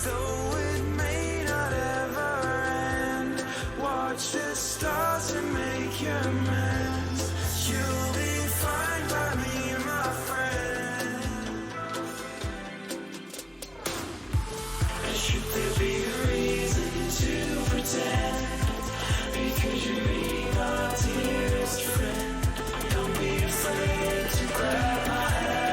though it may not ever end. Watch the stars and make your amends. You'll be fine by me, my friend. Should there be a reason to pretend? Because you're really my dearest friend. Don't be afraid to grab my hand.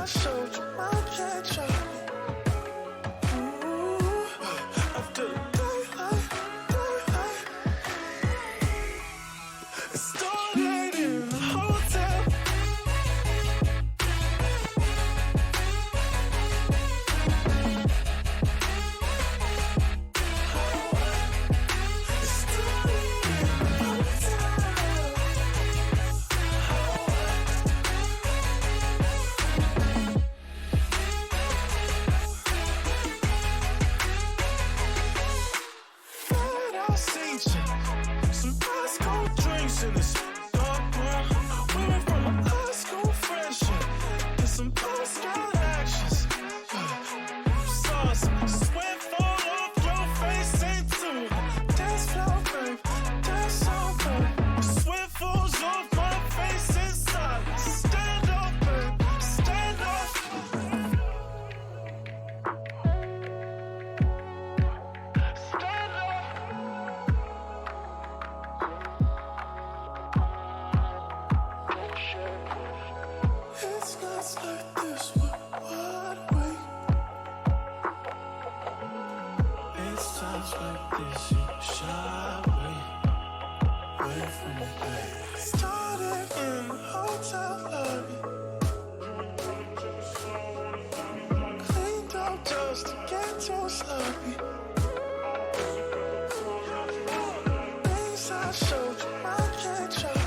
I showed you my ketchup. After the daylight, it started in the hotel. Some ice cold drinks in this dark room. We went from a high school friendship to some post-scout actions. Saw some sweat fall off your face into dance floor, babe. Dance floor, babe. Sweat falls off my face inside. Stand up, babe. Stand up. It's nights like this we're wide awake. It's times like this you shy away from me, babe. Started in the hotel lobby. Cleaned up just to get too sloppy. Things I showed you my ketchup.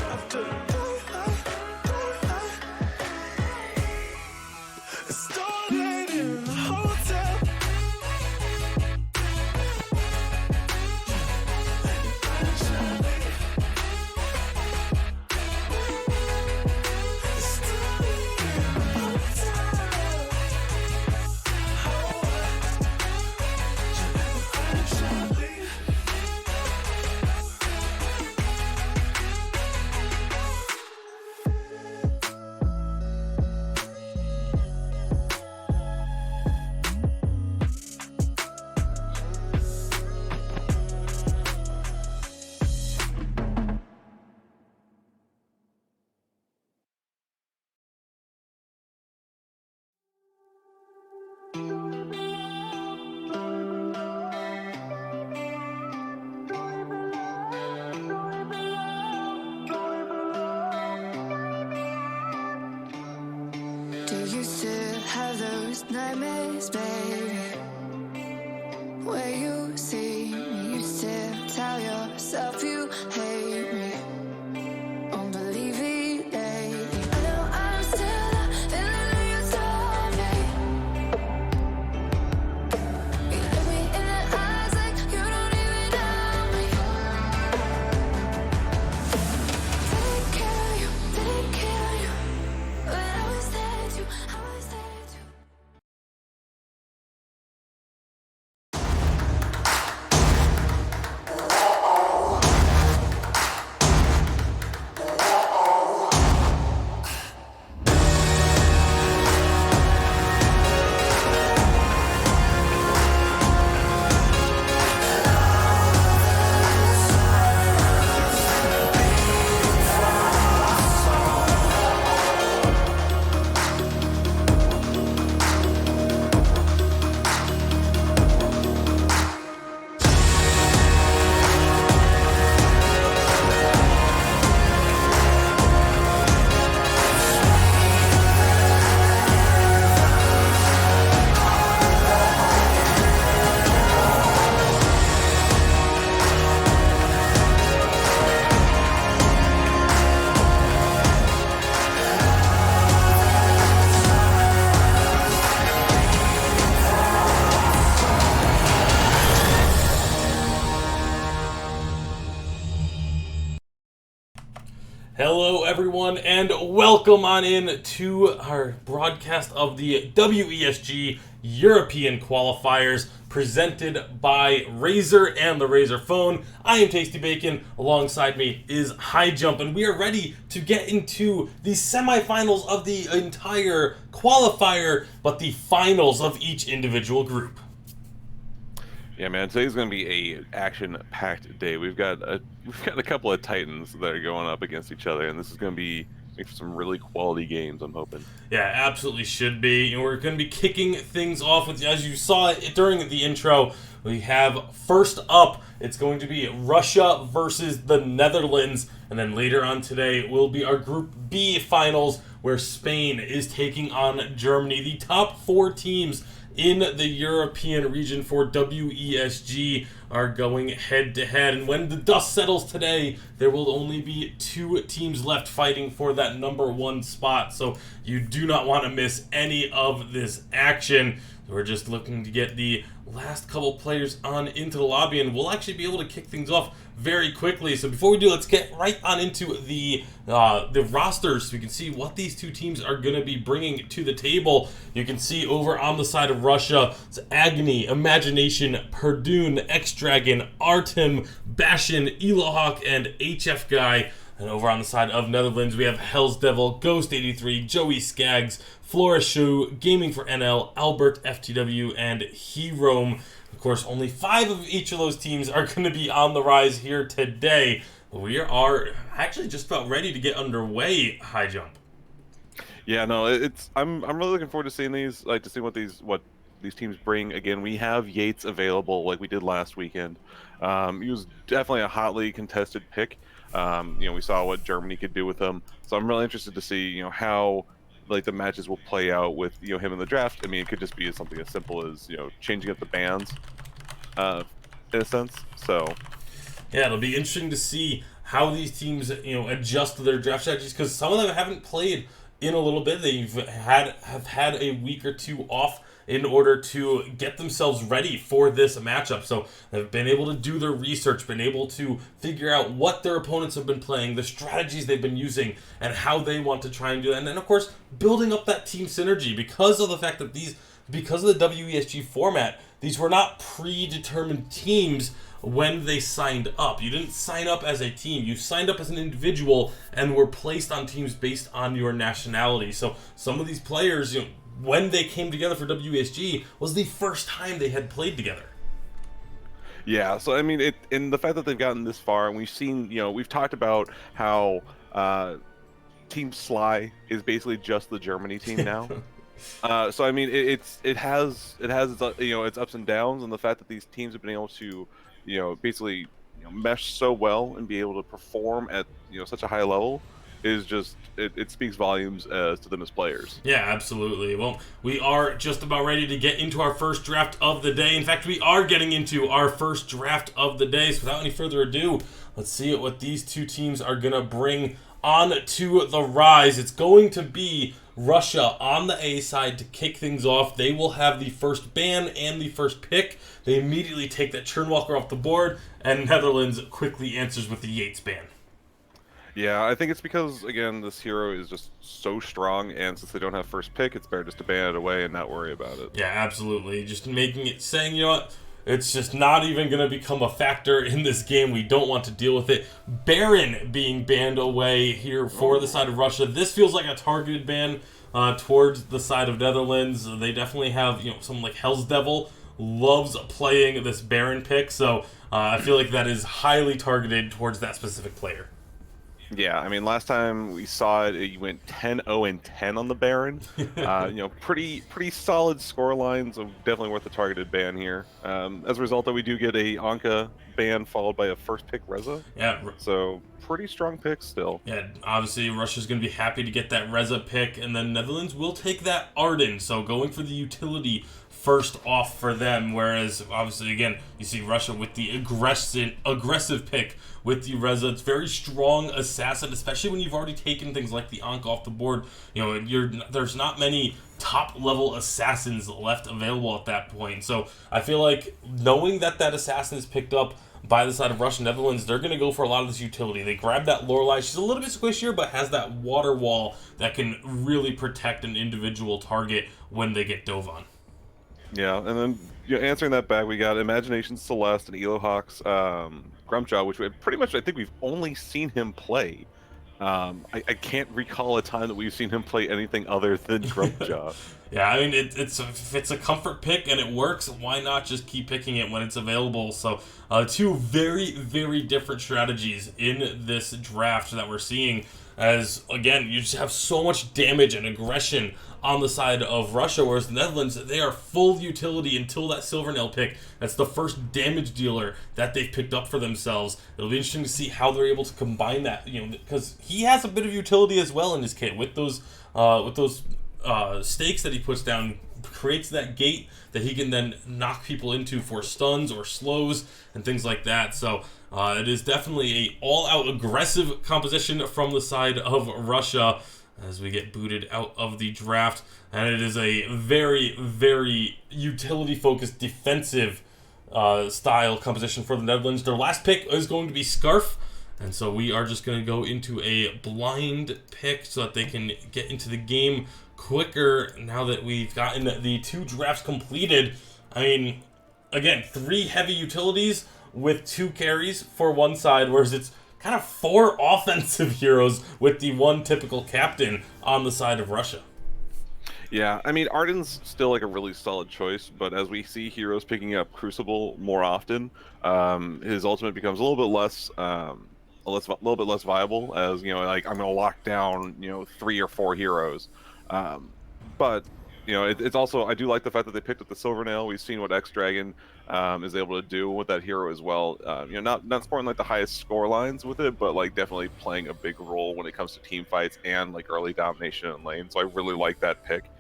After the daylight, it started in the hotel. Do you still have those nightmares, baby? Where you see me, you still tell yourself you hate me. Won't believe it lately. I know I'm still not feeling like you told me. You look me in the eyes like you don't even know me. Did it kill you? Did it kill you? When I was there too, I was there too. Hello, everyone, and welcome on in to our broadcast of the WESG European Qualifiers presented by Razer and the Razer phone. I am Tasty Bacon. Alongside me is High Jump, and we are ready to get into the semifinals of the entire qualifier, but the finals of each individual group. Yeah, man. Today's going to be a action-packed day. We've got a couple of titans that are going up against each other, and this is going to be make for some really quality games, I'm hoping. Yeah, absolutely should be. And we're going to be kicking things off with, as you saw it during the intro, we have first up, it's going to be Russia versus the Netherlands. And then later on today will be our Group B finals, where Spain is taking on Germany. The top 4 teams in the European region for WESG are going head-to-head. And when the dust settles today, there will only be 2 teams left fighting for that number 1 spot. So you do not want to miss any of this action. We're just looking to get the last couple players on into the lobby, and we'll actually be able to kick things off very quickly. So before we do, let's get right on into the rosters so we can see what these 2 teams are going to be bringing to the table. You can see over on the side of Russia, it's Agony, Imagination, Perdoon, X-Dragon, Artem, Bastion, Elohawk, and HF Guy. And over on the side of Netherlands, we have Hell's Devil, Ghost 83, Joey Skaggs, Flourish Shoe, Gaming for NL, Albert FTW, and Herome. Of course, only 5 of each of those teams are going to be on the rise here today. We are actually just about ready to get underway, High Jump. Yeah, no, I'm really looking forward to seeing these, like to see what these teams bring. Again, we have Yates available like we did last weekend. He was definitely a hotly contested pick. We saw what Germany could do with him, so I'm really interested to see how like the matches will play out with him in the draft. I mean, it could just be something as simple as changing up the bands, in a sense. So yeah, it'll be interesting to see how these teams adjust to their draft strategies, because some of them haven't played in a little bit. Have had a week or 2 off in order to get themselves ready for this matchup. So they've been able to do their research, been able to figure out what their opponents have been playing, the strategies they've been using, and how they want to try and do that. And then, of course, building up that team synergy because of the fact that because of the WESG format, these were not predetermined teams when they signed up. You didn't sign up as a team. You signed up as an individual and were placed on teams based on your nationality. So some of these players, when they came together for WESG, was the first time they had played together. yeah, so I mean, in the fact that they've gotten this far, and we've seen, we've talked about how Team Sly is basically just the Germany team now. So I mean, it has its its ups and downs, and the fact that these teams have been able to basically mesh so well and be able to perform at such a high level is just it speaks volumes to them as players. Yeah, absolutely. Well, we are just about ready to get into our first draft of the day. In fact, we are getting into our first draft of the day. So without any further ado, let's see what these 2 teams are going to bring on to the rise. It's going to be Russia on the A side to kick things off. They will have the first ban and the first pick. They immediately take that Churnwalker off the board, and Netherlands quickly answers with the Yates ban. Yeah, I think it's because, again, this hero is just so strong, and since they don't have first pick, it's better just to ban it away and not worry about it. Yeah, absolutely. Just making it, saying, what? It's just not even going to become a factor in this game. We don't want to deal with it. Baron being banned away here for the side of Russia. This feels like a targeted ban towards the side of Netherlands. They definitely have, someone like Hell's Devil loves playing this Baron pick, so I feel like that is highly targeted towards that specific player. Yeah, I mean, last time we saw it, you went 10-0-10 on the Baron. Pretty solid score lines. So definitely worth a targeted ban here. As a result, we do get a Anka ban followed by a first pick Reza. Yeah. So pretty strong pick still. Yeah, obviously Russia's going to be happy to get that Reza pick, and then Netherlands will take that Arden. So going for the utility first off for them, whereas obviously again you see Russia with the aggressive pick with the Reza. It's very strong assassin, especially when you've already taken things like the Ankh off the board. There's not many top level assassins left available at that point. So I feel like knowing that assassin is picked up by the side of Russia and Netherlands, they're going to go for a lot of this utility. They grab that Lorelei. She's a little bit squishier, but has that water wall that can really protect an individual target when they get dove on. Yeah, and then answering that back, we got Imagination Celeste and Elohawk's Grumpjaw, which I think we've only seen him play. I can't recall a time that we've seen him play anything other than Grumpjaw. Yeah, I mean, if it's a comfort pick and it works, why not just keep picking it when it's available? So 2 very, very different strategies in this draft that we're seeing. as, again, you just have so much damage and aggression on the side of Russia, whereas the Netherlands, they are full utility until that Silvernail pick. That's the first damage dealer that they've picked up for themselves. It'll be interesting to see how they're able to combine that, because he has a bit of utility as well in his kit with those stakes that he puts down. Creates that gate that he can then knock people into for stuns or slows and things like that. So it is definitely a all-out aggressive composition from the side of Russia as we get booted out of the draft. And it is a very, very utility-focused defensive style composition for the Netherlands. Their last pick is going to be Scarf. And so we are just going to go into a blind pick so that they can get into the game quicker now that we've gotten the 2 drafts completed. I mean, again, 3 heavy utilities with 2 carries for one side, whereas it's kind of 4 offensive heroes with the 1 typical captain on the side of Russia. Yeah, I mean, Arden's still like a really solid choice, but as we see heroes picking up Crucible more often, his ultimate becomes a little bit less viable, as like I'm gonna lock down 3 or 4 heroes. But it's also, I do like the fact that they picked up the Silvernail. We've seen what X Dragon is able to do with that hero as well. Not scoring like the highest score lines with it, but like definitely playing a big role when it comes to team fights and like early domination in lane. So I really like that pick.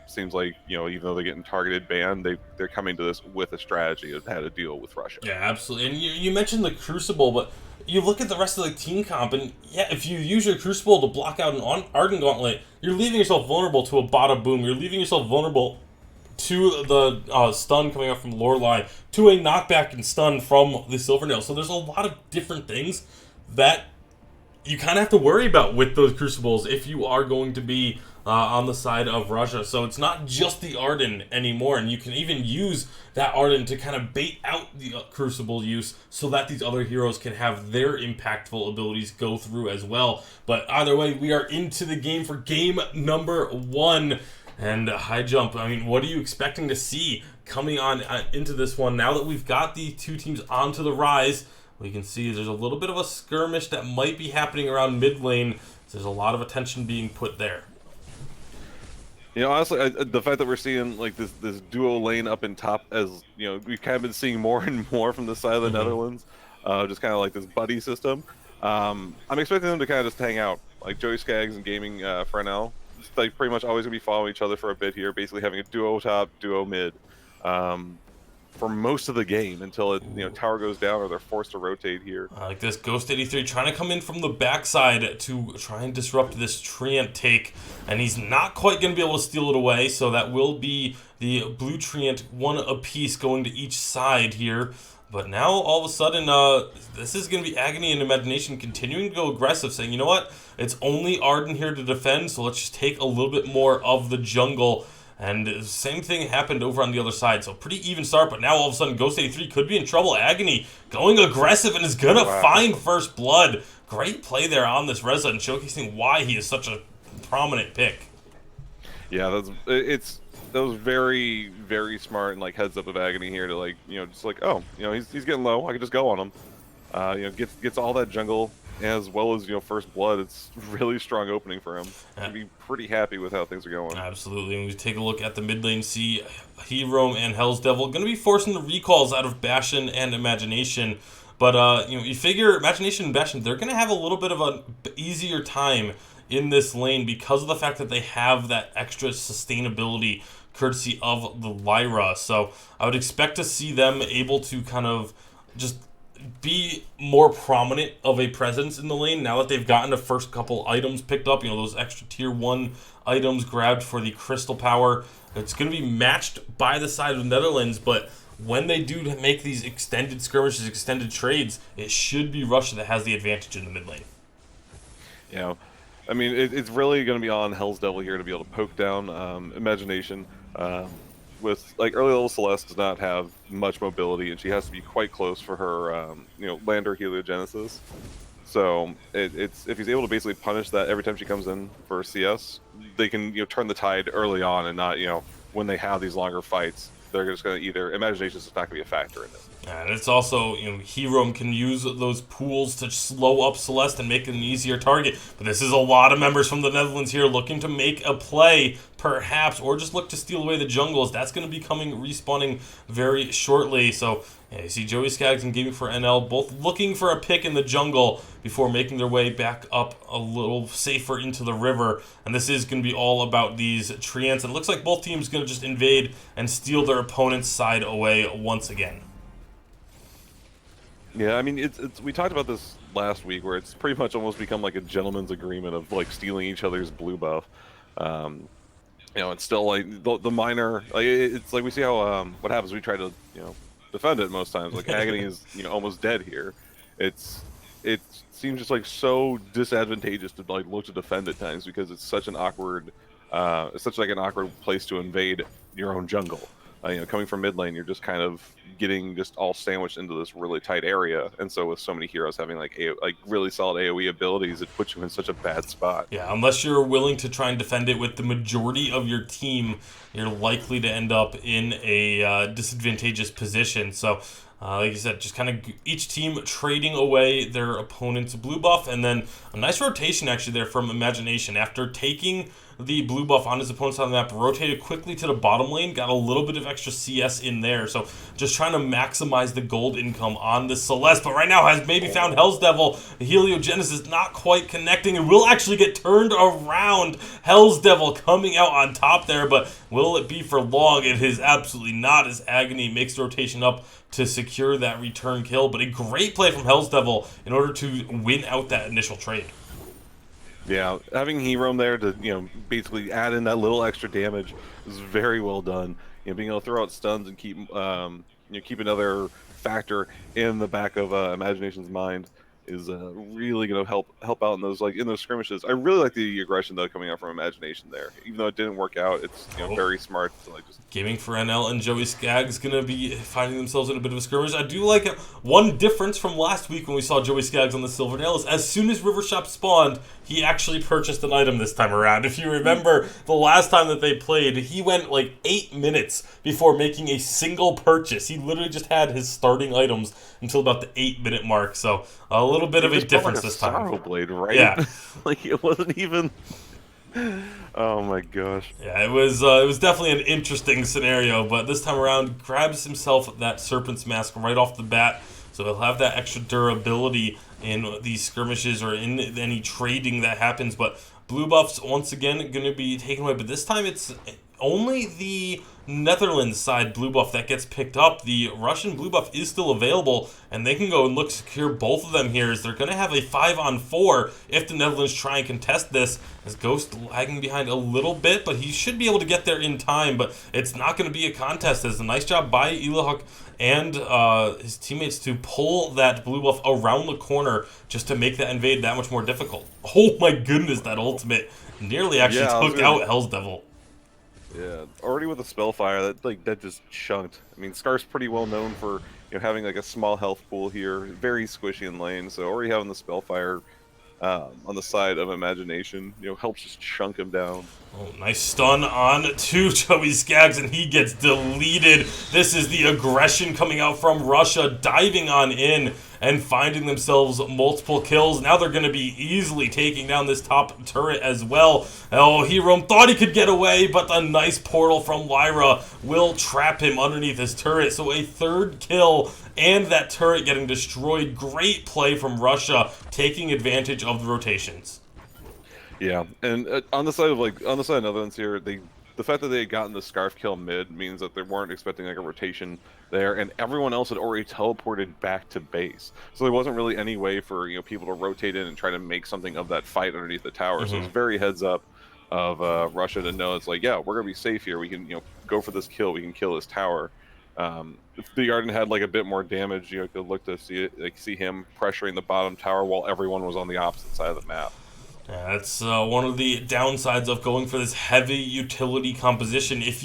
Seems like even though they're getting targeted banned, they're coming to this with a strategy of how to deal with Russia. Yeah, absolutely. And you mentioned the Crucible, but you look at the rest of the team comp, and yeah, if you use your Crucible to block out an Arden Gauntlet, you're leaving yourself vulnerable to a Bada Boom. You're leaving yourself vulnerable to the stun coming up from Lorelei, to a knockback and stun from the Silvernail. So there's a lot of different things that you kind of have to worry about with those Crucibles if you are going to be on the side of Russia. So it's not just the Arden anymore, and you can even use that Arden to kind of bait out the Crucible use so that these other heroes can have their impactful abilities go through as well. But either way, we are into the game for game number 1. And high jump, I mean, what are you expecting to see coming on into this one? Now that we've got the 2 teams onto the rise, we can see there's a little bit of a skirmish that might be happening around mid lane. So there's a lot of attention being put there. Honestly, the fact that we're seeing like this duo lane up in top, as we've kind of been seeing more and more from the side of the Netherlands, just kind of like this buddy system. I'm expecting them to kind of just hang out, like Joey Skaggs and Gaming Fresnel. It's like pretty much always gonna be following each other for a bit here, basically having a duo top, duo mid, for most of the game until tower goes down or they're forced to rotate here. Like this Ghost 83 trying to come in from the backside to try and disrupt this Treant take, and he's not quite going to be able to steal it away, so that will be the blue Treant, 1 apiece going to each side here. But now, all of a sudden, this is going to be Agony and Imagination continuing to go aggressive, saying, you know what, it's only Arden here to defend, so let's just take a little bit more of the jungle. And the same thing happened over on the other side. So pretty even start, but now all of a sudden Ghost 83 could be in trouble. Agony going aggressive and is going to find first blood. Great play there on this Reza and showcasing why he is such a prominent pick. Yeah, that was very, very smart and like heads up of Agony here to like, just like, oh, he's getting low. I can just go on him. Gets all that jungle as well as first blood. It's really strong opening for him. I'd be pretty happy with how things are going. Absolutely. And we take a look at the mid lane. See Hero and Hell's Devil going to be forcing the recalls out of Bastion and Imagination. But you figure Imagination and Bastion, they're going to have a little bit of an easier time in this lane because of the fact that they have that extra sustainability courtesy of the Lyra. So I would expect to see them able to kind of just be more prominent of a presence in the lane now that they've gotten the first couple items picked up, those extra tier 1 items grabbed for the crystal power. It's going to be matched by the side of the Netherlands, but when they do make these extended skirmishes, extended trades, it should be Russia that has the advantage in the mid lane. I mean, it's really going to be on Hell's Devil here to be able to poke down Imagination. With like early level Celeste does not have much mobility, and she has to be quite close for her lander heliogenesis. So it's if he's able to basically punish that every time she comes in for CS, they can turn the tide early on and not when they have these longer fights, they're just going to either Imagination's just not going to be a factor in it. And it's also, Hero can use those pools to slow up Celeste and make it an easier target. But this is a lot of members from the Netherlands here looking to make a play, perhaps, or just look to steal away the jungles. That's going to be respawning very shortly. So, yeah, you see Joey Skaggs and Gaming for NL both looking for a pick in the jungle before making their way back up a little safer into the river. And this is going to be all about these treants. And it looks like both teams going to just invade and steal their opponent's side away once again. Yeah, I mean, it's we talked about this last week, where it's pretty much almost become like a gentleman's agreement of like stealing each other's blue buff. It's still like the minor. Like it's like we see how what happens. We try to defend it most times. Like Agony is almost dead here. It seems just like so disadvantageous to like look to defend at times because it's such an awkward, it's such like an awkward place to invade your own jungle. Coming from mid lane, you're just kind of getting just all sandwiched into this really tight area, and so with so many heroes having like really solid AoE abilities, it puts you in such a bad spot. Yeah, unless you're willing to try and defend it with the majority of your team, you're likely to end up in a disadvantageous position. So, like you said, just kind of each team trading away their opponent's blue buff, and then a nice rotation actually there from Imagination. After taking the blue buff on his opponent's side of the map, rotated quickly to the bottom lane, got a little bit of extra CS in there, so just trying to maximize the gold income on the Celeste, but right now has maybe found Hell's Devil. The Heliogenesis not quite connecting, and will actually get turned around. Hell's Devil coming out on top there, but will it be for long? It is absolutely not, as Agony makes the rotation up to secure that return kill, but a great play from Hell's Devil in order to win out that initial trade. Yeah, having Hero there to basically add in that little extra damage is very well done. Being able to throw out stuns and keep keep another factor in the back of Imagination's mind is really going to help out in those skirmishes. I really like the aggression though coming out from Imagination there. Even though it didn't work out, it's very smart to just Gaming for NL and Joey Skaggs going to be finding themselves in a bit of a skirmish. I do like one difference from last week when we saw Joey Skaggs on the Silvernale is as soon as River Shop spawned, he actually purchased an item this time around. If you remember the last time that they played, he went like 8 minutes before making a single purchase. He literally just had his starting items until about the 8-minute mark. So a little bit of a difference this time. Sorrow Blade, right? Yeah. Like it wasn't even. Oh my gosh. Yeah, it was definitely an interesting scenario, but this time around grabs himself that Serpent's Mask right off the bat, so he'll have that extra durability in these skirmishes or in any trading that happens. But blue buffs once again going to be taken away, but this time it's only the Netherlands side blue buff that gets picked up. The Russian blue buff is still available, and they can go and look to secure both of them here, as they're going to have a 5-on-4 if the Netherlands try and contest this, as Ghost lagging behind a little bit, but he should be able to get there in time. But it's not going to be a contest, as a nice job by Ilahuk and his teammates to pull that blue buff around the corner just to make that invade that much more difficult. Oh my goodness, that ultimate nearly actually took out Hell's Devil. Yeah, already with a Spellfire, that just chunked. I mean, Scar's pretty well known for having like a small health pool here, very squishy in lane. So already having the Spellfire on the side of Imagination, helps just chunk him down. Oh, nice stun on to Joey Skaggs, and he gets deleted. This is the aggression coming out from Russia, diving on in and finding themselves multiple kills. Now they're going to be easily taking down this top turret as well. Oh, Hero thought he could get away, but the nice portal from Lyra will trap him underneath his turret. So a third kill and that turret getting destroyed. Great play from Russia, taking advantage of the rotations. Yeah, and on the side of Netherlands here, the fact that they had gotten the Scarf kill mid means that they weren't expecting like a rotation there, and everyone else had already teleported back to base. So there wasn't really any way for people to rotate in and try to make something of that fight underneath the tower. So it's very heads up of Russia to know it's like, yeah, we're gonna be safe here. We can go for this kill. We can kill this tower. If the Arden had like a bit more damage, could look to see him pressuring the bottom tower while everyone was on the opposite side of the map. Yeah, that's one of the downsides of going for this heavy utility composition. If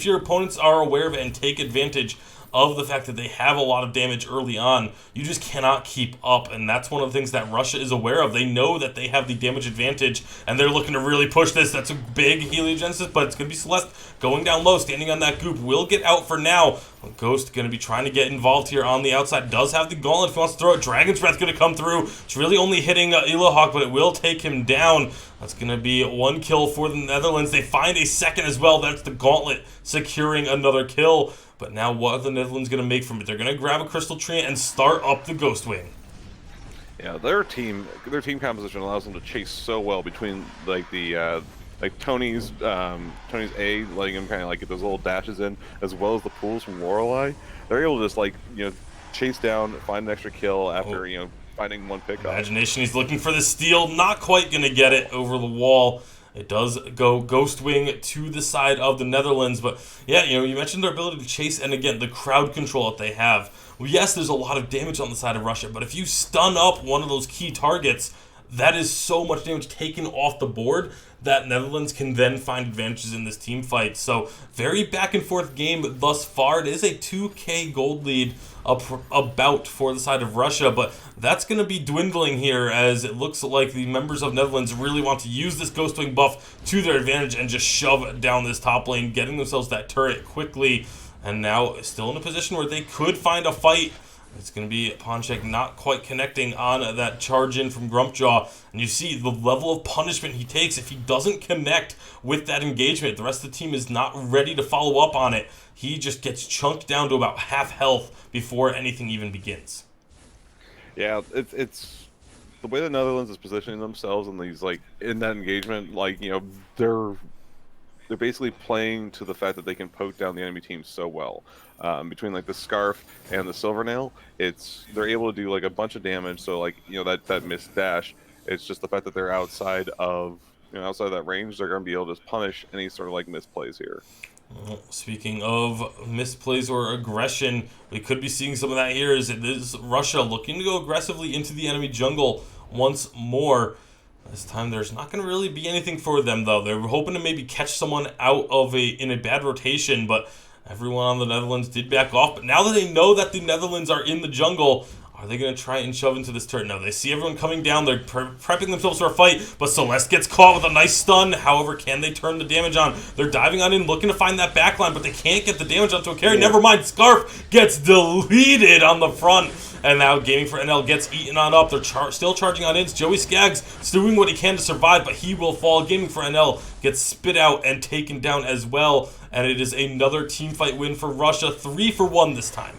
your opponents are aware of it and take advantage of the fact that they have a lot of damage early on, you just cannot keep up. And that's one of the things that Russia is aware of. They know that they have the damage advantage, and they're looking to really push this. That's a big heliogenesis, but it's going to be Celeste going down low, standing on that goop. Will get out for now. Ghost going to be trying to get involved here on the outside. Does have the gauntlet if he wants to throw it. Dragon's Breath going to come through. It's really only hitting Ilahawk, but it will take him down. That's going to be 1 kill for the Netherlands. They find a second as well. That's the gauntlet securing another kill. But now what are the Netherlands going to make from it? They're going to grab a Crystal Tree and start up the Ghost Wing. Yeah, their team composition allows them to chase so well between like the Tony's A, letting him kind of like get those little dashes in, as well as the pools from Lorelei. They're able to just like chase down, find an extra kill after finding one pickup. Imagination, he's looking for the steal, not quite gonna get it over the wall. It does go Ghost Wing to the side of the Netherlands, but yeah, you mentioned their ability to chase, and again, the crowd control that they have. Well, yes, there's a lot of damage on the side of Russia, but if you stun up one of those key targets, that is so much damage taken off the board that Netherlands can then find advantages in this team fight. So very back and forth game thus far. It is a 2k gold lead about for the side of Russia, but that's going to be dwindling here as it looks like the members of Netherlands really want to use this Ghost Wing buff to their advantage and just shove down this top lane, getting themselves that turret quickly, and now still in a position where they could find a fight. It's going to be Ponchek not quite connecting on that charge in from Grumpjaw. And you see the level of punishment he takes if he doesn't connect with that engagement. The rest of the team is not ready to follow up on it. He just gets chunked down to about half health before anything even begins. Yeah, it's the way the Netherlands is positioning themselves in these in that engagement. They're basically playing to the fact that they can poke down the enemy team so well. Between the Scarf and the Silvernail, they're able to do a bunch of damage. So that missed dash. It's just the fact that they're outside of that range. They're going to be able to punish any sort of misplays here. Well, speaking of misplays or aggression, we could be seeing some of that here. It is Russia looking to go aggressively into the enemy jungle once more. This time there's not going to really be anything for them, though. They're hoping to maybe catch someone out of in a bad rotation, but everyone on the Netherlands did back off. But now that they know that the Netherlands are in the jungle, are they going to try and shove into this turret? No, they see everyone coming down. They're prepping themselves for a fight, but Celeste gets caught with a nice stun. However, can they turn the damage on? They're diving on in, looking to find that backline, but they can't get the damage onto a carry. Never mind, Scarf gets deleted on the front. And now Gaming for NL gets eaten on up. They're still charging on ins. Joey Skaggs doing what he can to survive, but he will fall. Gaming for NL gets spit out and taken down as well. And it is another team fight win for Russia. 3-for-1 this time.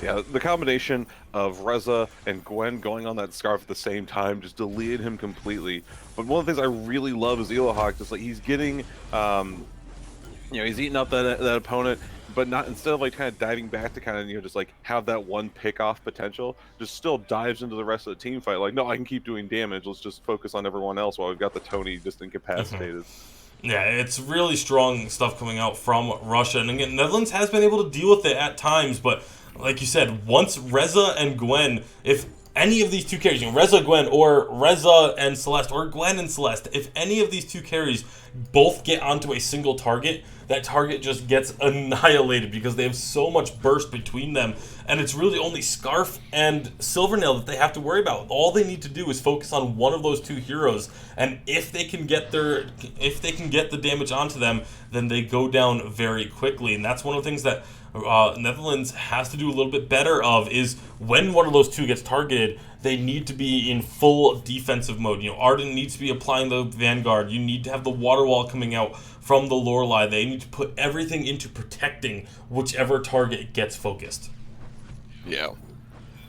Yeah, the combination of Reza and Gwen going on that Scarf at the same time just deleted him completely. But one of the things I really love is Ilahawk. Just he's getting, he's eating up that opponent. But not, instead of kind of diving back to kind of just have that one pick off potential, just still dives into the rest of the team fight. No, I can keep doing damage. Let's just focus on everyone else while we've got the Tony just incapacitated. Yeah, it's really strong stuff coming out from Russia. And again, Netherlands has been able to deal with it at times, but like you said, once Reza and Gwen, if any of these two carries, Reza, Gwen, or Reza and Celeste, or Gwen and Celeste, if any of these two carries both get onto a single target, that target just gets annihilated because they have so much burst between them. And it's really only Scarf and Silvernail that they have to worry about. All they need to do is focus on one of those two heroes, and if they can get the damage onto them, then they go down very quickly. And that's one of the things that Netherlands has to do a little bit better of, is when one of those two gets targeted, they need to be in full defensive mode. Arden needs to be applying the Vanguard. You need to have the water wall coming out from the Lorelei. They need to put everything into protecting whichever target gets focused. Yeah.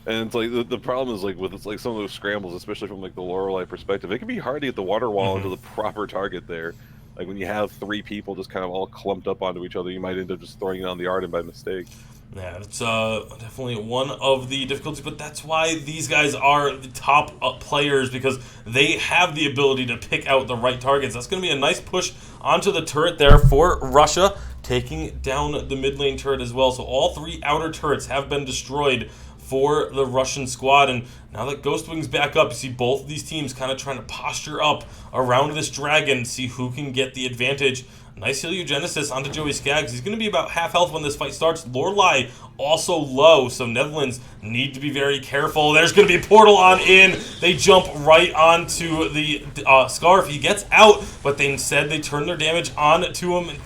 And it's the problem is with some of those scrambles, especially from the Lorelei perspective, it can be hard to get the water wall into the proper target there. When you have three people just kind of all clumped up onto each other, you might end up just throwing it on the Arden by mistake. Yeah, it's definitely one of the difficulties, but that's why these guys are the top players, because they have the ability to pick out the right targets. That's going to be a nice push onto the turret there for Russia, taking down the mid lane turret as well. So all three outer turrets have been destroyed for the Russian squad, and Now that Ghostwing's back up, you see both of these teams kind of trying to posture up around this dragon, see who can get the advantage. Nice heliogenesis onto Joey Skaggs. He's going to be about half health when this fight starts. Lorelei also low, so Netherlands need to be very careful. There's going to be a portal on in. They jump right onto the Scarf. He gets out, but instead they turn their damage on to him.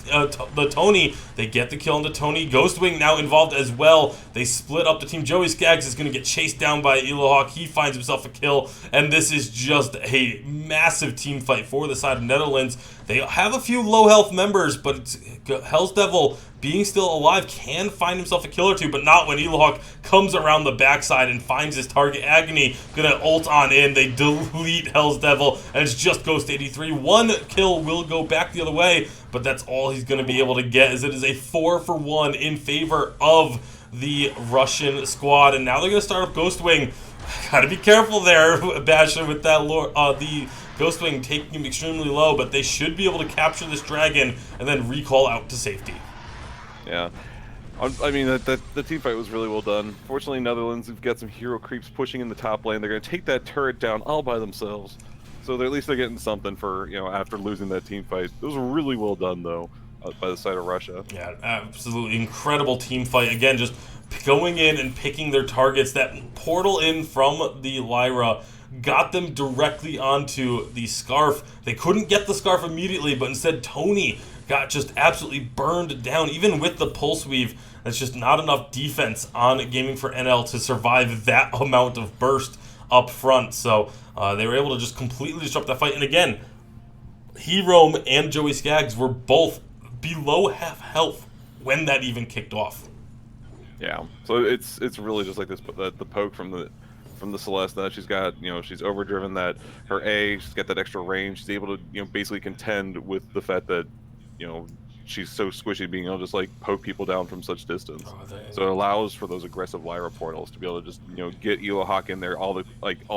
The Tony, they get the kill onto Tony. Ghostwing now involved as well. They split up the team. Joey Skaggs is going to get chased down by Elohawk. He finds himself a kill, and this is just a massive team fight for the side of Netherlands. They have a few low health members, but it's Hell's Devil, being still alive, can find himself a kill or two, but not when Elohawk comes around the backside and finds his target. Agony gonna ult on in. They delete Hell's Devil, and it's just Ghost 83. One kill will go back the other way, but that's all he's gonna be able to get, as it is a 4-for-1 in favor of the Russian squad. And now they're gonna start up Ghostwing. Gotta be careful there, Basher, with that the Ghostwing taking him extremely low, but they should be able to capture this dragon and then recall out to safety. Yeah. I mean, the team fight was really well done. Fortunately, Netherlands have got some hero creeps pushing in the top lane. They're going to take that turret down all by themselves. So at least they're getting something for, after losing that team fight. It was really well done, though, by the side of Russia. Yeah, absolutely incredible team fight. Again, just going in and picking their targets. That portal in from the Lyra got them directly onto the Scarf. They couldn't get the Scarf immediately, but instead Tony got just absolutely burned down. Even with the Pulse Weave, that's just not enough defense on Gaming for NL to survive that amount of burst up front. So they were able to just completely disrupt that fight. And again, Hero and Joey Skaggs were both below half health when that even kicked off. Yeah, so it's really just like this, the poke from the Celeste that she's got. She's overdriven that her A. She's got that extra range. She's able to basically contend with the fact that she's so squishy, being able to just like poke people down from such distance. So it allows for those aggressive Lyra portals to be able to just get Elohawk in there all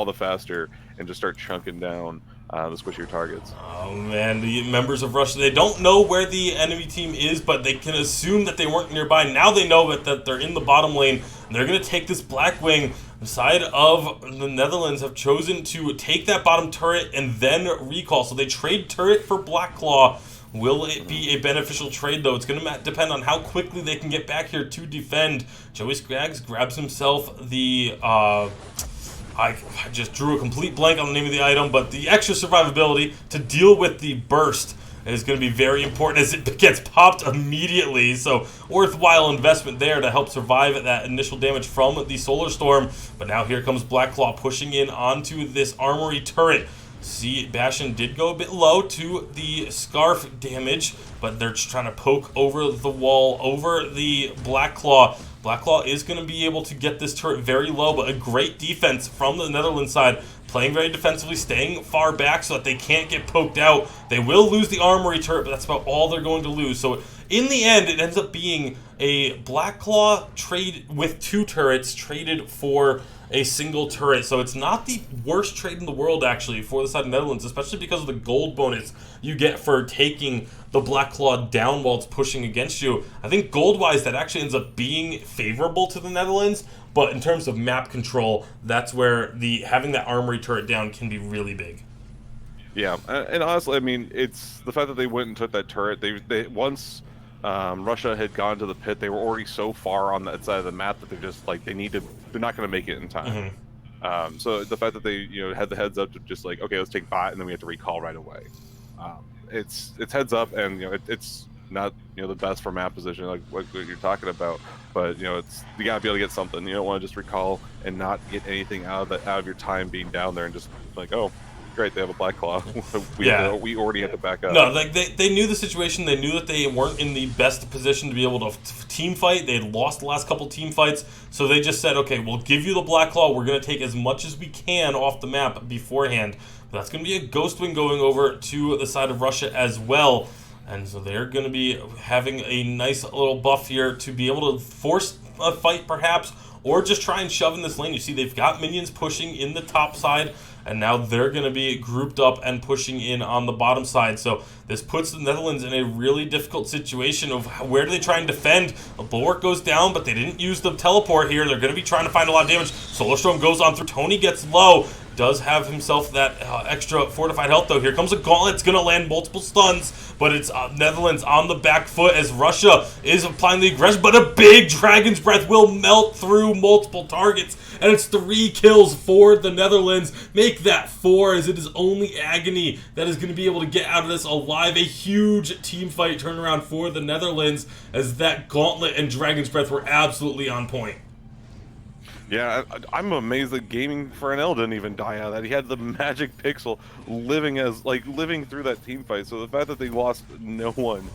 the faster and just start chunking down the squishier targets. Oh man, the members of Russia, they don't know where the enemy team is, but they can assume that they weren't nearby. Now they know that they're in the bottom lane, and they're going to take this Blackwing. The side of the Netherlands have chosen to take that bottom turret and then recall. So they trade turret for Blackclaw. Will it be a beneficial trade, though? It's going to depend on how quickly they can get back here to defend. Joey Skaggs grabs himself the... I just drew a complete blank on the name of the item, but the extra survivability to deal with the burst is going to be very important as it gets popped immediately. So worthwhile investment there to help survive that initial damage from the Solar Storm. But now here comes Blackclaw pushing in onto this armory turret. See, Bastion did go a bit low to the Scarf damage, but they're just trying to poke over the wall, over the Blackclaw. Blackclaw is going to be able to get this turret very low, but a great defense from the Netherlands side, playing very defensively, staying far back so that they can't get poked out. They will lose the armory turret, but that's about all they're going to lose. So in the end, it ends up being a Blackclaw trade with 2 turrets traded for a single turret. So it's not the worst trade in the world, actually, for the side of Netherlands, especially because of the gold bonus you get for taking the Blackclaw down while it's pushing against you. I think gold-wise, that actually ends up being favorable to the Netherlands, but in terms of map control, that's where having that armory turret down can be really big. Yeah, and honestly, I mean, it's the fact that they went and took that turret. They once Russia had gone to the pit, they were already so far on that side of the map that they're just like they're not going to make it in time. So the fact that they had the heads up to just like, okay, let's take bot, and then we have to recall right away. It's heads up, and it's not the best for map position like what you're talking about, but it's you gotta be able to get something. You don't want to just recall and not get anything out of your time being down there and just like, oh great, they have a Blackclaw. we already have to back up. No, like they knew the situation. They knew that they weren't in the best position to be able to team fight. They had lost the last couple team fights, so they just said, okay, we'll give you the Blackclaw. We're going to take as much as we can off the map beforehand. But that's going to be a Ghostwing going over to the side of Russia as well. And so they're going to be having a nice little buff here to be able to force a fight, perhaps, or just try and shove in this lane. You see they've got minions pushing in the top side and now they're going to be grouped up and pushing in on the bottom side. So this puts the Netherlands in a really difficult situation of where do they try and defend. A bulwark goes down, but they didn't use the teleport here. They're going to be trying to find a lot of damage. Solarstrom goes on through. Tony gets low. Does have himself that extra fortified health, though. Here comes a gauntlet. It's going to land multiple stuns, but it's Netherlands on the back foot as Russia is applying the aggression, but a big Dragon's Breath will melt through multiple targets, and it's 3 kills for the Netherlands. Make that 4, as it is only Agony that is going to be able to get out of this alive. A huge team fight turnaround for the Netherlands, as that gauntlet and Dragon's Breath were absolutely on point. Yeah, I'm amazed that Gaming for NL didn't even die out of that. He had the magic pixel living through that team fight. So the fact that they lost no one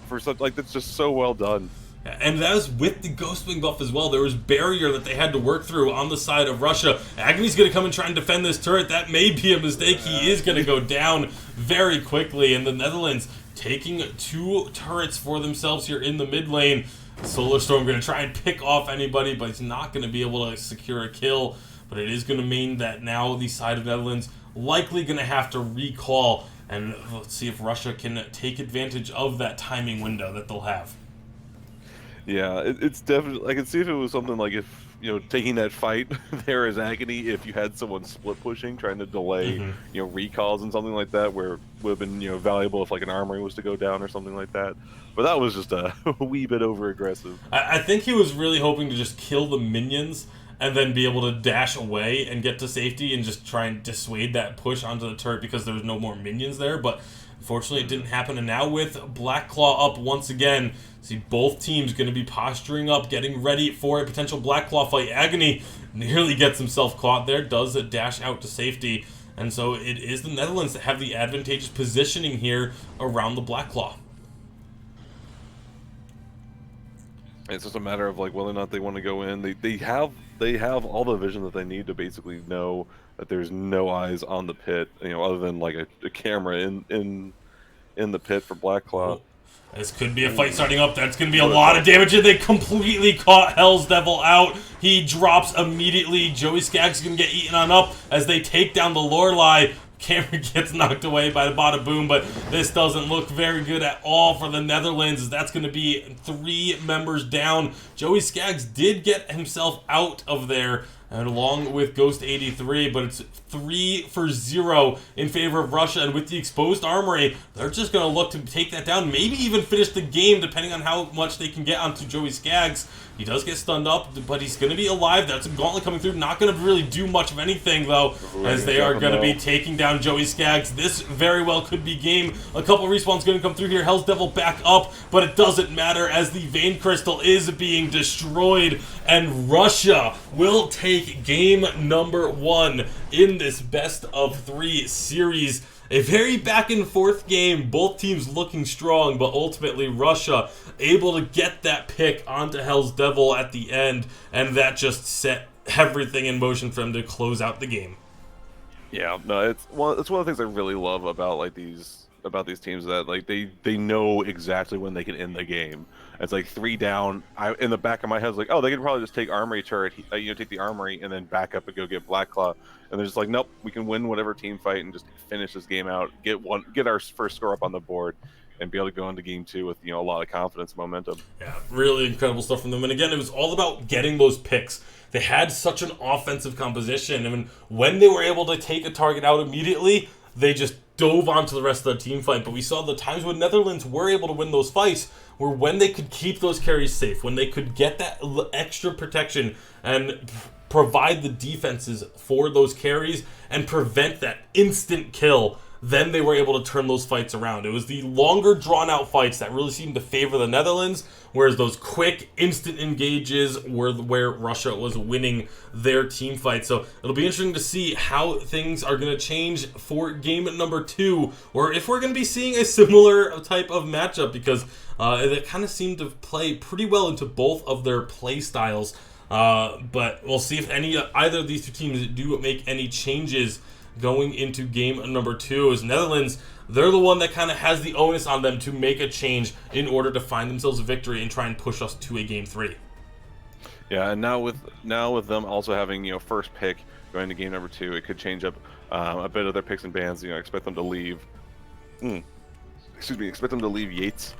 for such, that's just so well done. And that was with the Ghostwing buff as well. There was barrier that they had to work through on the side of Russia. Agony's going to come and try and defend this turret. That may be a mistake. He is going to go down very quickly. And the Netherlands taking 2 turrets for themselves here in the mid lane. Solarstrom going to try and pick off anybody, but he's not going to be able to secure a kill. But it is going to mean that now the side of Netherlands likely going to have to recall. And let's see if Russia can take advantage of that timing window that they'll have. Yeah, it's definitely. I can see if it was something like if taking that fight there as Agony, if you had someone split pushing, trying to delay recalls and something like that, where it would have been valuable if like an armory was to go down or something like that. But that was just a wee bit over aggressive. I think he was really hoping to just kill the minions and then be able to dash away and get to safety and just try and dissuade that push onto the turret because there was no more minions there. But unfortunately, it didn't happen. And now with Black Claw up once again, see both teams going to be posturing up, getting ready for a potential Black Claw fight. Agony nearly gets himself caught there, does a dash out to safety. And so it is the Netherlands that have the advantageous positioning here around the Black Claw. It's just a matter of whether or not they want to go in. They have all the vision that they need to basically know that there's no eyes on the pit, other than a camera in the pit for Black Claw. This could be a fight starting up. That's going to be a lot of damage, and they completely caught Hell's Devil out. He drops immediately. Joey Skaggs is going to get eaten on up as they take down the Lorelei. Camera gets knocked away by the Bada Boom, but this doesn't look very good at all for the Netherlands. That's going to be 3 members down. Joey Skaggs did get himself out of there, and along with Ghost 83, but it's 3-0 in favor of Russia. And with the exposed armory, they're just going to look to take that down, maybe even finish the game, depending on how much they can get onto Joey Skaggs. He does get stunned up, but he's going to be alive. That's a gauntlet coming through. Not going to really do much of anything, though, as they are going to be taking down Joey Skaggs. This very well could be game. A couple respawns going to come through here. Hell's Devil back up, but it doesn't matter as the Vein Crystal is being destroyed, and Russia will take game number 1 in this best-of-3 series. A very back-and-forth game, both teams looking strong, but ultimately Russia able to get that pick onto Hell's Devil at the end, and that just set everything in motion for them to close out the game. Yeah, no, it's one of the things I really love about these teams, that they know exactly when they can end the game. It's 3 down. In the back of my head, it's oh, they could probably just take armory turret, take the armory and then back up and go get Black Claw. And they're just nope, we can win whatever team fight and just finish this game out, get our first score up on the board, and be able to go into game 2 with a lot of confidence and momentum. Yeah, really incredible stuff from them. And again, it was all about getting those picks. They had such an offensive composition. I mean, when they were able to take a target out immediately, they just dove onto the rest of the team fight. But we saw the times when Netherlands were able to win those fights were when they could keep those carries safe, when they could get that extra protection and provide the defenses for those carries and prevent that instant kill. Then they were able to turn those fights around. It was the longer drawn-out fights that really seemed to favor the Netherlands, whereas those quick, instant engages were where Russia was winning their team fight. So it'll be interesting to see how things are going to change for game number 2, or if we're going to be seeing a similar type of matchup, because it kind of seemed to play pretty well into both of their play styles. But we'll see if either of these 2 teams do make any changes going into game number 2. As Netherlands, they're the one that kind of has the onus on them to make a change in order to find themselves a victory and try and push us to a game 3. Yeah, and now with them also having first pick, going into game number 2. It could change up a bit of their picks and bans. Expect them to leave. Expect them to leave Yates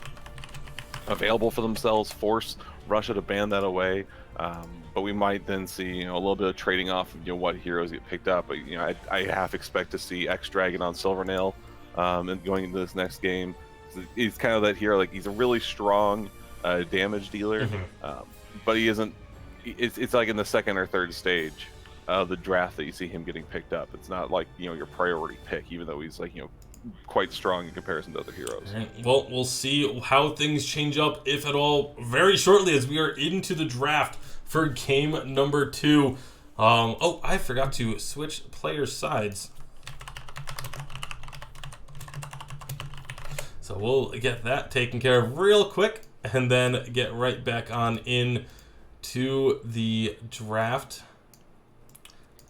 available for themselves, force Russia to ban that away. But we might then see a little bit of trading off of what heroes get picked up. But I half expect to see X Dragon on Silvernail, and going into this next game. He's kind of that hero, like he's a really strong damage dealer, but he isn't. It's like in the second or third stage of the draft that you see him getting picked up. It's not like your priority pick, even though he's like quite strong in comparison to other heroes. Right. Well, we'll see how things change up, if at all, very shortly as we are into the draft for game number 2. Oh, I forgot to switch player sides. So we'll get that taken care of real quick and then get right back on in to the draft.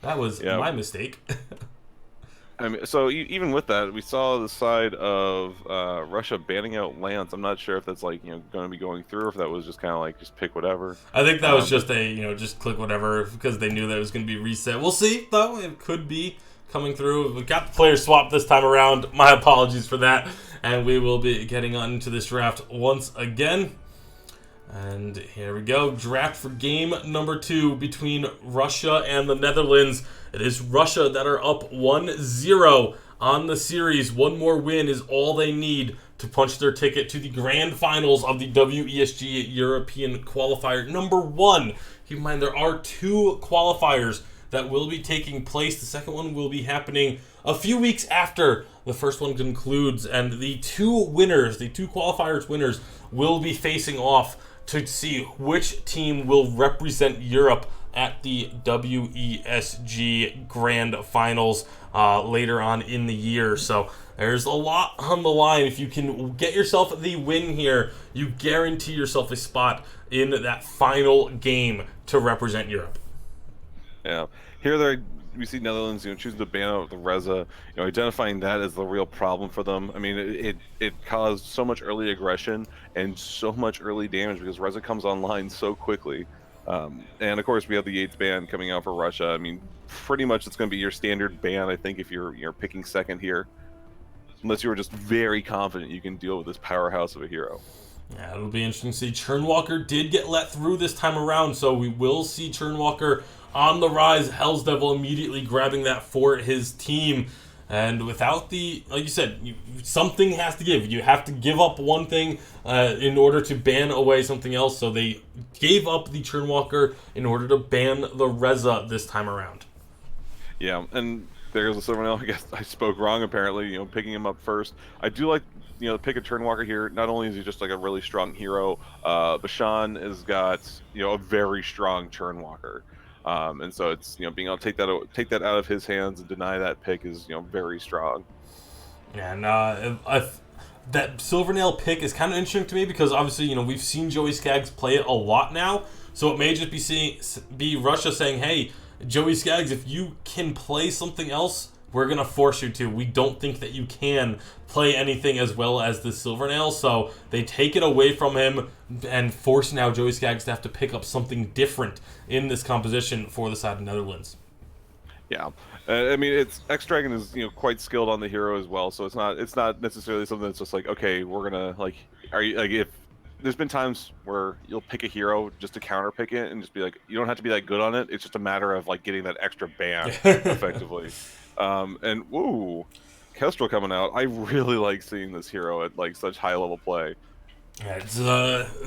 That was my mistake. I mean, so even with that, we saw the side of Russia banning out Lance. I'm not sure if that's like going to be going through, or if that was just kind of like just pick whatever. I think that was just a just click whatever because they knew that it was going to be reset. We'll see though; it could be coming through. We got the player swap this time around. My apologies for that, and we will be getting on into this draft once again. And here we go. Draft for game number 2 between Russia and the Netherlands. It is Russia that are up 1-0 on the series. One more win is all they need to punch their ticket to the grand finals of the WESG European Qualifier number 1. Keep in mind there are 2 qualifiers that will be taking place. The second one will be happening a few weeks after the first one concludes. And the 2 winners, the 2 qualifiers winners, will be facing off to see which team will represent Europe at the WESG Grand Finals later on in the year. So there's a lot on the line. If you can get yourself the win here, you guarantee yourself a spot in that final game to represent Europe. Yeah. Here we see Netherlands, choosing to ban out the Razer, identifying that as the real problem for them. I mean, it caused so much early aggression and so much early damage because Razer comes online so quickly. And of course, we have the Yates ban coming out for Russia. I mean, pretty much it's going to be your standard ban, I think, if you're picking second here, unless you were just very confident you can deal with this powerhouse of a hero. Yeah, it'll be interesting to see. Churnwalker did get let through this time around, so we will see Churnwalker on the rise. Hell's Devil immediately grabbing that for his team. And without like you said, something has to give. You have to give up one thing in order to ban away something else. So they gave up the Churnwalker in order to ban the Reza this time around. Yeah, and there's a Silvernail. I guess I spoke wrong, apparently, picking him up first. I do like, pick a Churnwalker here. Not only is he just like a really strong hero, Bashan has got, a very strong Churnwalker. And so it's being able to take that out of his hands and deny that pick is very strong. And that Silvernail pick is kind of interesting to me because obviously we've seen Joey Skaggs play it a lot now, so it may just be Russia saying, hey, Joey Skaggs, if you can play something else, we're gonna force you to. We don't think that you can play anything as well as the Silvernail, so they take it away from him and force now Joey Skaggs to have to pick up something different in this composition for the side of Netherlands. Yeah, I mean, it's X Dragon is quite skilled on the hero as well, so it's not necessarily something that's just like, okay, we're gonna if there's been times where you'll pick a hero just to counter pick it and just be like, you don't have to be that good on it. It's just a matter of like getting that extra ban effectively. And woo, Kestrel coming out. I really like seeing this hero at like such high level play. Yeah, it's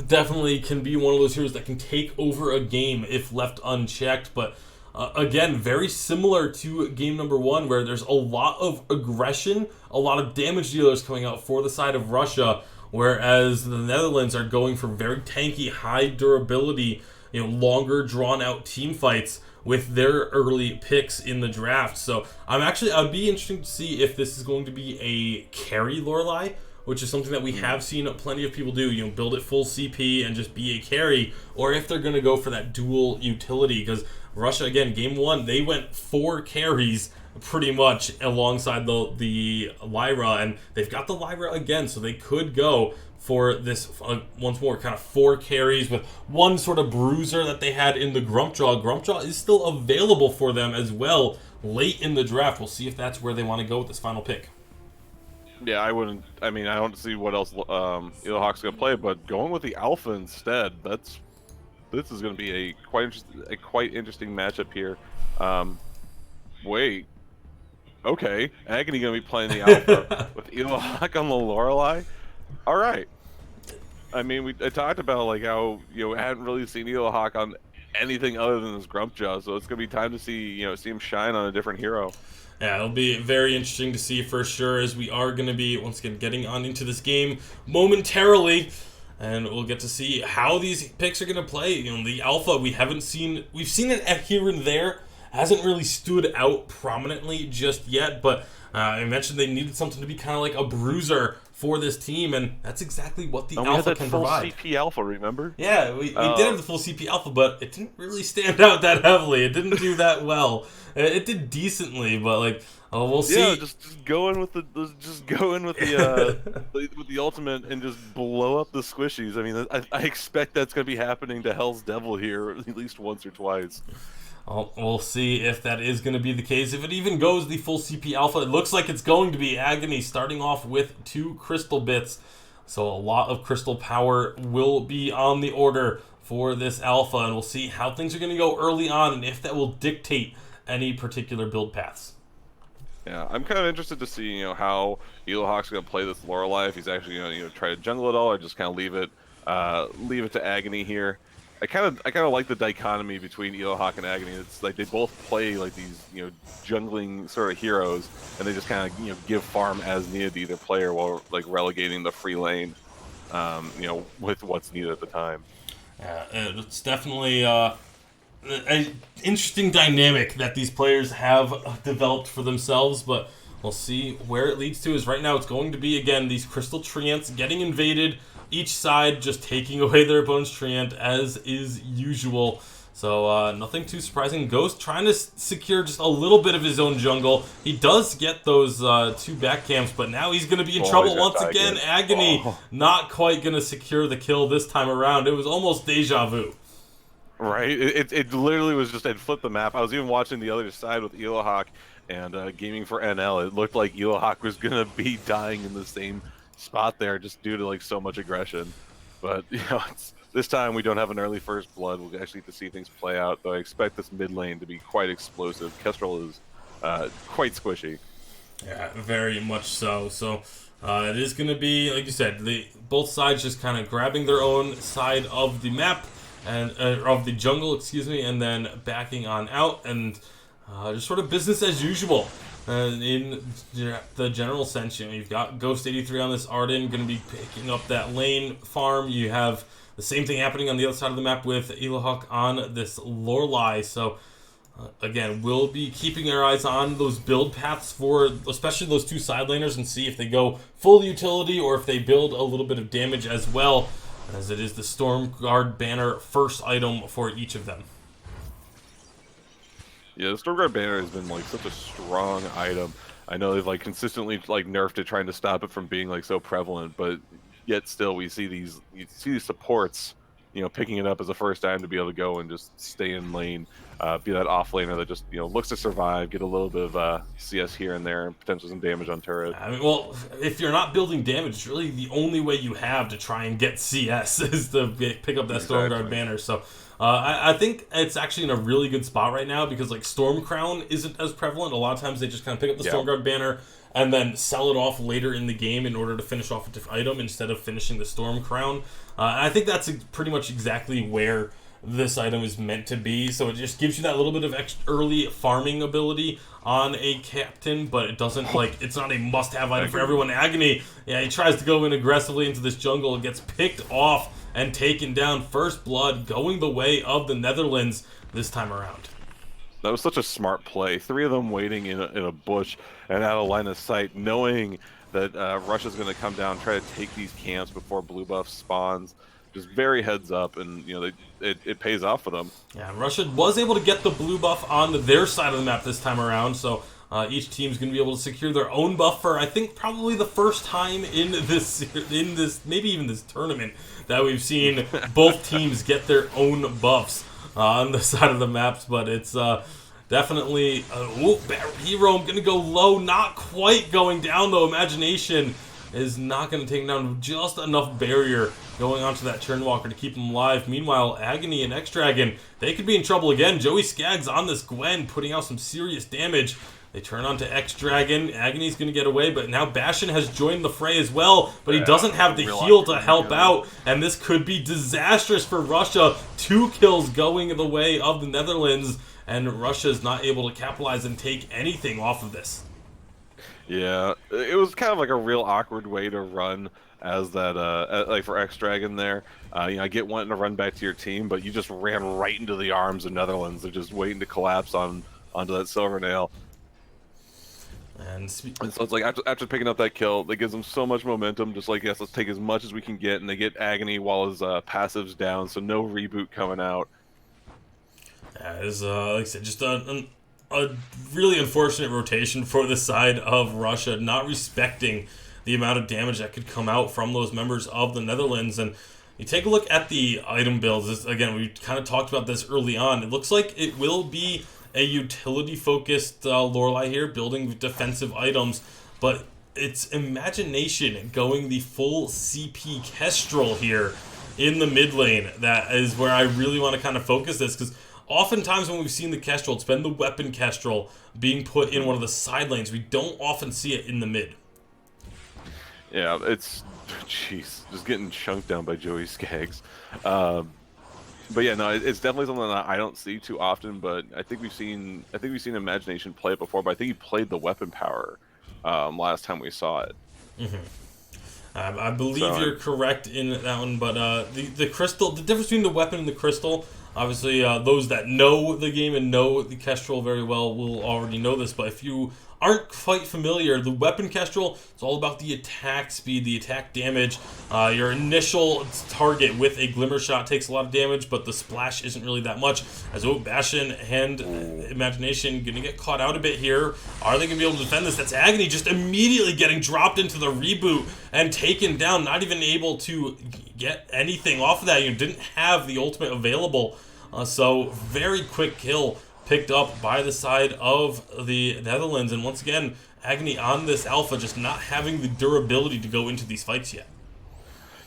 definitely can be one of those heroes that can take over a game if left unchecked. But again, very similar to game number 1, where there's a lot of aggression, a lot of damage dealers coming out for the side of Russia, whereas the Netherlands are going for very tanky, high durability, longer drawn out team fights with their early picks in the draft. So I'd be interesting to see if this is going to be a carry Lorelei, which is something that we have seen plenty of people do, build it full CP and just be a carry, or if they're going to go for that dual utility, because Russia, again, game 1, they went 4 carries pretty much alongside the Lyra, and they've got the Lyra again, so they could go for this once more kind of 4 carries with one sort of bruiser that they had in the Grumpjaw. Grumpjaw is still available for them as well late in the draft. We'll see if that's where they want to go with this final pick. Yeah, I wouldn't. I mean, I don't see what else Eelhawk's gonna play, but going with the Alpha instead, this is gonna be a quite interesting matchup here. Wait, okay, Agony gonna be playing the Alpha with Eelhawk on the Lorelei. All right. I mean, I talked about like how I hadn't really seen Eelhawk on anything other than this Grumpjaw, so it's gonna be time to see him shine on a different hero. Yeah, it'll be very interesting to see for sure, as we are going to be once again getting on into this game momentarily, and we'll get to see how these picks are going to play. The Alpha we've seen it here and there, hasn't really stood out prominently just yet, but I mentioned they needed something to be kind of like a bruiser for this team, and that's exactly what the Alpha can provide. We had that full CP Alpha, remember? Yeah, we did have the full CP Alpha, but it didn't really stand out that heavily. It didn't do that well. It did decently, but we'll see. Yeah, just go in with the with the ultimate and just blow up the squishies. I mean, I expect that's going to be happening to Hell's Devil here at least once or twice. We'll see if that is going to be the case. If it even goes the full CP Alpha, it looks like it's going to be Agony starting off with 2 crystal bits. So a lot of crystal power will be on the order for this Alpha, and we'll see how things are going to go early on and if that will dictate any particular build paths. Yeah, I'm kind of interested to see how Eelhawk's going to play this Lorelei, if he's actually going to try to jungle it all or just kind of leave it to Agony here. I kind of like the dichotomy between Eelhawk and Agony. It's like they both play like these jungling sort of heroes, and they just kind of give farm as needed to either player while like relegating the free lane, with what's needed at the time. Yeah, it's definitely an interesting dynamic that these players have developed for themselves, but we'll see where it leads to. Is right now it's going to be again these Crystal Treants getting invaded. Each side just taking away their opponent's Treant as is usual. So nothing too surprising. Ghost trying to secure just a little bit of his own jungle. He does get those 2 back camps, but now he's going to be in trouble once again. Agony not quite going to secure the kill this time around. It was almost deja vu. Right? It literally was just, it flipped the map. I was even watching the other side with Eelhawk and Gaming for NL. It looked like Eelhawk was going to be dying in the same spot there just due to like so much aggression, but this time we don't have an early first blood. We'll actually get to see things play out, though I expect this mid lane to be quite explosive. Kestrel is quite squishy. Yeah, very much so. So it is going to be, like you said, both sides just kind of grabbing their own side of the map and of the jungle, excuse me, and then backing on out, and just sort of business as usual. In the general sense, you've got Ghost 83 on this Arden, going to be picking up that lane farm. You have the same thing happening on the other side of the map with Eelhawk on this Lorelei. So, again, we'll be keeping our eyes on those build paths for especially those 2 side laners and see if they go full utility or if they build a little bit of damage as well, as it is the Stormguard banner first item for each of them. Yeah, the Stormguard banner has been like such a strong item. I know they've like consistently like nerfed it, trying to stop it from being like so prevalent, but yet still we see these supports, picking it up as a first item to be able to go and just stay in lane, be that off laner that just looks to survive, get a little bit of CS here and there, and potentially some damage on turret. I mean, well, if you're not building damage, it's really the only way you have to try and get CS is to pick up that Stormguard banner. So. I think it's actually in a really good spot right now because like Storm Crown isn't as prevalent. A lot of times they just kind of pick up the Stormguard banner and then sell it off later in the game in order to finish off a different item instead of finishing the Storm Crown. I think that's pretty much exactly where this item is meant to be. So it just gives you that little bit of early farming ability on a captain, but it doesn't it's not a must-have item for everyone. Agony, yeah, he tries to go in aggressively into this jungle and gets picked off and taken down. First blood going the way of the Netherlands this time around. That was such a smart play. 3 of them waiting in a bush and out of line of sight, knowing that Russia's going to come down, try to take these camps before blue buff spawns. Just very heads up, and it pays off for them. Yeah, Russia was able to get the blue buff on their side of the map this time around, so Each team's going to be able to secure their own buff for, I think, probably the first time in this, maybe even this tournament, that we've seen both teams get their own buffs on the side of the maps. But it's definitely, Hero going to go low, not quite going down though. Imagination is not going to take him down, just enough barrier going onto that Turnwalker to keep him alive. Meanwhile, Agony and X-Dragon, they could be in trouble again. Joey Skaggs on this Gwen, putting out some serious damage. They turn on to X-Dragon. Agony's going to get away, but now Bastion has joined the fray as well, but he doesn't have the heal to help out, and this could be disastrous for Russia. 2 kills going the way of the Netherlands, and Russia's not able to capitalize and take anything off of this. Yeah, it was kind of like a real awkward way to run as that, like for X-Dragon there. I get wanting to run back to your team, but you just ran right into the arms of Netherlands. They're just waiting to collapse onto that Silver Nail. And so it's like after picking up that kill, that gives them so much momentum. Just like, yes, let's take as much as we can get, and they get Agony while his passive's down, so no reboot coming out. Yeah, it's like I said, just a really unfortunate rotation for the side of Russia, not respecting the amount of damage that could come out from those members of the Netherlands. And you take a look at the item builds. Again, we kind of talked about this early on. It looks like it will be a utility-focused Lorelei here, building defensive items, but it's Imagination going the full CP Kestrel here in the mid lane. That is where I really want to kind of focus this, because oftentimes when we've seen the Kestrel, it's been the weapon Kestrel being put in one of the side lanes. We don't often see it in the mid. Yeah, it's, jeez, just getting chunked down by Joey Skaggs. But yeah, no, it's definitely something that I don't see too often. But I think we've seen Imagination play it before. But I think he played the weapon power last time we saw it. Mm-hmm. I believe you're correct in that one. But the crystal, the difference between the weapon and the crystal, obviously those that know the game and know the Kestrel very well will already know this. But if you aren't quite familiar, the weapon Kestrel, it's all about the attack speed, the attack damage. Your initial target with a Glimmer Shot takes a lot of damage, but the splash isn't really that much. As Bastion and Imagination going to get caught out a bit here. Are they going to be able to defend this? That's Agony just immediately getting dropped into the reboot and taken down, not even able to get anything off of that. You didn't have the ultimate available, so very quick kill picked up by the side of the Netherlands. And once again, Agony on this alpha just not having the durability to go into these fights yet.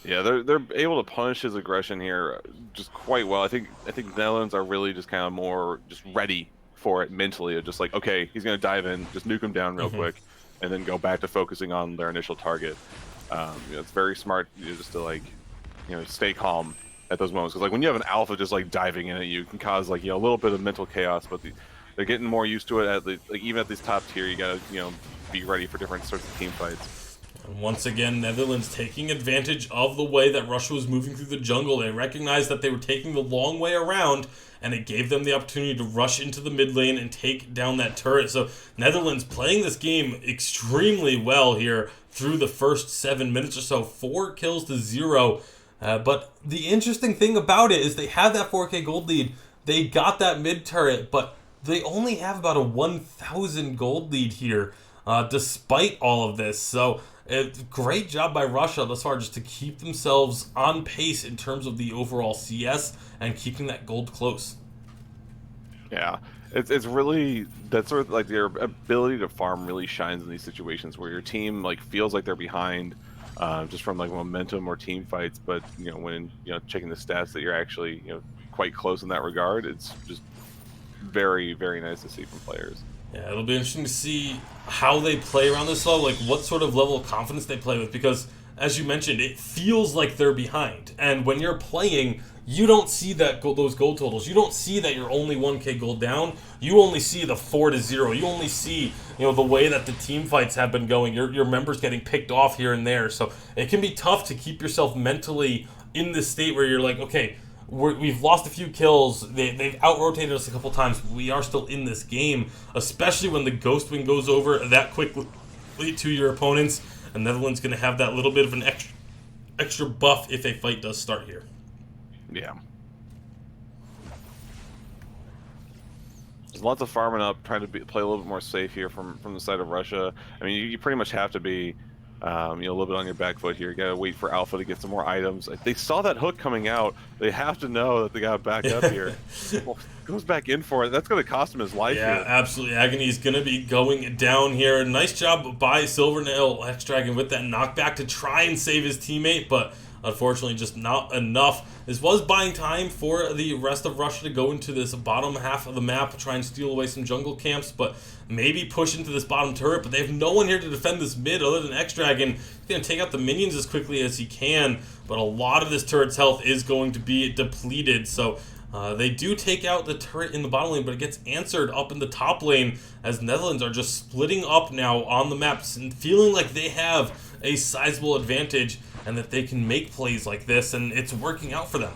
Yeah, they're able to punish his aggression here just quite well. I think the Netherlands are really just kind of more just ready for it mentally. Just like, okay, he's going to dive in, just nuke him down real quick, and then go back to focusing on their initial target. It's very smart, just to like, stay calm at those moments, because like when you have an alpha just like diving in at you, can cause like a little bit of mental chaos. But they're getting more used to it at even at this top tier. You gotta be ready for different sorts of team fights. And once again, Netherlands taking advantage of the way that Russia was moving through the jungle. They recognized that they were taking the long way around, and it gave them the opportunity to rush into the mid lane and take down that turret. So Netherlands playing this game extremely well here through the first 7 minutes or so. 4 kills to 0. But the interesting thing about it is they have that 4K gold lead. They got that mid turret, but they only have about a 1,000 gold lead here, despite all of this. So great job by Russia thus far, just to keep themselves on pace in terms of the overall CS and keeping that gold close. Yeah, it's really, that's sort of like their ability to farm really shines in these situations where your team like feels like they're behind. Just from like momentum or team fights, but when checking the stats that you're actually quite close in that regard, it's just very, very nice to see from players. Yeah, it'll be interesting to see how they play around this low, like what sort of level of confidence they play with, because as you mentioned, it feels like they're behind, and when you're playing, you don't see those gold totals. You don't see that you're only 1K gold down. You only see the 4-0. You only see the way that the team fights have been going. Your members getting picked off here and there. So it can be tough to keep yourself mentally in this state where you're like, okay, we've lost a few kills. They've out-rotated us a couple times. We are still in this game, especially when the Ghost Wing goes over that quickly to your opponents. And Netherlands going to have that little bit of an extra buff if a fight does start here. Yeah. There's lots of farming up, trying to play a little bit more safe here from the side of Russia. I mean, you pretty much have to be, a little bit on your back foot here. You gotta wait for Alpha to get some more items. They saw that hook coming out. They have to know that they gotta back up here. Well, goes back in for it. That's gonna cost him his life Yeah, here. absolutely. Agony's going to be going down here. Nice job by Silvernail X Dragon with that knockback to try and save his teammate, but unfortunately just not enough. This was buying time for the rest of Russia to go into this bottom half of the map, try and steal away some jungle camps, but maybe push into this bottom turret. But they have no one here to defend this mid other than X Dragon. He's going to take out the minions as quickly as he can, but a lot of this turret's health is going to be depleted, so they do take out the turret in the bottom lane, but it gets answered up in the top lane as Netherlands are just splitting up now on the maps and feeling like they have a sizable advantage and that they can make plays like this, and it's working out for them.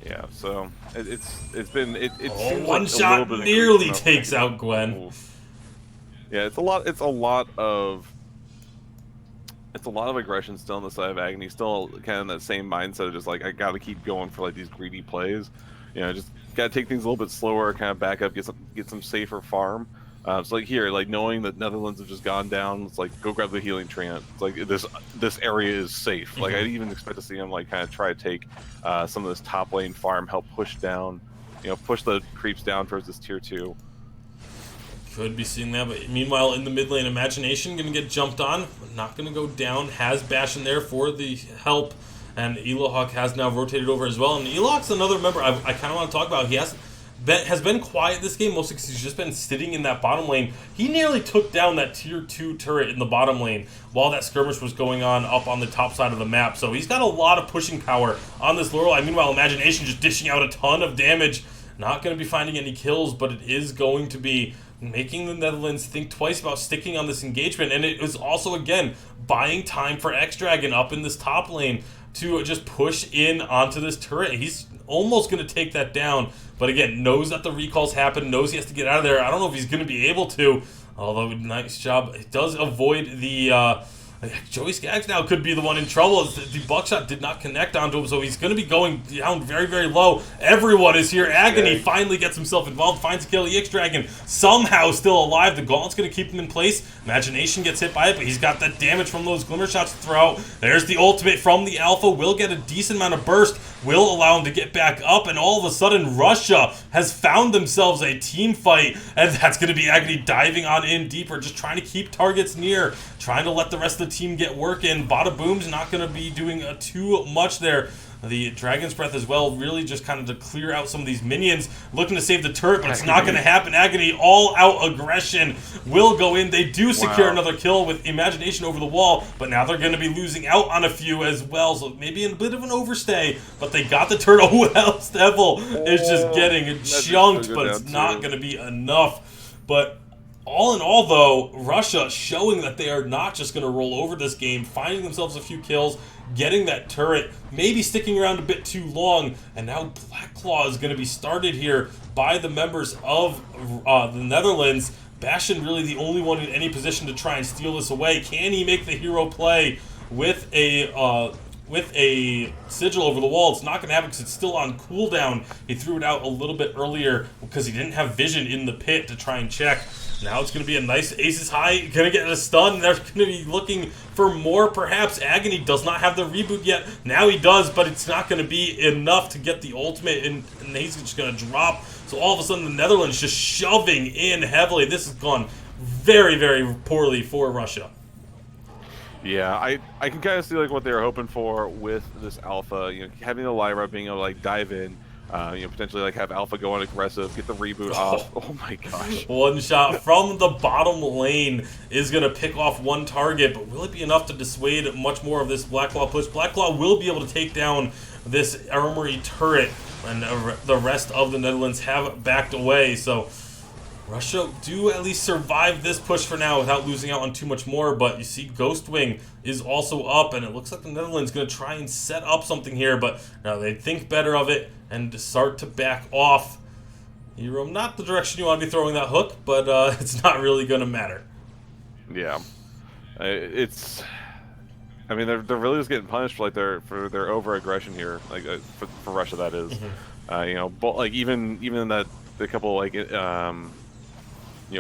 Yeah, so it's been it Oh, seems one like shot a little bit nearly of takes out Gwen. Yeah, it's a lot of aggression still on the side of Agony. Still kind of in that same mindset of just like, I gotta keep going for like these greedy plays. Just gotta take things a little bit slower, kind of back up, get some safer farm. So like here, like knowing that Netherlands have just gone down, it's like go grab the healing trinket. It's like this area is safe. Like I even expect to see him like kind of try to take some of this top lane farm, help push down, push the creeps down towards this tier 2. Could be seeing that, but meanwhile in the mid lane, Imagination going to get jumped on, not going to go down, has Bash in there for the help, and Elohawk has now rotated over as well, and Elohawk's another member I kind of want to talk about. He has been quiet this game, mostly because he's just been sitting in that bottom lane. He nearly took down that tier 2 turret in the bottom lane while that skirmish was going on up on the top side of the map, so he's got a lot of pushing power on this Lorelei. Meanwhile, Imagination just dishing out a ton of damage, not going to be finding any kills, but it is going to be making the Netherlands think twice about sticking on this engagement, and it was also, again, buying time for X Dragon up in this top lane to just push in onto this turret. He's almost going to take that down, but again, knows that the recalls happen, knows he has to get out of there. I don't know if he's going to be able to, although nice job. It does avoid the Joey Skaggs now could be the one in trouble. The buckshot did not connect onto him, so he's going to be going down very, very low. Everyone is here. Agony finally gets himself involved, finds a kill. EX Dragon somehow still alive. The Gauntlet's going to keep him in place. Imagination gets hit by it, but he's got that damage from those Glimmer shots to throw out. There's the ultimate from the Alpha. Will get a decent amount of burst. Will allow him to get back up, and all of a sudden, Russia has found themselves a team fight, and that's going to be Agony diving on in deeper, just trying to keep targets near, trying to let the rest of the team get work in. Bada Boom's not going to be doing too much there. The Dragon's Breath as well, really just kind of to clear out some of these minions, looking to save the turret, but it's not going to happen. Agony, all-out aggression, will go in. They do secure another kill with Imagination over the wall, but now they're going to be losing out on a few as well, so maybe a bit of an overstay, but they got the turret. Oh, well, Stevel is just getting chunked, but it's not going to be enough. But all in all, though, Russia showing that they are not just going to roll over this game, finding themselves a few kills, getting that turret, maybe sticking around a bit too long, and now Black Claw is going to be started here by the members of the Netherlands. Bastion really the only one in any position to try and steal this away. Can he make the hero play with a sigil over the wall? It's not going to happen because it's still on cooldown. He threw it out a little bit earlier because he didn't have vision in the pit to try and check. Now it's going to be a nice Aces High, going to get a stun. They're going to be looking for more, perhaps. Agony does not have the reboot yet. Now he does, but it's not going to be enough to get the ultimate, and he's just going to drop. So all of a sudden, the Netherlands just shoving in heavily. This has gone very, very poorly for Russia. Yeah, I can kind of see like what they were hoping for with this Alpha. Having the Lyra being able to like dive in. Potentially like have Alpha go on aggressive, get the reboot off. Oh my gosh. One shot from the bottom lane is going to pick off one target, but will it be enough to dissuade much more of this Black Claw push? Black Claw will be able to take down this armory turret, and the rest of the Netherlands have backed away, so Russia do at least survive this push for now without losing out on too much more, but you see Ghostwing is also up, and it looks like the Netherlands going to try and set up something here, but now they think better of it and start to back off. Hero, not the direction you want to be throwing that hook, but it's not really going to matter. Yeah. I mean, they're really just getting punished for like their over-aggression here, like for Russia, that is. You know, but like even in that the couple like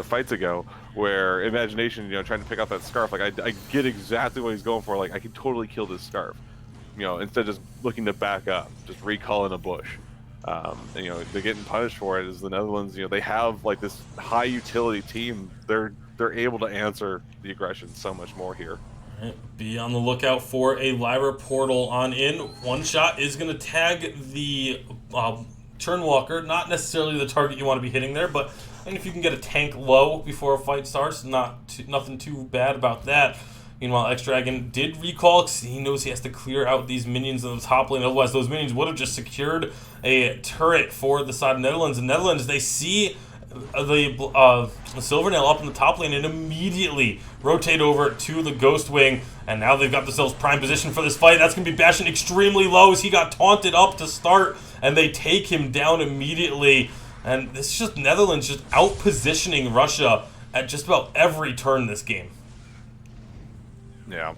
fights ago, where Imagination, trying to pick out that scarf, like I get exactly what he's going for. Like I could totally kill this scarf, instead of just looking to back up, just recall in a bush. And, they're getting punished for it. As the Netherlands, they have like this high utility team. They're able to answer the aggression so much more here. Right. Be on the lookout for a Lyra portal on in. One shot is going to tag the Turnwalker. Not necessarily the target you want to be hitting there, but if you can get a tank low before a fight starts, nothing too bad about that. Meanwhile, X-Dragon did recall because he knows he has to clear out these minions in the top lane. Otherwise, those minions would have just secured a turret for the side of Netherlands. And Netherlands, they see the Silvernail up in the top lane and immediately rotate over to the Ghost Wing. And now they've got themselves prime position for this fight. That's going to be Bastion extremely low as he got taunted up to start. And they take him down immediately. And this is just Netherlands just out-positioning Russia at just about every turn this game. Yeah,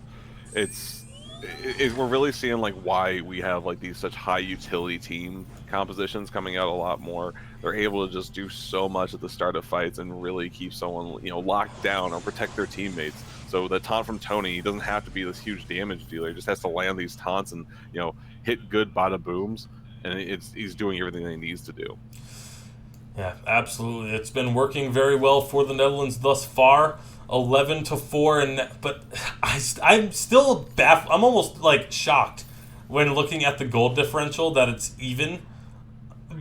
we're really seeing like why we have like these such high utility team compositions coming out a lot more. They're able to just do so much at the start of fights and really keep someone locked down or protect their teammates. So the taunt from Tony, he doesn't have to be this huge damage dealer. He just has to land these taunts and hit good bada booms, and he's doing everything that he needs to do. Yeah, absolutely. It's been working very well for the Netherlands thus far. 11-4, but I'm still baffled. I'm almost like shocked when looking at the gold differential that it's even,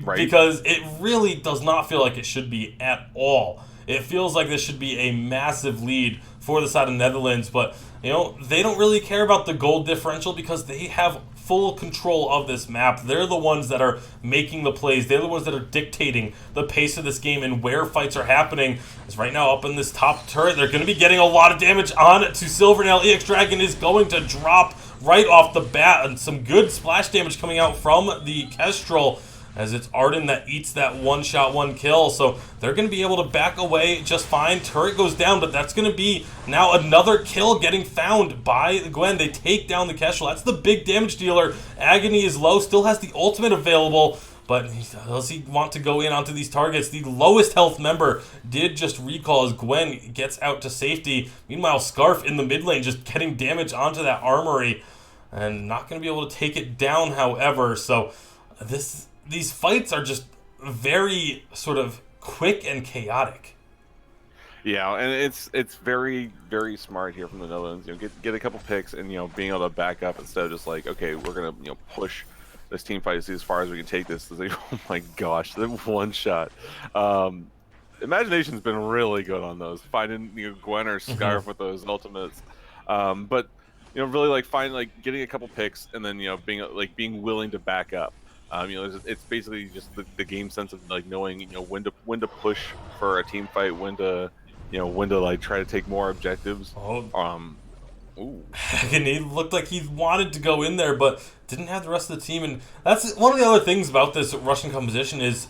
right? Because it really does not feel like it should be at all. It feels like this should be a massive lead for the side of Netherlands, but they don't really care about the gold differential because they have full control of this map. They're the ones that are making the plays. They're the ones that are dictating the pace of this game and where fights are happening. As right now, up in this top turret, they're going to be getting a lot of damage on to Silvernail. EX Dragon is going to drop right off the bat, and some good splash damage coming out from the Kestrel, as it's Arden that eats that one-shot, one-kill. So they're going to be able to back away just fine. Turret goes down, but that's going to be now another kill getting found by Gwen. They take down the Kestrel. That's the big damage dealer. Agony is low, still has the ultimate available, but does he want to go in onto these targets? The lowest health member did just recall as Gwen gets out to safety. Meanwhile, Scarf in the mid lane just getting damage onto that armory and not going to be able to take it down, however. So these fights are just very sort of quick and chaotic. Yeah, and it's very, very smart here from the Netherlands. Get a couple picks and being able to back up instead of just like, okay, we're gonna push this team fight to see as far as we can take this. It's like, oh my gosh, the one shot. Imagination's been really good on those, finding Gwen or Scarf with those ultimates. But really like getting a couple picks and then being willing to back up. It's basically just the game sense of like knowing when to push for a team fight, when to like try to take more objectives. And he looked like he wanted to go in there, but didn't have the rest of the team. And that's one of the other things about this Russian composition is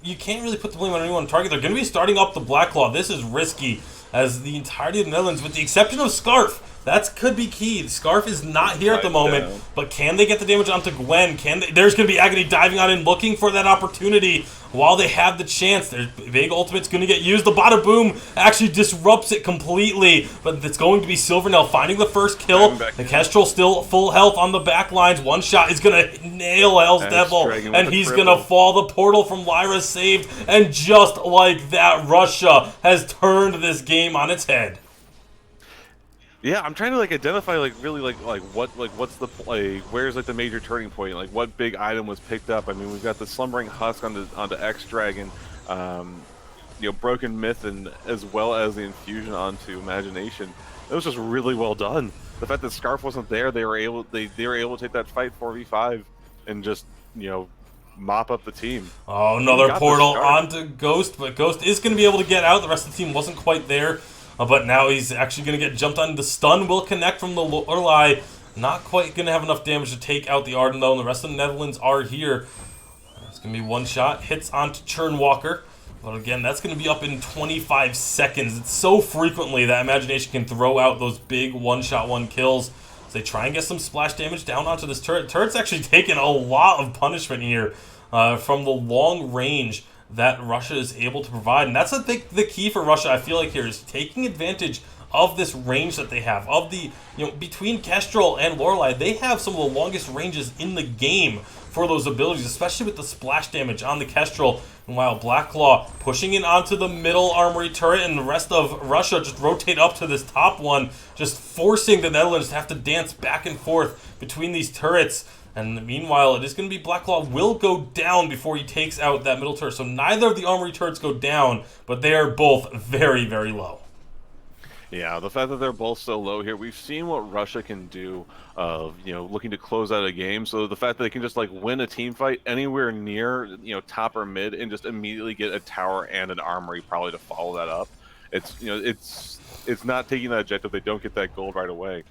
you can't really put the blame on anyone on target. They're going to be starting up the Black Claw. This is risky, as the entirety of the Netherlands, with the exception of Scarf, that could be key. The Scarf is not here at the moment, but can they get the damage onto Gwen? There's going to be Agony diving on in, looking for that opportunity while they have the chance. Their big ultimate's going to get used. The Bada Boom actually disrupts it completely, but it's going to be Silvernail finding the first kill. The Kestrel still full health on the back lines. One shot is going to nail Hell's Devil, and he's going to fall. The portal from Lyra saved, and just like that, Russia has turned this game on its head. Yeah, I'm trying to identify really what's the play? Where's the major turning point? Like what big item was picked up? I mean, we've got the Slumbering Husk onto X Dragon, Broken Myth, and as well as the infusion onto Imagination. It was just really well done. The fact that Scarf wasn't there, they were able to take that fight 4v5 and just mop up the team. Oh, another portal onto Ghost, but Ghost is going to be able to get out. The rest of the team wasn't quite there. But now he's actually going to get jumped on. The stun will connect from the Lorelei. Not quite going to have enough damage to take out the Arden, though, and the rest of the Netherlands are here. It's going to be one shot. Hits onto Churnwalker. But again, that's going to be up in 25 seconds. It's so frequently that Imagination can throw out those big one-shot, one-kills. So they try and get some splash damage down onto this turret. Turret's actually taken a lot of punishment here. from the long range that Russia is able to provide. And that's the key for Russia, I feel like, here is taking advantage of this range that they have. Of the, between Kestrel and Lorelei, they have some of the longest ranges in the game for those abilities, especially with the splash damage on the Kestrel. And while Blacklaw pushing in onto the middle armory turret, and the rest of Russia just rotate up to this top one, just forcing the Netherlands to have to dance back and forth between these turrets. And meanwhile, it is going to be Blacklaw will go down before he takes out that middle turret. So neither of the armory turrets go down, but they are both very, very low. Yeah, the fact that they're both so low here, we've seen what Russia can do of, looking to close out a game. So the fact that they can just win a team fight anywhere near, top or mid, and just immediately get a tower and an armory probably to follow that up. It's not taking that objective. They don't get that gold right away.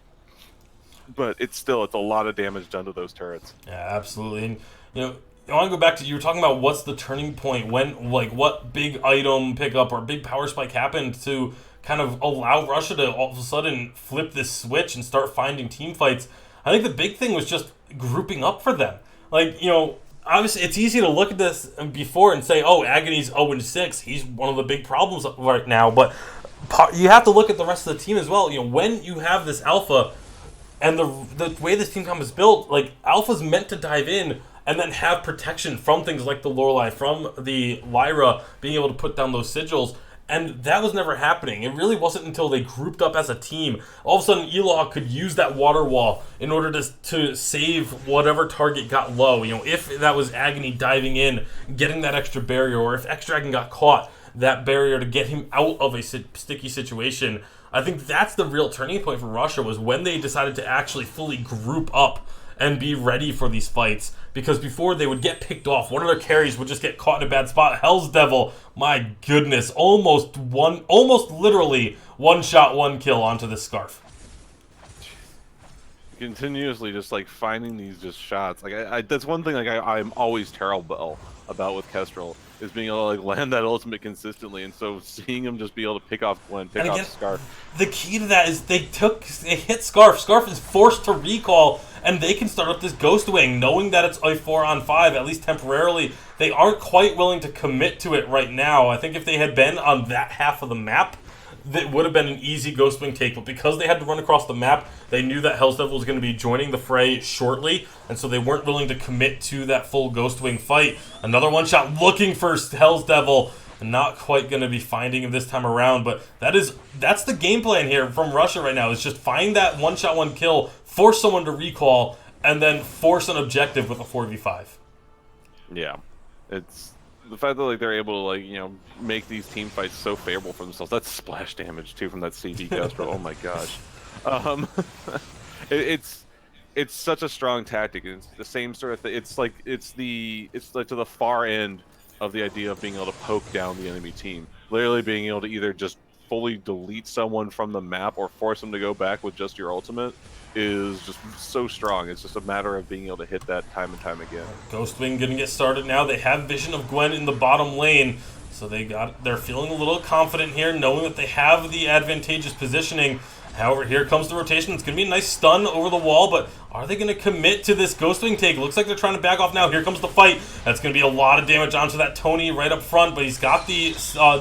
But it's a lot of damage done to those turrets. Yeah, absolutely. And, I want to go back to, you were talking about what's the turning point, when, what big item pickup or big power spike happened to kind of allow Russia to all of a sudden flip this switch and start finding team fights. I think the big thing was just grouping up for them. Obviously it's easy to look at this before and say, oh, Agony's 0-6. He's one of the big problems right now. But you have to look at the rest of the team as well. When you have this alpha and the way this team comp is built, alpha's meant to dive in and then have protection from things like the Lorelei, from the Lyra, being able to put down those sigils. And that was never happening. It really wasn't until they grouped up as a team. All of a sudden, Eloy could use that water wall in order to save whatever target got low. If that was Agony diving in, getting that extra barrier, or if X-Dragon got caught, that barrier to get him out of a sticky situation. I think that's the real turning point for Russia, was when they decided to actually fully group up and be ready for these fights. Because before, they would get picked off. One of their carries would just get caught in a bad spot. Hell's Devil, my goodness, almost literally one shot, one kill onto this Scarf. Continuously just finding these just shots. That's one thing I'm always terrible about with Kestrel, is being able to land that ultimate consistently, and so seeing him just be able to pick off Gwen, off Scarf. The key to that is they hit Scarf. Scarf is forced to recall, and they can start up this Ghost Wing, knowing that it's a 4-on-5, at least temporarily. They aren't quite willing to commit to it right now. I think if they had been on that half of the map, that would have been an easy Ghost Wing take, but because they had to run across the map, they knew that Hell's Devil was going to be joining the fray shortly, and so they weren't willing to commit to that full Ghost Wing fight. Another one shot looking for Hell's Devil, and not quite going to be finding him this time around, but that's the game plan here from Russia right now, is just find that one shot, one kill, force someone to recall, and then force an objective with a 4v5. Yeah, it's the fact that they're able to make these team fights so favorable for themselves. That's splash damage too from that CD Kestrel. Oh my gosh, it's such a strong tactic. It's the same sort of thing. It's to the far end of the idea of being able to poke down the enemy team. Literally being able to either just fully delete someone from the map or force them to go back with just your ultimate is just so strong. It's just a matter of being able to hit that time and time again. Ghost Wing gonna get started now. They have vision of Gwen in the bottom lane, so they're feeling a little confident here, knowing that they have the advantageous positioning. However, here comes the rotation. It's going to be a nice stun over the wall, but are they going to commit to this Ghost Wing take? Looks like they're trying to back off now. Here comes the fight. That's going to be a lot of damage onto that Tony right up front, but he's got the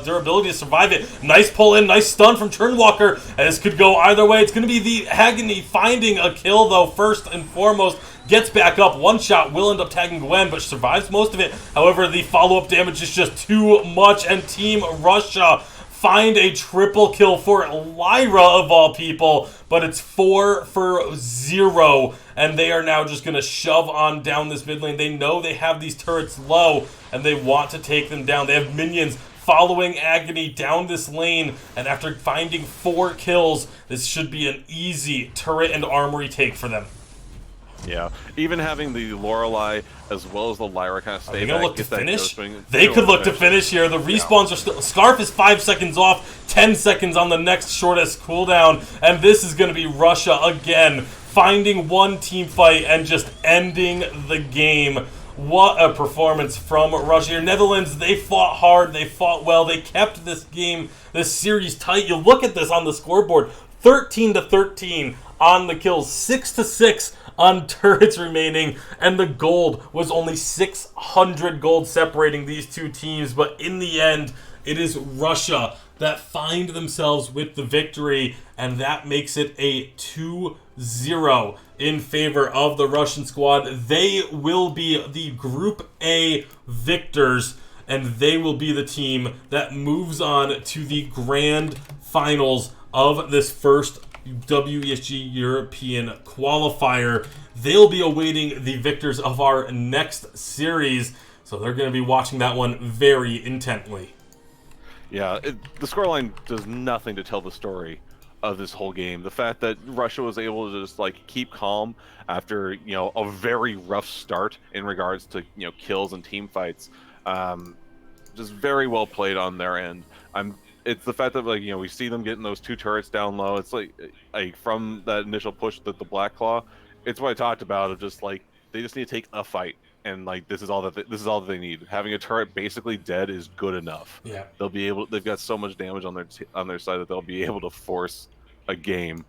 durability to survive it. Nice pull in, nice stun from Turnwalker, and this could go either way. It's going to be the Agony finding a kill, though, first and foremost. Gets back up, one shot, will end up tagging Gwen, but survives most of it. However, the follow-up damage is just too much, and Team Russia find a triple kill for Lyra of all people, but it's 4 for 0, and they are now just going to shove on down this mid lane. They know they have these turrets low, and they want to take them down. They have minions following Agony down this lane, and after finding 4 kills, this should be an easy turret and armory take for them. Yeah, even having the Lorelei as well as the Lyra kind of stay back, look to finish? They could look to finish here. The respawns are still... Scarf is 5 seconds off, 10 seconds on the next shortest cooldown, and this is going to be Russia again, finding one team fight and just ending the game. What a performance from Russia here. Netherlands, they fought hard, they fought well, they kept this game, this series tight. You look at this on the scoreboard, 13-13 on the kills, 6-6 on turrets remaining, and the gold was only 600 gold separating these two teams. But in the end, it is Russia that find themselves with the victory, and that makes it a 2-0 in favor of the Russian squad. They will be the Group A victors, and they will be the team that moves on to the grand finals of this first WESG European qualifier. They'll be awaiting the victors of our next series, so they're going to be watching that one very intently. Yeah, the scoreline does nothing to tell the story of this whole game. The fact that Russia was able to just like keep calm after a very rough start in regards to kills and team fights, just very well played on their end. It's the fact that we see them getting those 2 turrets down low. It's like from that initial push that the Black Claw. It's what I talked about of just like they just need to take a fight. And this is all that they need. Having a turret basically dead is good enough. Yeah, they've got so much damage on their side that they'll be able to force a game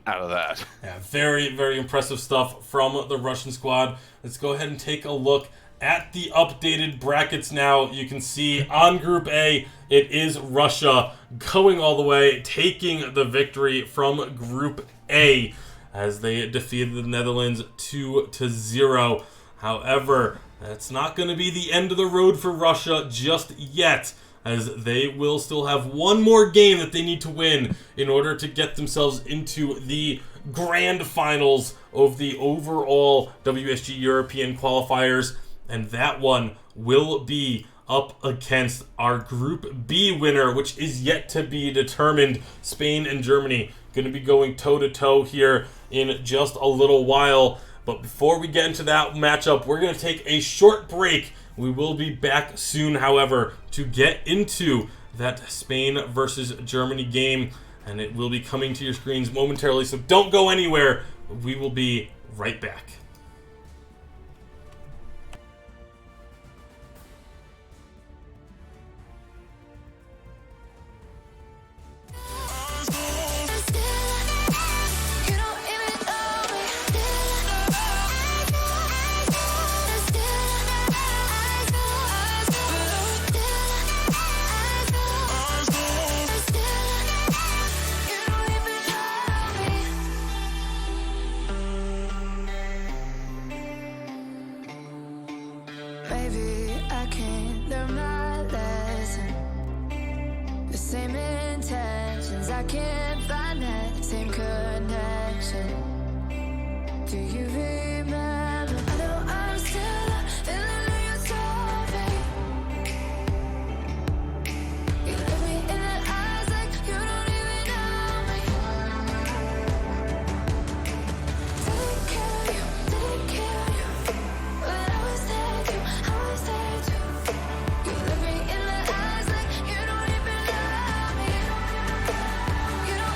out of that. Yeah, very, very impressive stuff from the Russian squad. Let's go ahead and take a look at the updated brackets now. You can see on Group A, it is Russia going all the way, taking the victory from Group A as they defeated the Netherlands 2-0. However, that's not going to be the end of the road for Russia just yet, as they will still have one more game that they need to win in order to get themselves into the grand finals of the overall WSG European qualifiers, and that one will be up against our Group B winner, which is yet to be determined. Spain and Germany going to be going toe-to-toe here in just a little while. But before we get into that matchup, we're going to take a short break. We will be back soon, however, to get into that Spain versus Germany game. And it will be coming to your screens momentarily, so don't go anywhere. We will be right back. Maybe I can't learn my lesson. The same intentions, I can't find that same connection. Do you remember? I know I'm still feeling like you're sorry. You look me in the eyes like you don't even know me. Didn't kill you, didn't kill you. But I was there too, I was there too. You look me in the eyes like you don't even love me. You don't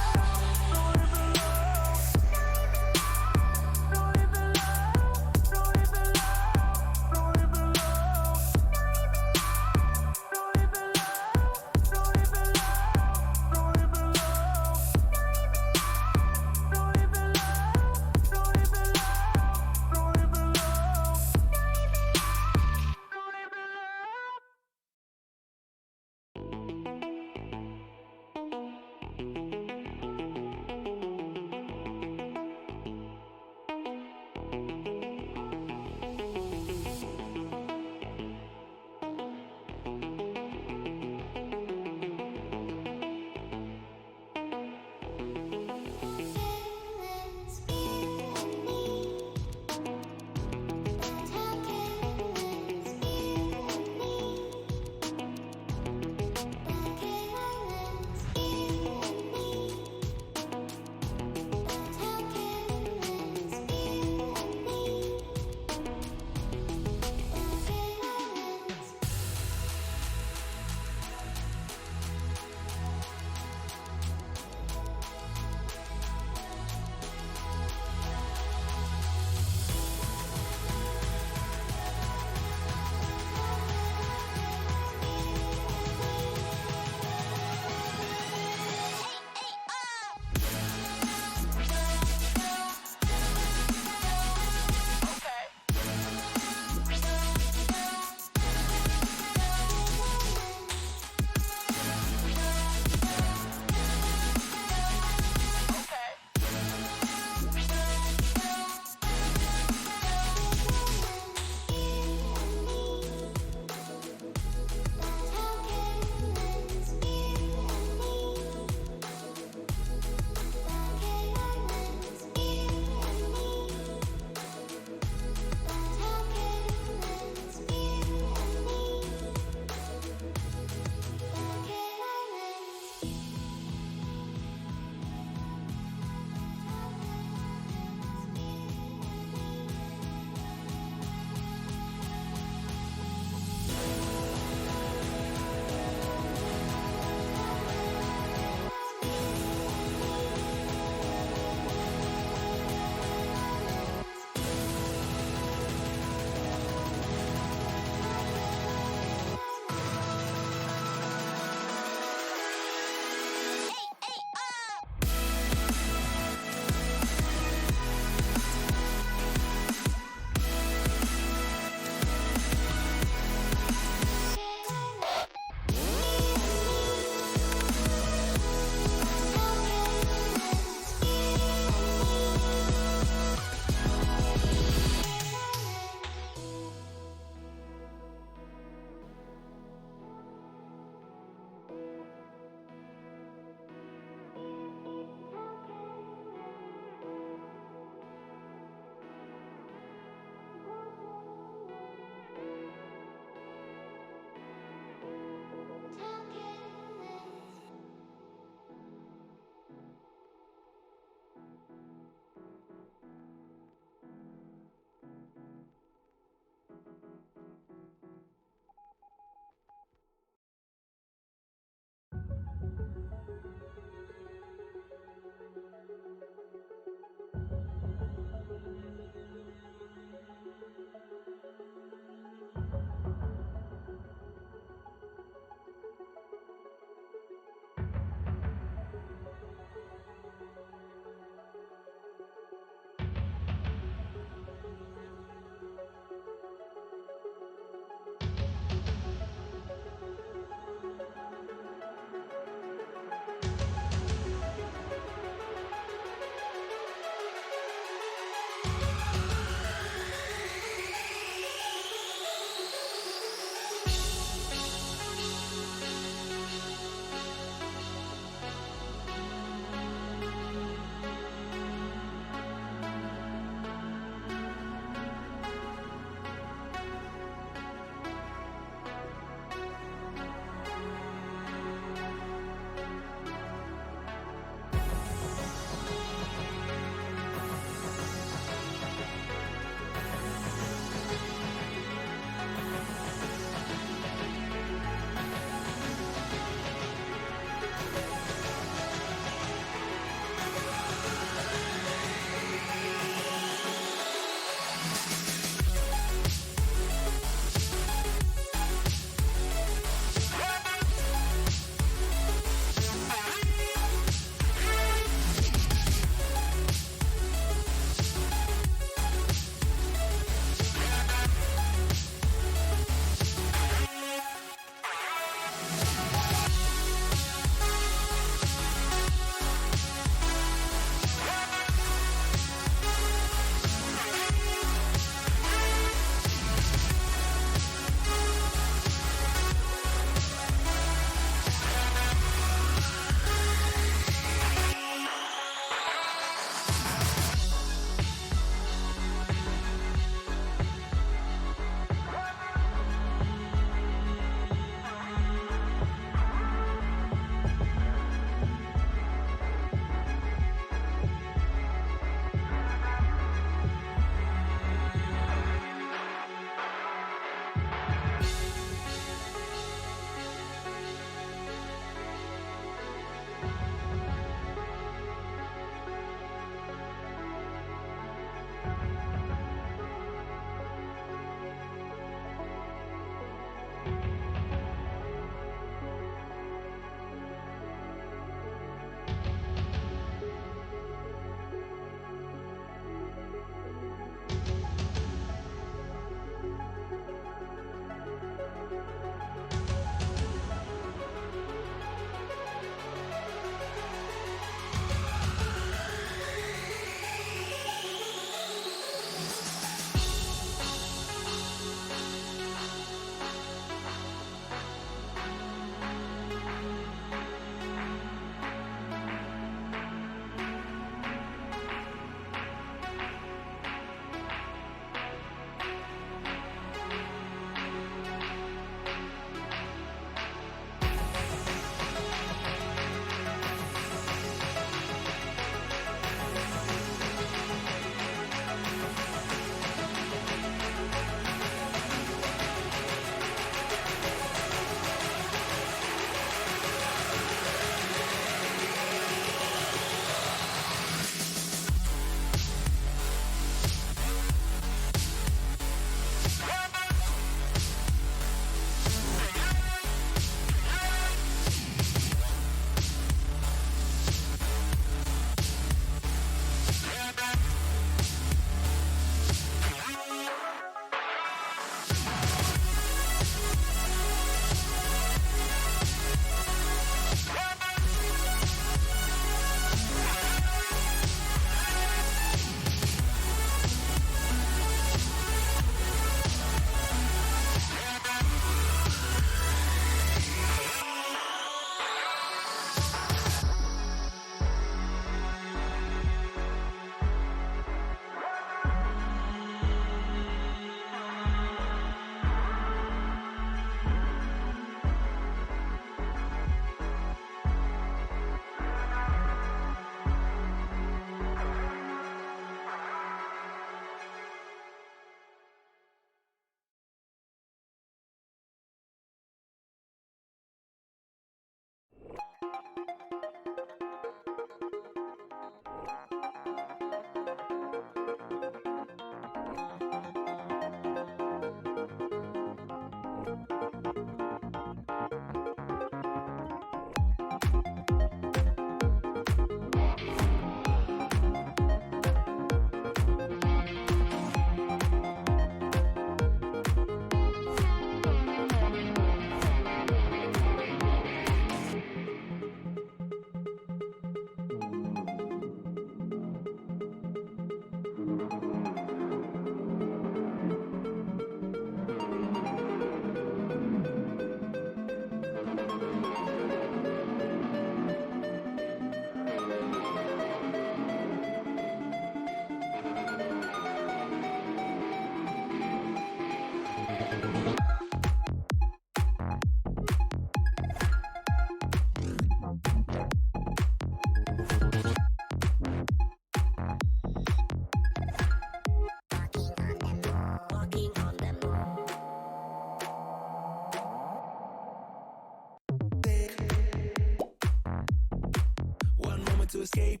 to escape.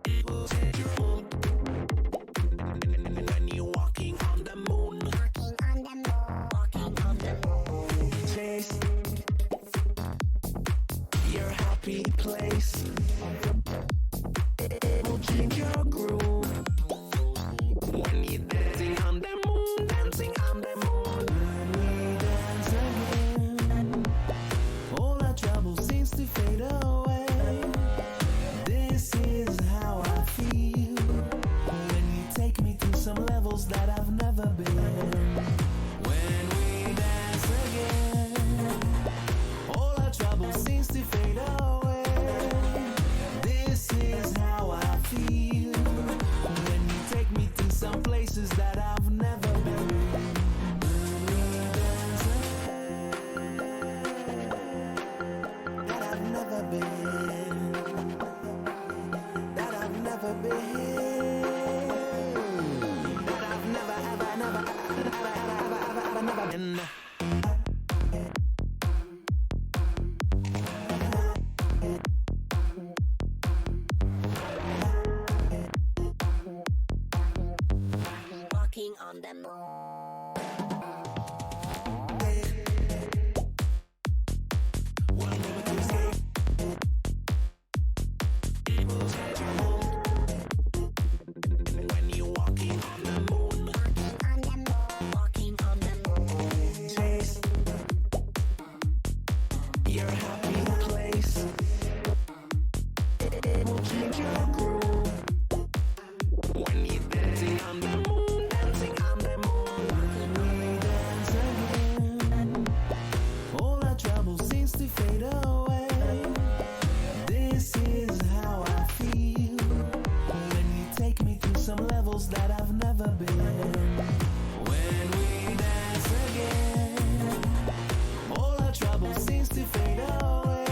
People said you're old. When you're walking on the moon. Walking on the moon. Chase your happy place. It will change your groove. When you're dancing on the moon, dancing on the moon. When we dance again, all our trouble seems to fade away. This is how I feel. When you take me to some levels that I've never been. When we dance again, all our trouble seems to fade away. This is how I feel. When you take me to some places that I've never been. When we dance again, that I've never been. That I've never been. That I've never, ever, never, ever, ever, ever, ever, ever, never been. Walking on the moon. One moment to escape. People said you're old. When you're walking on the moon. Walking on the moon. Chase your happy place. It will change your groove. When you're dancing on the moon, dancing on the moon. When we dance again, all our trouble seems to fade away. This is how I feel. When you take me to some levels that I've never been. When we dance again, all our trouble seems to fade away.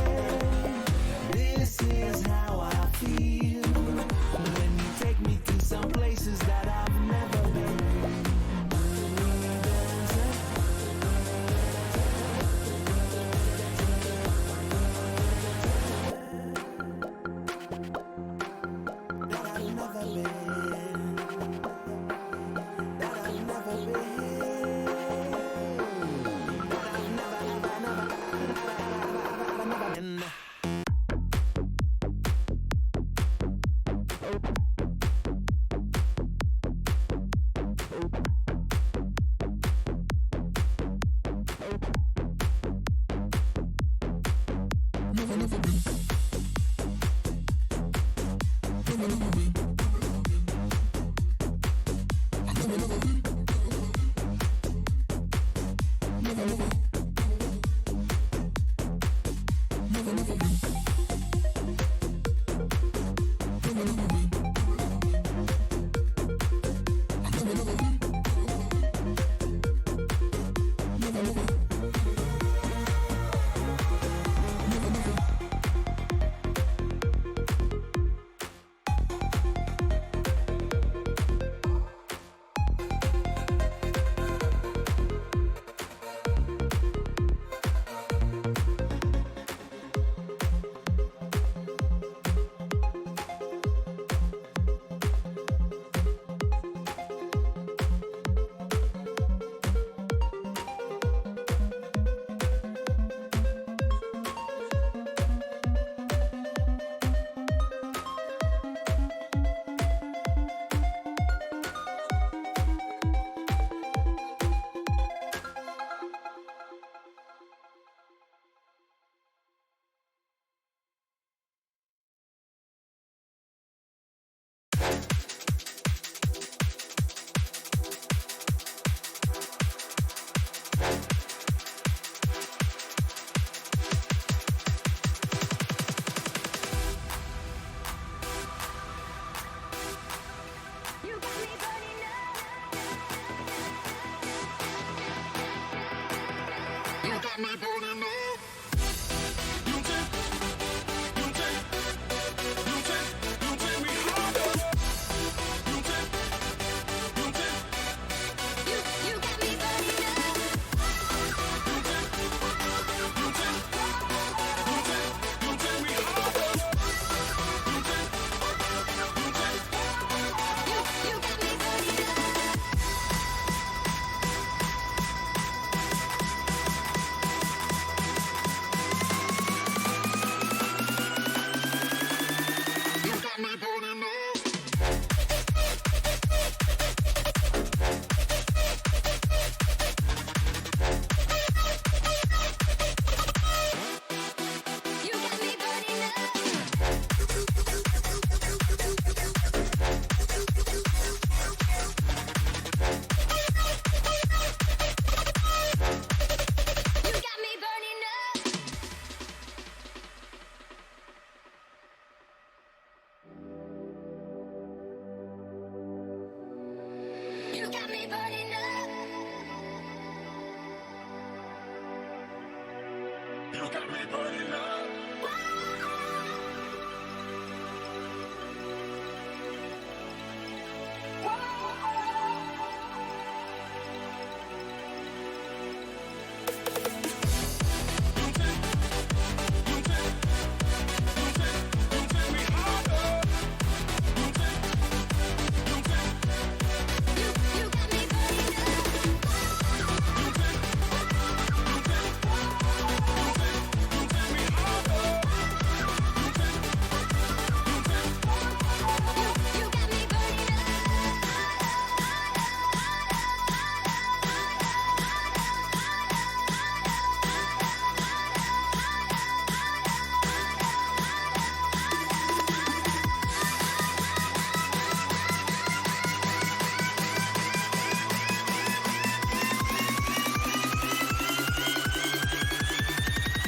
This is how I feel. When you take me to some places that I've never been. When we dance that I've never been. That I've never been. That I've never, never, never, never been. You got me burning up.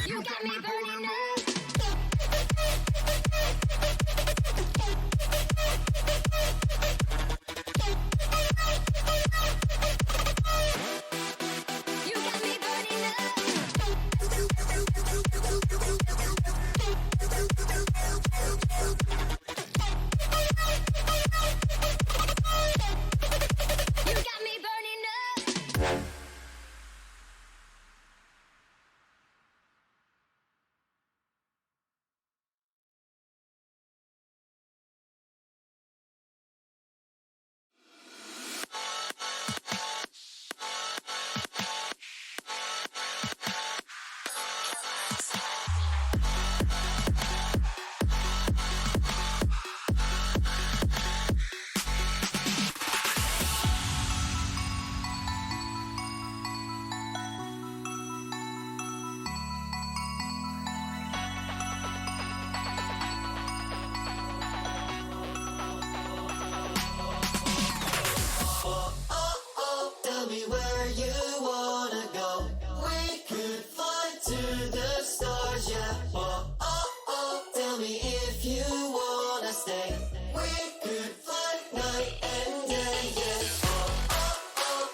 You got me burning up. You got me burning up. You got me burning up. You got me burning up. You got me burning up. Tell me where you wanna go. We could fly to the stars, yeah. Tell me if you wanna stay. We could fly night and day, yeah.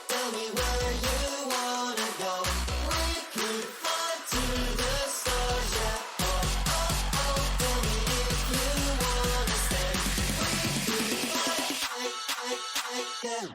Tell me where you wanna go. We could fly to the stars, yeah. Tell me if you wanna stay. We could fly, yeah.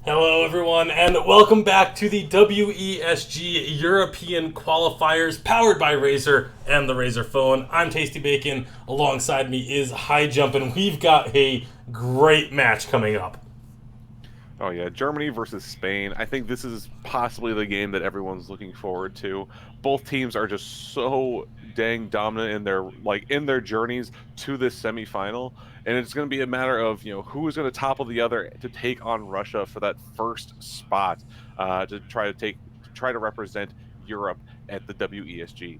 Hello, everyone, and welcome back to the WESG European Qualifiers, powered by Razer and the Razer phone. I'm Tasty Bacon. Alongside me is High Jump, and we've got a great match coming up. Oh yeah, Germany versus Spain. I think this is possibly the game that everyone's looking forward to. Both teams are just so dang dominant in their journeys to this semifinal, and it's going to be a matter of who is going to topple the other to take on Russia for that first spot to try to represent Europe at the WESG.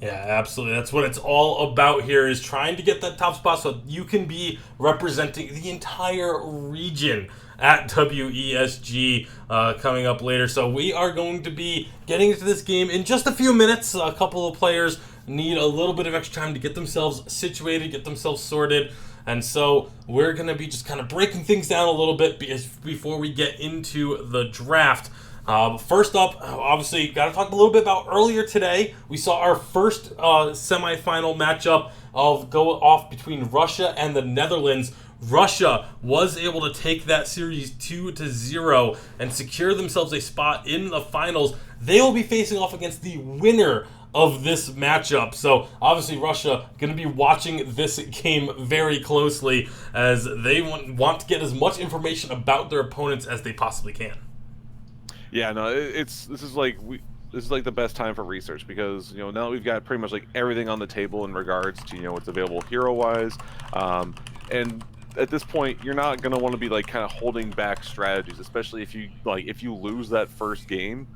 Yeah, absolutely. That's what it's all about here, is trying to get that top spot so you can be representing the entire region at WESG coming up later. So we are going to be getting into this game in just a few minutes. A couple of players need a little bit of extra time to get themselves situated, get themselves sorted. And so we're going to be just kind of breaking things down a little bit before we get into the draft. First up, obviously, got to talk a little bit about earlier today. We saw our first semifinal matchup go off between Russia and the Netherlands. Russia was able to take that series 2-0 and secure themselves a spot in the finals. They will be facing off against the winner of this matchup. So obviously Russia going to be watching this game very closely, as they want to get as much information about their opponents as they possibly can. Yeah, no, this is like the best time for research, because now that we've got pretty much like everything on the table in regards to what's available hero wise, and at this point you're not going to want to be like kind of holding back strategies, especially if you lose that first game.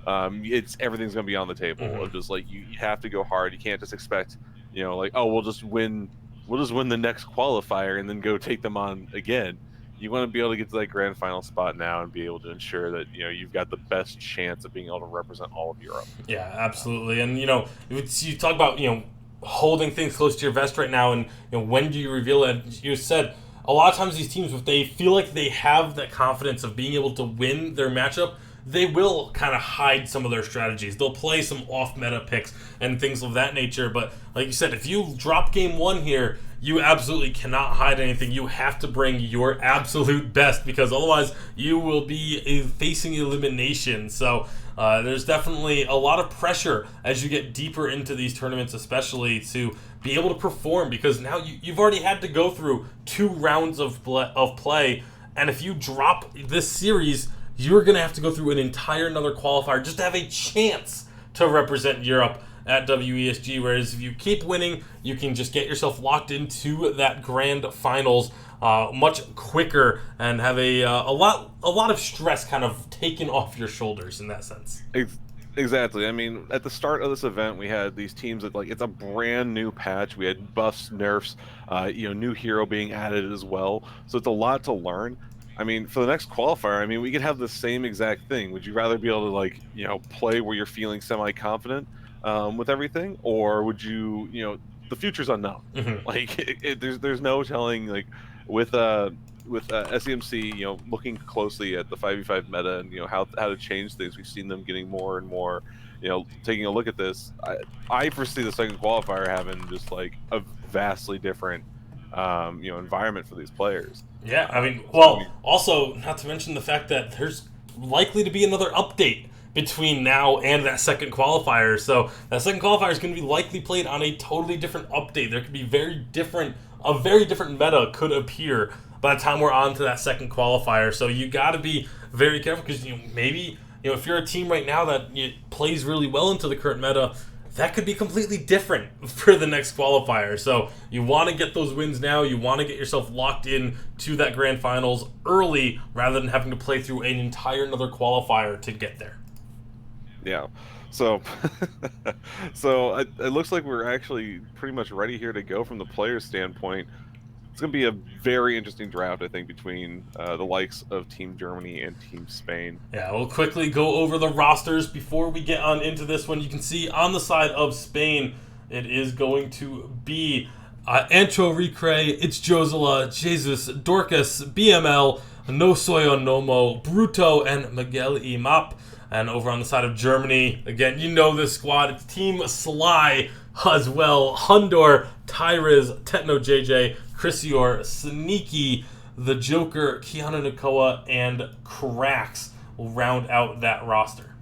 Everything's going to be on the table. Mm-hmm. Of just like you have to go hard. You can't just expect we'll just win the next qualifier and then go take them on again. You want to be able to get to that grand final spot now and be able to ensure that you've got the best chance of being able to represent all of Europe. Yeah, absolutely. And you talk about holding things close to your vest right now, and when do you reveal it? You said a lot of times these teams, if they feel like they have that confidence of being able to win their matchup, they will kind of hide some of their strategies. They'll play some off-meta picks and things of that nature. But like you said, if you drop game one here, you absolutely cannot hide anything. You have to bring your absolute best, because otherwise you will be facing elimination. So there's definitely a lot of pressure as you get deeper into these tournaments, especially to be able to perform, because now you've already had to go through 2 rounds of play, and if you drop this series, you're going to have to go through an entire another qualifier just to have a chance to represent Europe at WESG, whereas if you keep winning, you can just get yourself locked into that grand finals much quicker and have a lot of stress kind of taken off your shoulders in that sense. Exactly. I mean, at the start of this event, we had these teams that, like, it's a brand new patch. We had buffs, nerfs, new hero being added as well. So it's a lot to learn. I mean, for the next qualifier, I mean, we could have the same exact thing. Would you rather be able to, like, play where you're feeling semi-confident with everything, or would you, the future's unknown. Mm-hmm. Like, there's no telling, like, with SEMC, looking closely at the 5v5 meta and how to change things. We've seen them getting more and more, taking a look at this. I foresee the second qualifier having just like a vastly different environment for these players. Yeah, I mean, well, also not to mention the fact that there's likely to be another update between now and that second qualifier. So that second qualifier is going to be likely played on a totally different update. There could be a very different meta could appear by the time we're on to that second qualifier. So you got to be very careful, because maybe if you're a team right now that plays really well into the current meta, that could be completely different for the next qualifier. So you want to get those wins now. You want to get yourself locked in to that grand finals early, rather than having to play through an entire another qualifier to get there. Yeah. So, it looks like we're actually pretty much ready here to go from the player's standpoint. It's going to be a very interesting draft, I think, between the likes of Team Germany and Team Spain. Yeah, we'll quickly go over the rosters before we get on into this one. You can see on the side of Spain, it is going to be Ancho Recre, It's Josela, Jesus, Dorcas, BML, No Soyo Nomo, Bruto, and Miguel Imap. And over on the side of Germany, again, this squad. It's Team Sly as well. Hundor, Tyriz, Tetno JJ, Chrisior, Sneaky, The Joker, Keanu Nakoa, and Krax will round out that roster.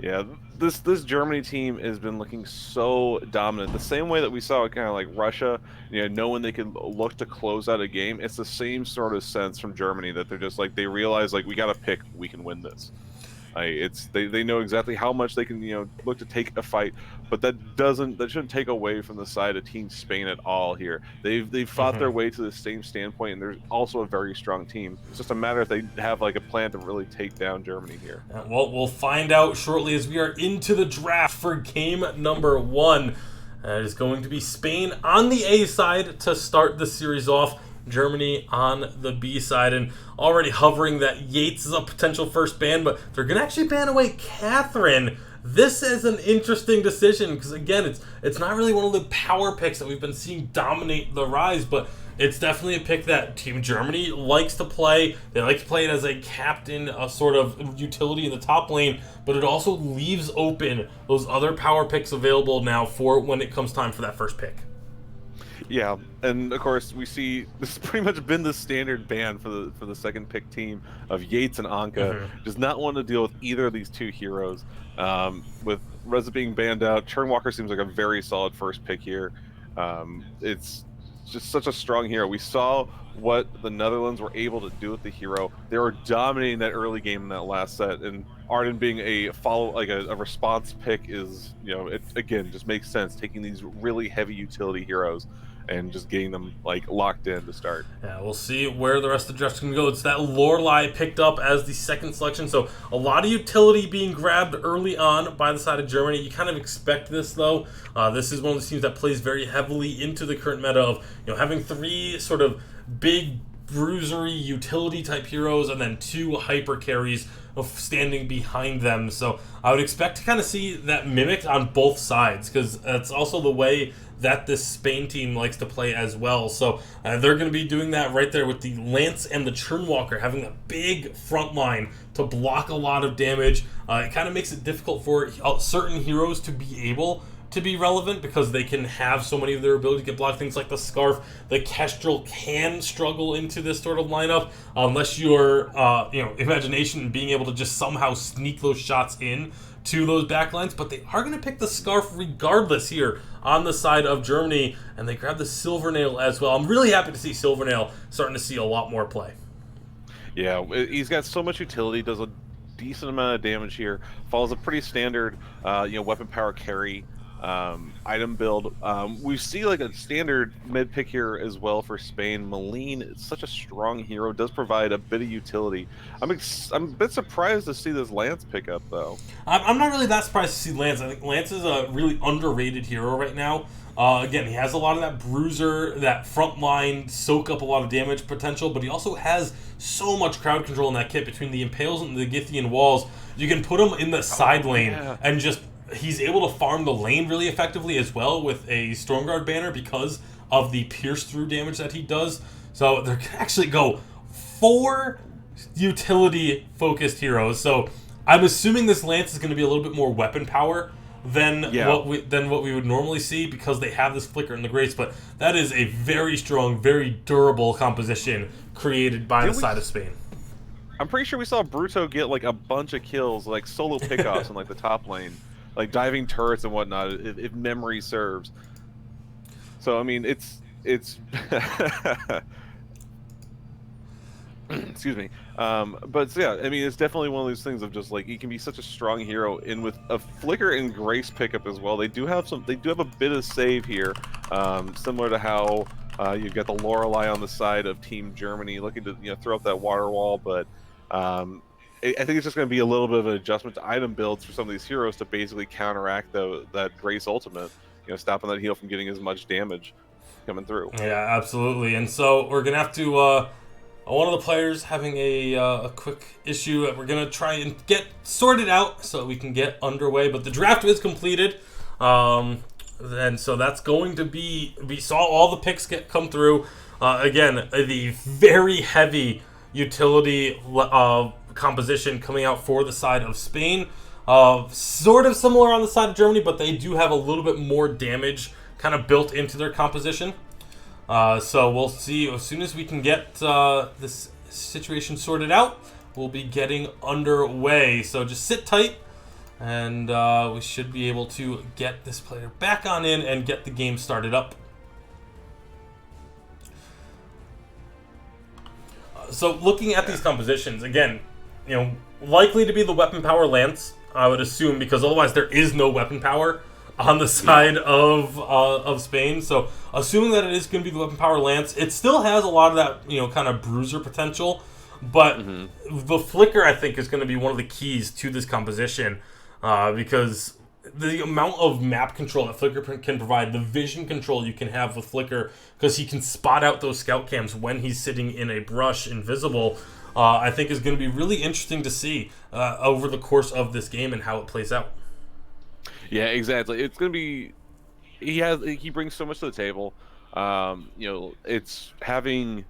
Yeah, this Germany team has been looking so dominant. The same way that we saw kind of like Russia, knowing they could look to close out a game. It's the same sort of sense from Germany, that they're just like, they realize, like, we got to pick, we can win this. They know exactly how much they can look to take a fight, but that shouldn't take away from the side of Team Spain at all here. They've fought their way to the same standpoint, and they're also a very strong team. It's just a matter if they have like a plan to really take down Germany here. Well, we'll find out shortly as we are into the draft for game number 1. It is going to be Spain on the A side to start the series off. Germany on the B side, and already hovering that Yates is a potential first ban, but they're going to actually ban away Catherine. This is an interesting decision, because again, it's not really one of the power picks that we've been seeing dominate the Rise, but it's definitely a pick that Team Germany likes to play. They like to play it as a captain, a sort of utility in the top lane, but it also leaves open those other power picks available now for when it comes time for that first pick. Yeah, and of course we see this has pretty much been the standard ban for the second pick team of Yates and Anka. Does not want to deal with either of these two heroes. With Reza being banned out, Churnwalker seems like a very solid first pick here. It's just such a strong hero. We saw what the Netherlands were able to do with the hero. They were dominating that early game in that last set, and Arden being a response pick is, it again just makes sense, taking these really heavy utility heroes and just getting them like locked in to start. Yeah, we'll see where the rest of the draft can go. It's that Lorelei picked up as the second selection, so a lot of utility being grabbed early on by the side of Germany. You kind of expect this, though. This is one of the teams that plays very heavily into the current meta of having 3 sort of big bruisery utility type heroes and then 2 hyper carries standing behind them. So I would expect to kind of see that mimicked on both sides, because that's also the way that this Spain team likes to play as well. So they're going to be doing that right there with the Lance and the Churnwalker, having a big front line to block a lot of damage. It kind of makes it difficult for certain heroes to be able to be relevant because they can have so many of their ability to get blocked. Things like the Scarf, the Kestrel can struggle into this sort of lineup unless your imagination and being able to just somehow sneak those shots in to those backlines. But they are going to pick the Scarf regardless here on the side of Germany, and they grab the Silvernail as well. I'm really happy to see Silvernail starting to see a lot more play. Yeah, he's got so much utility, does a decent amount of damage here, follows a pretty standard weapon power carry item build. We see like a standard mid pick here as well for Spain. Moline is such a strong hero, does provide a bit of utility. I'm a bit surprised to see this Lance pick up though. I'm not really that surprised to see Lance. I think Lance is a really underrated hero right now. Again, he has a lot of that bruiser, that front line, soak up a lot of damage potential, but he also has so much crowd control in that kit between the Impales and the Githian walls. You can put him in the side lane and just, he's able to farm the lane really effectively as well with a Stormguard banner because of the pierce through damage that he does. So there can actually go 4 utility focused heroes. So I'm assuming this Lance is going to be a little bit more weapon power than what we would normally see because they have this flicker and the grace, but that is a very strong, very durable composition created by the side of Spain. I'm pretty sure we saw Bruto get like a bunch of kills, like solo pickoffs in like the top lane, like diving turrets and whatnot, if memory serves. So I mean, it's excuse me. But yeah, I mean, it's definitely one of those things of just like he can be such a strong hero, and with a flicker and grace pickup as well. They do have a bit of save here, similar to how you've got the Lorelei on the side of Team Germany looking to throw up that water wall. But I think it's just going to be a little bit of an adjustment to item builds for some of these heroes to basically counteract that grace ultimate, stopping that heal from getting as much damage coming through. Yeah, absolutely. And so we're gonna have to. One of the players having a quick issue that we're going to try and get sorted out so we can get underway. But the draft is completed. And so that's going to be... We saw all the picks come through. Again, the very heavy utility composition coming out for the side of Spain. Sort of similar on the side of Germany, but they do have a little bit more damage kind of built into their composition. So we'll see as soon as we can get this situation sorted out. We'll be getting underway. So just sit tight, and we should be able to get this player back on in and get the game started up. So looking at these compositions, again, likely to be the weapon power Lance, I would assume, because otherwise there is no weapon power on the side of Spain. So assuming that it is going to be the weapon power Lance, it still has a lot of that kind of bruiser potential, but the flicker I think is going to be one of the keys to this composition because the amount of map control that Flicker can provide, the vision control you can have with Flicker, because he can spot out those scout cams when he's sitting in a brush invisible, I think is going to be really interesting to see over the course of this game and how it plays out. Yeah, exactly. It's gonna be. He brings so much to the table. It's having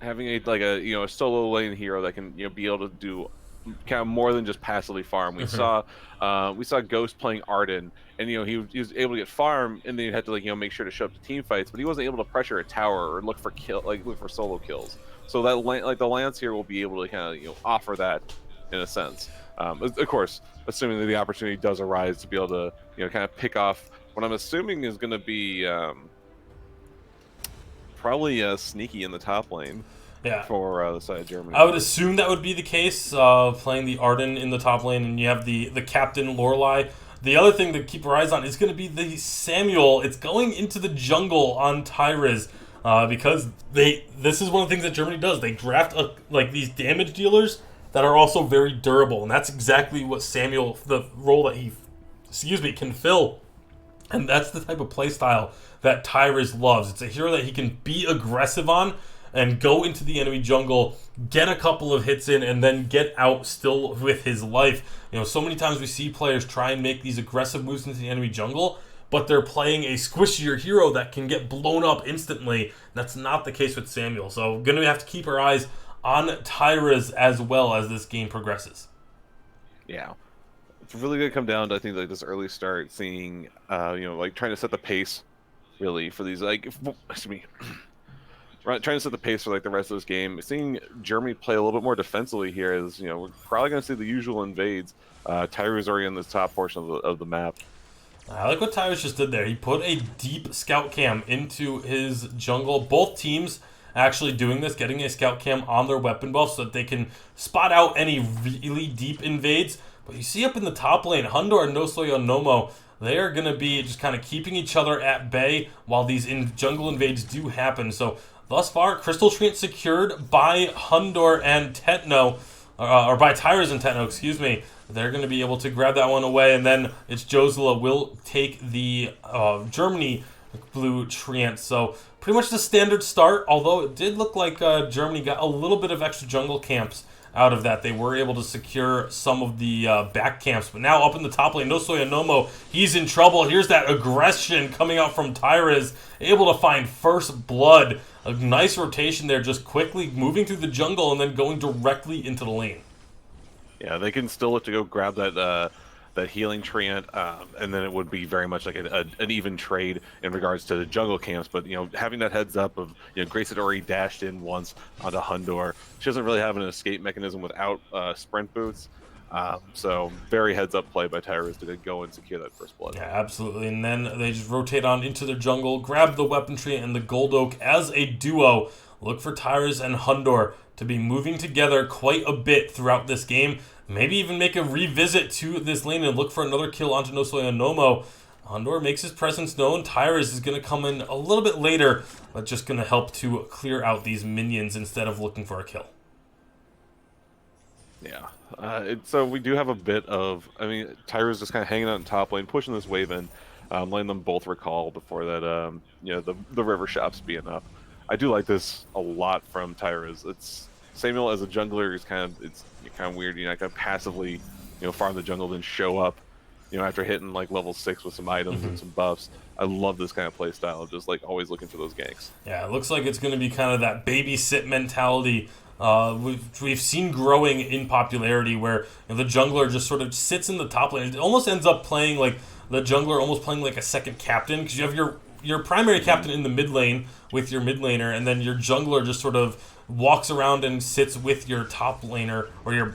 a solo lane hero that can be able to do kind of more than just passively farm. We saw Ghost playing Arden, and he was able to get farm, and then you had to make sure to show up to team fights, but he wasn't able to pressure a tower or look for solo kills. So that the Lance here will be able to kind of offer that in a sense. Of course, assuming that the opportunity does arise to be able to, kind of pick off what I'm assuming is going to be probably sneaky in the top lane. Yeah. For the side of Germany. I would assume that would be the case, playing the Arden in the top lane, and you have the Captain Lorelei. The other thing to keep our eyes on is going to be the Samuel. It's going into the jungle on Tyrus, because this is one of the things that Germany does. They draft these damage dealers that are also very durable, and that's exactly what Samuel, the role that he, can fill. And that's the type of playstyle that Tyrus loves. It's a hero that he can be aggressive on and go into the enemy jungle, get a couple of hits in, and then get out still with his life. So many times we see players try and make these aggressive moves into the enemy jungle, but they're playing a squishier hero that can get blown up instantly. That's not the case with Samuel. So going to have to keep our eyes on Tyrus as well as this game progresses. Yeah. it's really gonna come down to, I think, like this early start, seeing like trying to set the pace really for these excuse me, trying to set the pace for like the rest of this game. Seeing Germany play a little bit more defensively here is, we're probably gonna see the usual invades. Tyru's already in the top portion of the map. I like what Tyrus just did there. He put a deep scout cam into his jungle. Both teams actually doing this, getting a scout cam on their weapon buff so that they can spot out any really deep invades. But you see up in the top lane, Hundor and Nosoyo Nomo, they are going to be just kind of keeping each other at bay while these jungle invades do happen. So thus far, Crystal Treant secured by Hundor and Tetno, or by Tyrus and Tetno, excuse me. They're going to be able to grab that one away, and then it's Josela will take the Germany blue Treant. So pretty much the standard start, although it did look like Germany got a little bit of extra jungle camps out of that. They were able to secure some of the back camps, but now up in the top lane, Nosoya Nomo, he's in trouble. Here's that aggression coming out from Tyrus, able to find first blood. A nice rotation there, just quickly moving through the jungle and then going directly into the lane. Yeah, they can still look to go grab that healing Treant, and then it would be very much like an even trade in regards to the jungle camps. But having that heads up of Grace had already dashed in once onto Hundor. She doesn't really have an escape mechanism without sprint boots. So very heads up play by Tyrus to go and secure that first blood. Yeah, absolutely. And then they just rotate on into their jungle, grab the weaponry and the gold oak as a duo. Look for Tyrus and Hundor to be moving together quite a bit throughout this game. Maybe even make a revisit to this lane and look for another kill onto Nosoya Nomo. Hundor makes his presence known. Tyrus is going to come in a little bit later, but just going to help to clear out these minions instead of looking for a kill. Yeah. So we do have a bit of, Tyrus just kind of hanging out in top lane, pushing this wave in, letting them both recall before that, the river shops being up. I do like this a lot from Tyrus. It's Samuel as a jungler is kind of weird. Kind of passively, farm the jungle, then show up, after hitting like level 6 with some items and some buffs. I love this kind of play style of just like always looking for those ganks. Yeah, it looks like it's going to be kind of that babysit mentality we've seen growing in popularity, where the jungler just sort of sits in the top lane. It almost ends up playing like the jungler almost playing like a second captain, because you have your primary captain in the mid lane with your mid laner, and then your jungler just sort of walks around and sits with your top laner or your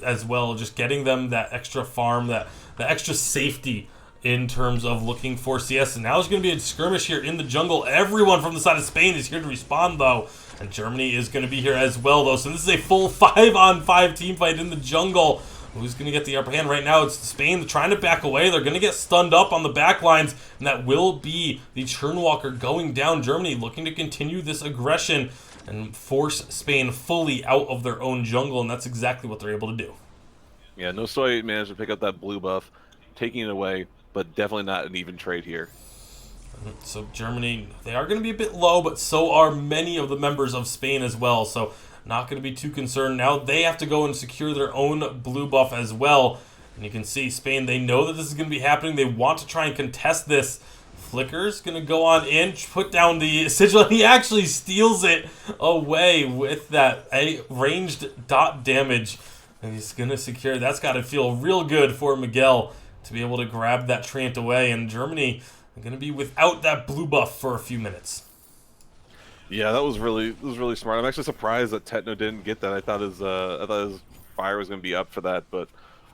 as well, just getting them that extra farm, that extra safety in terms of looking for CS. And now there's going to be a skirmish here in the jungle. Everyone from the side of Spain is here to respond, though. And Germany is going to be here as well, though. So this is a full 5-on-5 team fight in the jungle. Who's going to get the upper hand right now? It's Spain trying to back away. They're going to get stunned up on the back lines, and that will be the Churnwalker going down. Germany looking to continue this aggression and force Spain fully out of their own jungle, and that's exactly what they're able to do. Yeah, Nosoy managed to pick up that blue buff, taking it away, but definitely not an even trade here. So Germany, they are going to be a bit low, but so are many of the members of Spain as well. So not going to be too concerned. Now they have to go and secure their own blue buff as well. And you can see Spain, they know that this is going to be happening. They want to try and contest this. Flicker's going to go on in, put down the sigil. He actually steals it away with that ranged dot damage. And he's going to secure. That's got to feel real good for Miguel to be able to grab that Treant away. And Germany are going to be without that blue buff for a few minutes. Yeah, that was really smart. I'm actually surprised that Tetno didn't get that. I thought his fire was going to be up for that, but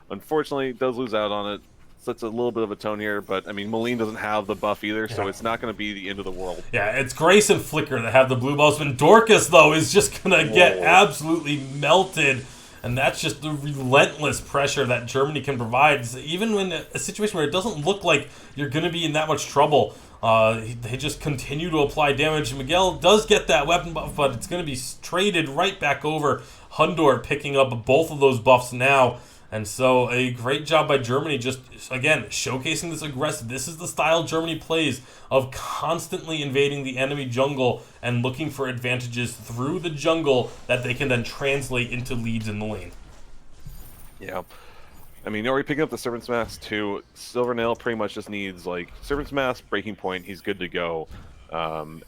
unfortunately, it does lose out on it. Sets a little bit of a tone here, but Moline doesn't have the buff either, so it's not going to be the end of the world. Yeah, it's Grace and Flicker that have the blue buffs, but Dorcas, though, is just going to get absolutely melted. And that's just the relentless pressure that Germany can provide. Even when a situation where it doesn't look like you're going to be in that much trouble, they just continue to apply damage. Miguel does get that weapon buff, but it's going to be traded right back over. Hundor picking up both of those buffs now. And so a great job by Germany, just, again, showcasing this aggressive. This is the style Germany plays of constantly invading the enemy jungle and looking for advantages through the jungle that they can then translate into leads in the lane. Yeah. Already picking up the Servant's Mask too. Silvernail pretty much just needs, Servant's Mask, Breaking Point, he's good to go.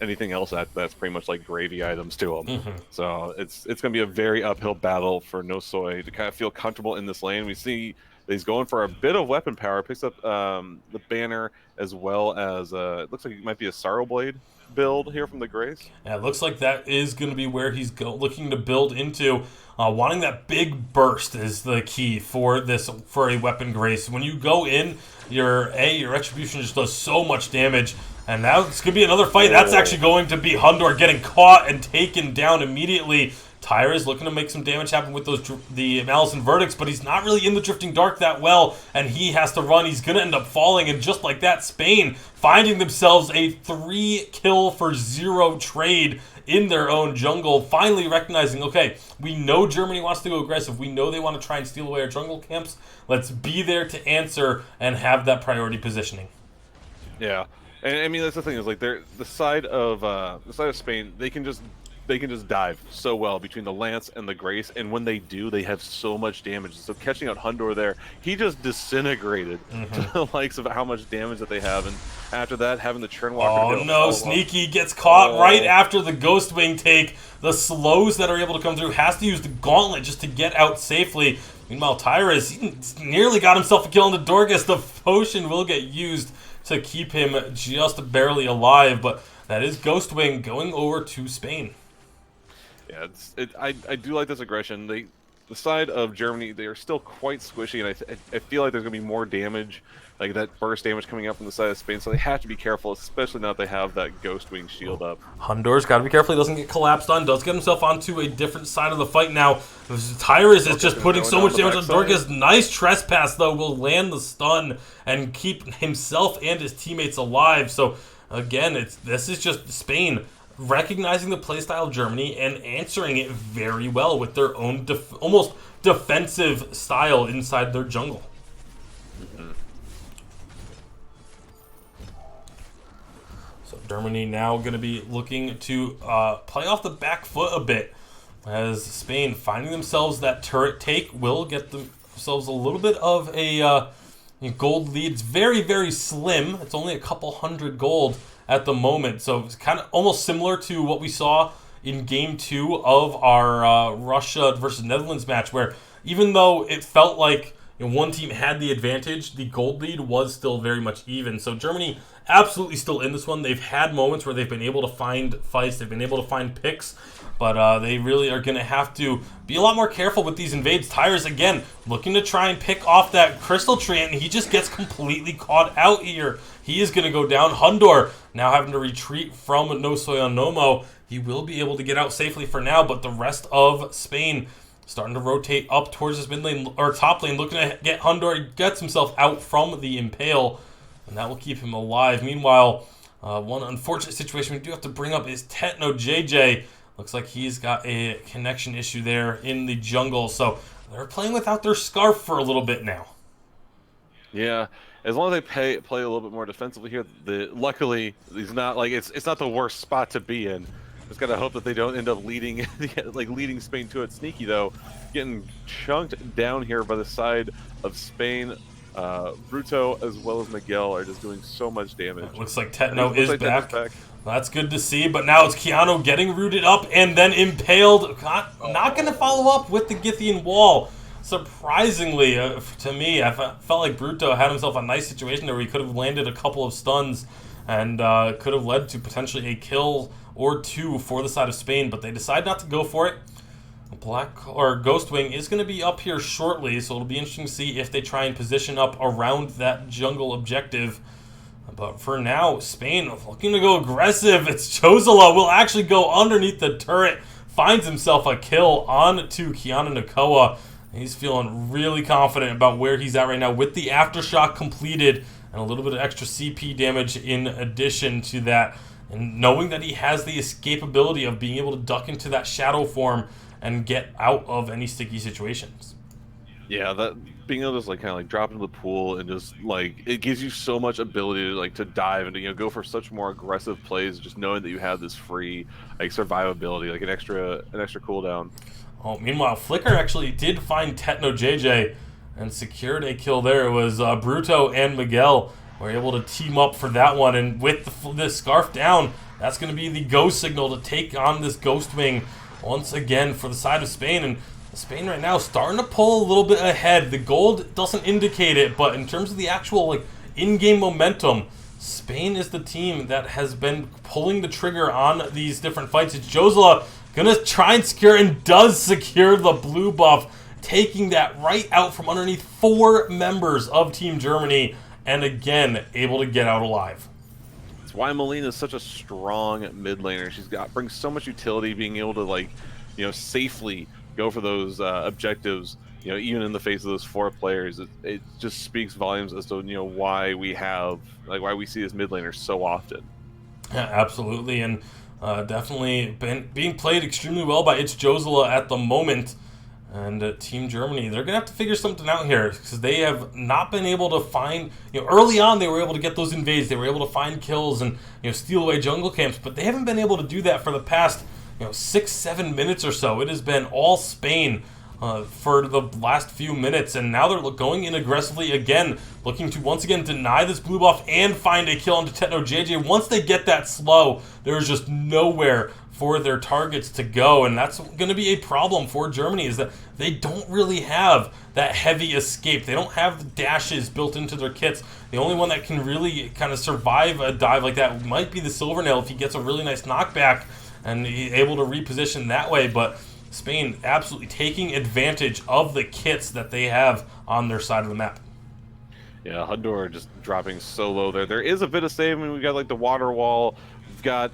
Anything else that's pretty much like gravy items to him. So it's going to be a very uphill battle for Nosoy to kind of feel comfortable in this lane. We see He's going for a bit of weapon power. Picks up the banner as well as it looks like it might be a Sorrow Blade build here from the Grace. Yeah, it looks like that is going to be where he's looking to build into. Wanting that big burst is the key for a weapon Grace. When you go in, your Retribution just does so much damage. And now it's going to be another fight. That's actually going to be Hundor getting caught and taken down immediately. Tyra is looking to make some damage happen with the Malice and Verdicts, but he's not really in the Drifting Dark that well, and he has to run. He's going to end up falling, and just like that, Spain finding themselves a 3-kill-for-0 trade in their own jungle, finally recognizing, okay, we know Germany wants to go aggressive. We know they want to try and steal away our jungle camps. Let's be there to answer and have that priority positioning. Yeah. And I mean, that's the thing, is like the side of Spain, they can just dive so well between the Lance and the Grace, and when they do, they have so much damage. So catching out Hundor there, he just disintegrated to the likes of how much damage that they have, and after that, having the Churnwalker. Oh no, Sneaky gets caught right after the Ghostwing take. The slows that are able to come through, has to use the Gauntlet just to get out safely. Meanwhile, Tyrus, he nearly got himself a kill in the Dorcas. The potion will get used to keep him just barely alive, but that is Ghostwing going over to Spain. Yeah, I do like this aggression. The side of Germany, they are still quite squishy, and I feel like there's going to be more damage, like that burst damage coming up from the side of Spain, so they have to be careful, especially now that they have that Ghostwing shield up. Hundor's got to be careful he doesn't get collapsed on, does get himself onto a different side of the fight now. Tyrus is just putting so much damage on Dorcas. Nice trespass, though, will land the stun and keep himself and his teammates alive. So, again, this is just Spain recognizing the playstyle of Germany and answering it very well with their own almost defensive style inside their jungle. So Germany now going to be looking to play off the back foot a bit, as Spain, finding themselves that turret take, will get themselves a little bit of a gold lead. It's very, very slim. It's only a couple hundred gold at the moment, so it's kind of almost similar to what we saw in Game 2 of our Russia versus Netherlands match, where even though it felt like one team had the advantage, the gold lead was still very much even. So Germany absolutely still in this one. They've had moments where they've been able to find fights, they've been able to find picks, but they really are going to have to be a lot more careful with these invades. Tyrus, again, looking to try and pick off that crystal tree, and he just gets completely caught out here. He is going to go down. Hundor now having to retreat from No Soy on Nomo. He will be able to get out safely for now, but the rest of Spain starting to rotate up towards his mid lane, or top lane, looking to get Hundor. He gets himself out from the Impale, and that will keep him alive. Meanwhile, one unfortunate situation we do have to bring up is Techno JJ. Looks like he's got a connection issue there in the jungle, so they're playing without their Scarf for a little bit now. Yeah, as long as they play a little bit more defensively here, luckily he's not like it's not the worst spot to be in. Just gotta hope that they don't end up leading Spain to it. Sneaky though, getting chunked down here by the side of Spain. Bruto as well as Miguel are just doing so much damage. Looks like Techno is back. That's good to see, but now it's Keanu getting rooted up and then impaled. Not going to follow up with the Githian wall. Surprisingly, to me, I felt like Bruto had himself a nice situation there where he could have landed a couple of stuns and could have led to potentially a kill or two for the side of Spain, but they decide not to go for it. Ghostwing is going to be up here shortly, so it'll be interesting to see if they try and position up around that jungle objective. But for now, Spain looking to go aggressive. It's Chozala will actually go underneath the turret, finds himself a kill on to Keanu Nakoa. He's feeling really confident about where he's at right now with the Aftershock completed and a little bit of extra CP damage in addition to that. And knowing that he has the escapability of being able to duck into that shadow form and get out of any sticky situations. Yeah, that being able to just kind of drop into the pool and just it gives you so much ability to dive and to go for such more aggressive plays, just knowing that you have this free survivability, an extra cooldown. Oh, meanwhile, Flicker actually did find Techno JJ and secured a kill there. It was Bruto and Miguel were able to team up for that one, and with the Scarf down, that's going to be the go signal to take on this Ghostwing once again for the side of Spain. And Spain right now starting to pull a little bit ahead. The gold doesn't indicate it, but in terms of the actual in-game momentum, Spain is the team that has been pulling the trigger on these different fights. It's Josela gonna try and secure, and does secure the blue buff, taking that right out from underneath 4 members of Team Germany, and again able to get out alive. That's why Malene is such a strong mid laner. Brings so much utility, being able to safely go for those objectives. Even in the face of those 4 players, it just speaks volumes as to why we see this mid laner so often. Yeah, absolutely, and definitely being played extremely well by It's Josela at the moment. And Team Germany, they're going to have to figure something out here, because they have not been able to find, early on they were able to get those invades, they were able to find kills and, steal away jungle camps, but they haven't been able to do that for the past, 6-7 minutes or so. It has been all Spain for the last few minutes, and now they're going in aggressively again, looking to once again deny this blue buff and find a kill onto Techno JJ. Once they get that slow, there's just nowhere for their targets to go, and that's going to be a problem for Germany, is that they don't really have that heavy escape. They don't have the dashes built into their kits. The only one that can really kind of survive a dive like that might be the Silvernail, if he gets a really nice knockback and he's able to reposition that way. But Spain absolutely taking advantage of the kits that they have on their side of the map. Yeah, Hundor just dropping so low there. There is a bit of saving. We got the water wall. We've got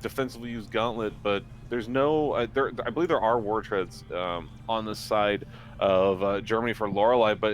defensively used gauntlet, but there's no. I believe there are war treads on the side of Germany for Lorelei, but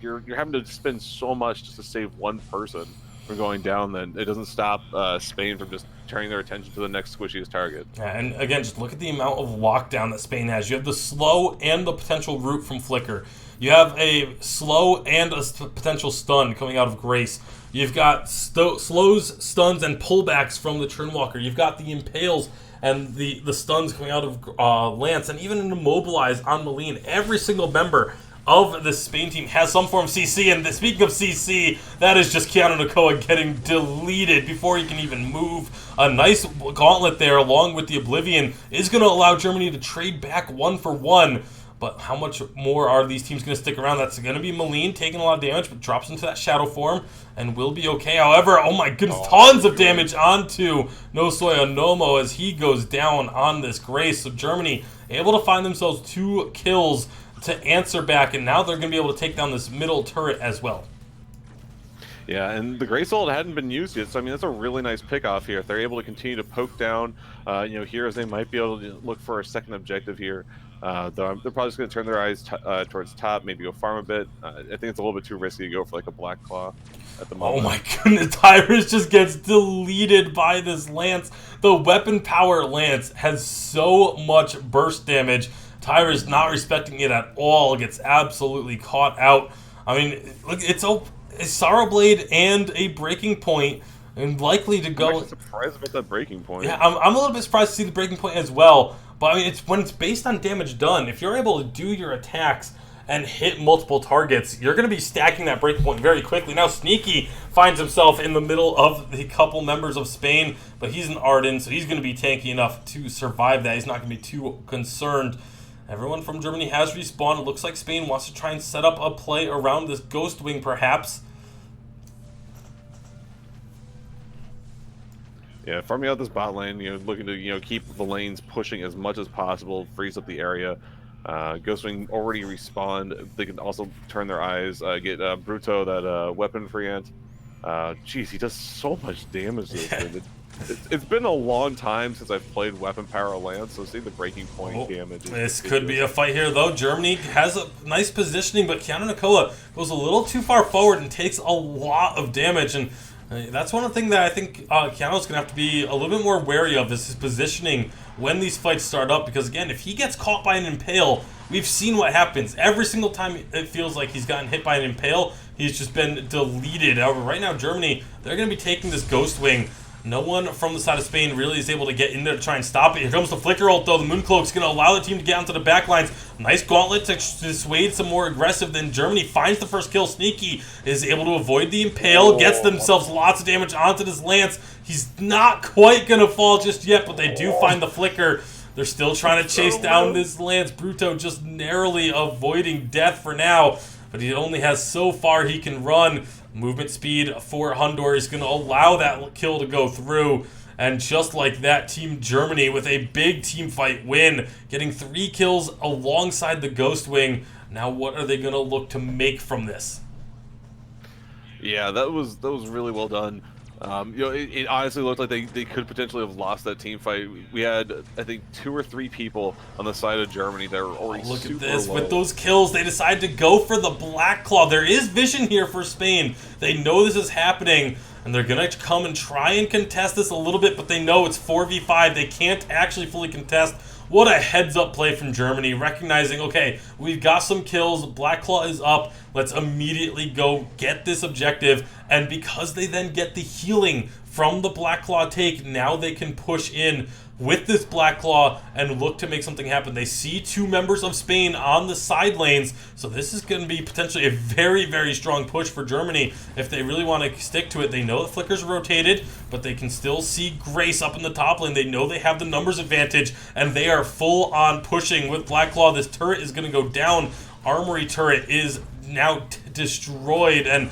you're having to spend so much just to save one person from going down. Then it doesn't stop Spain from just turning their attention to the next squishiest target. Yeah, and again, just look at the amount of lockdown that Spain has. You have the slow and the potential root from Flicker. You have a slow and a potential stun coming out of Grace. You've got slows, stuns, and pullbacks from the Turnwalker. You've got the impales and the stuns coming out of Lance, and even an immobilize on Malene. Every single member of the Spain team has some form of CC, and speaking of CC, that is just Keanu Nakoa getting deleted before he can even move. A nice gauntlet there along with the Oblivion is going to allow Germany to trade back 1-for-1. But how much more are these teams going to stick around? That's going to be Malene taking a lot of damage, but drops into that shadow form and will be okay. However, oh my goodness, tons of damage onto Nosoya Nomo as he goes down on this Grace. So Germany able to find themselves 2 kills to answer back, and now they're going to be able to take down this middle turret as well. Yeah, and the Grace ult hadn't been used yet, so I mean that's a really nice pick off here. If they're able to continue to poke down, here, as they might be able to look for a second objective here. Though they're probably just going to turn their eyes towards top, maybe go farm a bit. I think it's a little bit too risky to go for a Black Claw at the moment. Oh my goodness, Tyrus just gets deleted by this Lance. The weapon power Lance has so much burst damage. Tyrus not respecting it at all, gets absolutely caught out. I mean, look, it's a Sorrow Blade and a breaking point, and likely to go. I'm actually surprised about that breaking point. Yeah, I'm a little bit surprised to see the breaking point as well. But I mean, when it's based on damage done, if you're able to do your attacks and hit multiple targets, you're going to be stacking that breaking point very quickly. Now Sneaky finds himself in the middle of the couple members of Spain, but he's an Arden, so he's going to be tanky enough to survive that. He's not going to be too concerned. Everyone from Germany has respawned. It looks like Spain wants to try and set up a play around this Ghost Wing, perhaps. Yeah, farming out this bot lane, looking to keep the lanes pushing as much as possible, freeze up the area. Ghostwing already respawned. They can also turn their eyes, get Bruto, that weapon free ant. Jeez, he does so much damage to this thing. It's been a long time since I've played weapon power Lance, so see the breaking point damage. This could be a fight here, though. Germany has a nice positioning, but Keanu Nakoa goes a little too far forward and takes a lot of damage, and that's one of the things that I think Keanu's going to have to be a little bit more wary of, is his positioning when these fights start up, because again, if he gets caught by an impale, we've seen what happens. Every single time it feels like he's gotten hit by an impale, he's just been deleted. However, right now, Germany, they're going to be taking this Ghost Wing. No one from the side of Spain really is able to get in there to try and stop it. Here comes the Flicker ult, though. The Mooncloak's going to allow the team to get onto the back lines. Nice gauntlet to dissuade some more aggressive. Then Germany finds the first kill. Sneaky is able to avoid the impale, gets themselves lots of damage onto this Lance. He's not quite going to fall just yet, but they do find the Flicker. They're still trying to chase down this Lance. Bruto just narrowly avoiding death for now, but he only has so far he can run. Movement speed for Hundor is going to allow that kill to go through. And just like that, Team Germany with a big team fight win, getting 3 kills alongside the Ghost Wing. Now what are they going to look to make from this? Yeah, that was really well done. It honestly looked like they could potentially have lost that team fight. We had, I think, 2 or 3 people on the side of Germany that were already Look super at this. low. With those kills, they decide to go for the Black Claw. There is vision here for Spain. They know this is happening, and they're going to come and try and contest this a little bit, but they know it's 4v5. They can't actually fully contest. What a heads-up play from Germany, recognizing, okay, we've got some kills, Black Claw is up, let's immediately go get this objective, and because they then get the healing from the Black Claw take, now they can push in with this Black Claw and look to make something happen. They see 2 members of Spain on the side lanes, so this is going to be potentially a very, very strong push for Germany if they really want to stick to it. They know the flicker's rotated, but they can still see Grace up in the top lane. They know they have the numbers advantage, and they are full on pushing with Black Claw. This turret is going to go down. Armory turret is now destroyed, and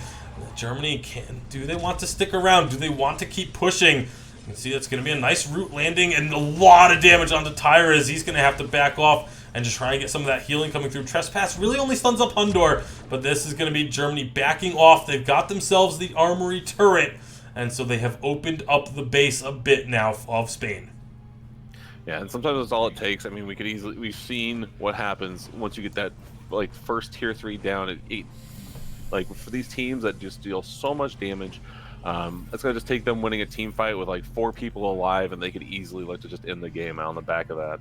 Germany do they want to stick around? Do they want to keep pushing? You can see that's going to be a nice root landing and a lot of damage onto Tyrus. He's going to have to back off and just try and get some of that healing coming through. Trespass really only stuns up Hundor, but this is going to be Germany backing off. They've got themselves the armory turret, and so they have opened up the base a bit now of Spain. Yeah, and sometimes that's all it takes. I mean, we've seen what happens once you get that first tier 3 down at 8. Like for these teams that just deal so much damage. It's going to just take them winning a team fight with 4 people alive, and they could easily look to just end the game out on the back of that.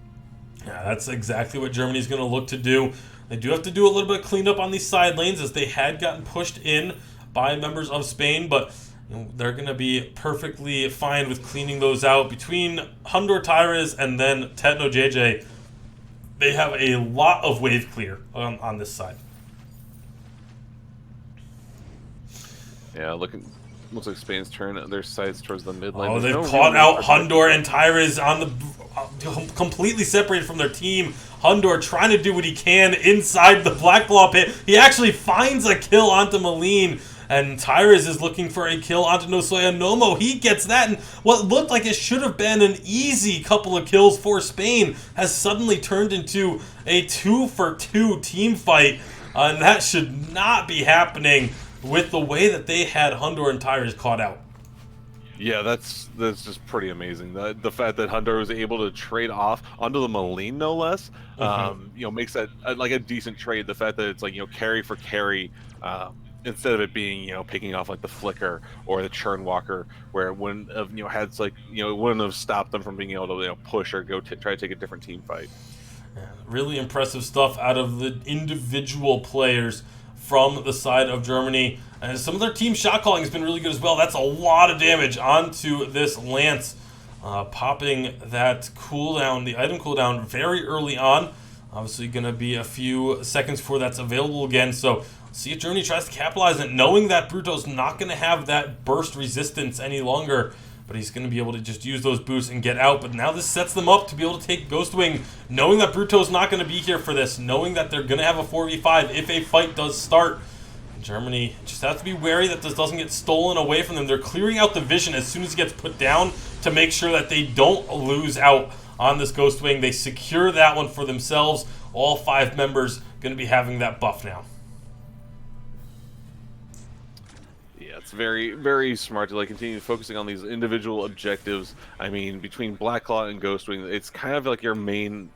Yeah, that's exactly what Germany's going to look to do. They do have to do a little bit of cleanup on these side lanes as they had gotten pushed in by members of Spain, but they're going to be perfectly fine with cleaning those out. Between Hundor Tyrus and then Tetno JJ, they have a lot of wave clear on this side. Yeah, looks like Spain's turn their sights towards the mid lane. Oh, they've caught out Hundor and Tyrus on the completely separated from their team. Hundor trying to do what he can inside the Black Claw pit. He actually finds a kill onto Malene, and Tyrus is looking for a kill onto Nosoya Nomo. He gets that, and what looked like it should have been an easy couple of kills for Spain has suddenly turned into a 2-for-2 team fight, and that should not be happening with the way that they had Hundor and Tyrus caught out. Yeah, that's just pretty amazing. The fact that Hundor was able to trade off onto the Malene, no less, makes that like a decent trade. The fact that it's carry for carry, instead of it being picking off like the Flicker or the Churn Walker, where it wouldn't have it wouldn't have stopped them from being able to push or go try to take a different team fight. Yeah, really impressive stuff out of the individual players from the side of Germany. And some of their team shot calling has been really good as well. That's a lot of damage onto this Lance. Popping that cooldown, the item cooldown, very early on. Obviously going to be a few seconds before that's available again. So see if Germany tries to capitalize on it, knowing that Bruto's not going to have that burst resistance any longer. But he's going to be able to just use those boosts and get out. But now this sets them up to be able to take Ghostwing, knowing that Bruto's not going to be here for this, knowing that they're going to have a 4v5 if a fight does start. Germany just has to be wary that this doesn't get stolen away from them. They're clearing out the vision as soon as it gets put down to make sure that they don't lose out on this Ghostwing. They secure that one for themselves. All 5 members going to be having that buff now. It's very, very smart to continue focusing on these individual objectives. I mean, between Black Claw and Ghostwing, it's kind of like your main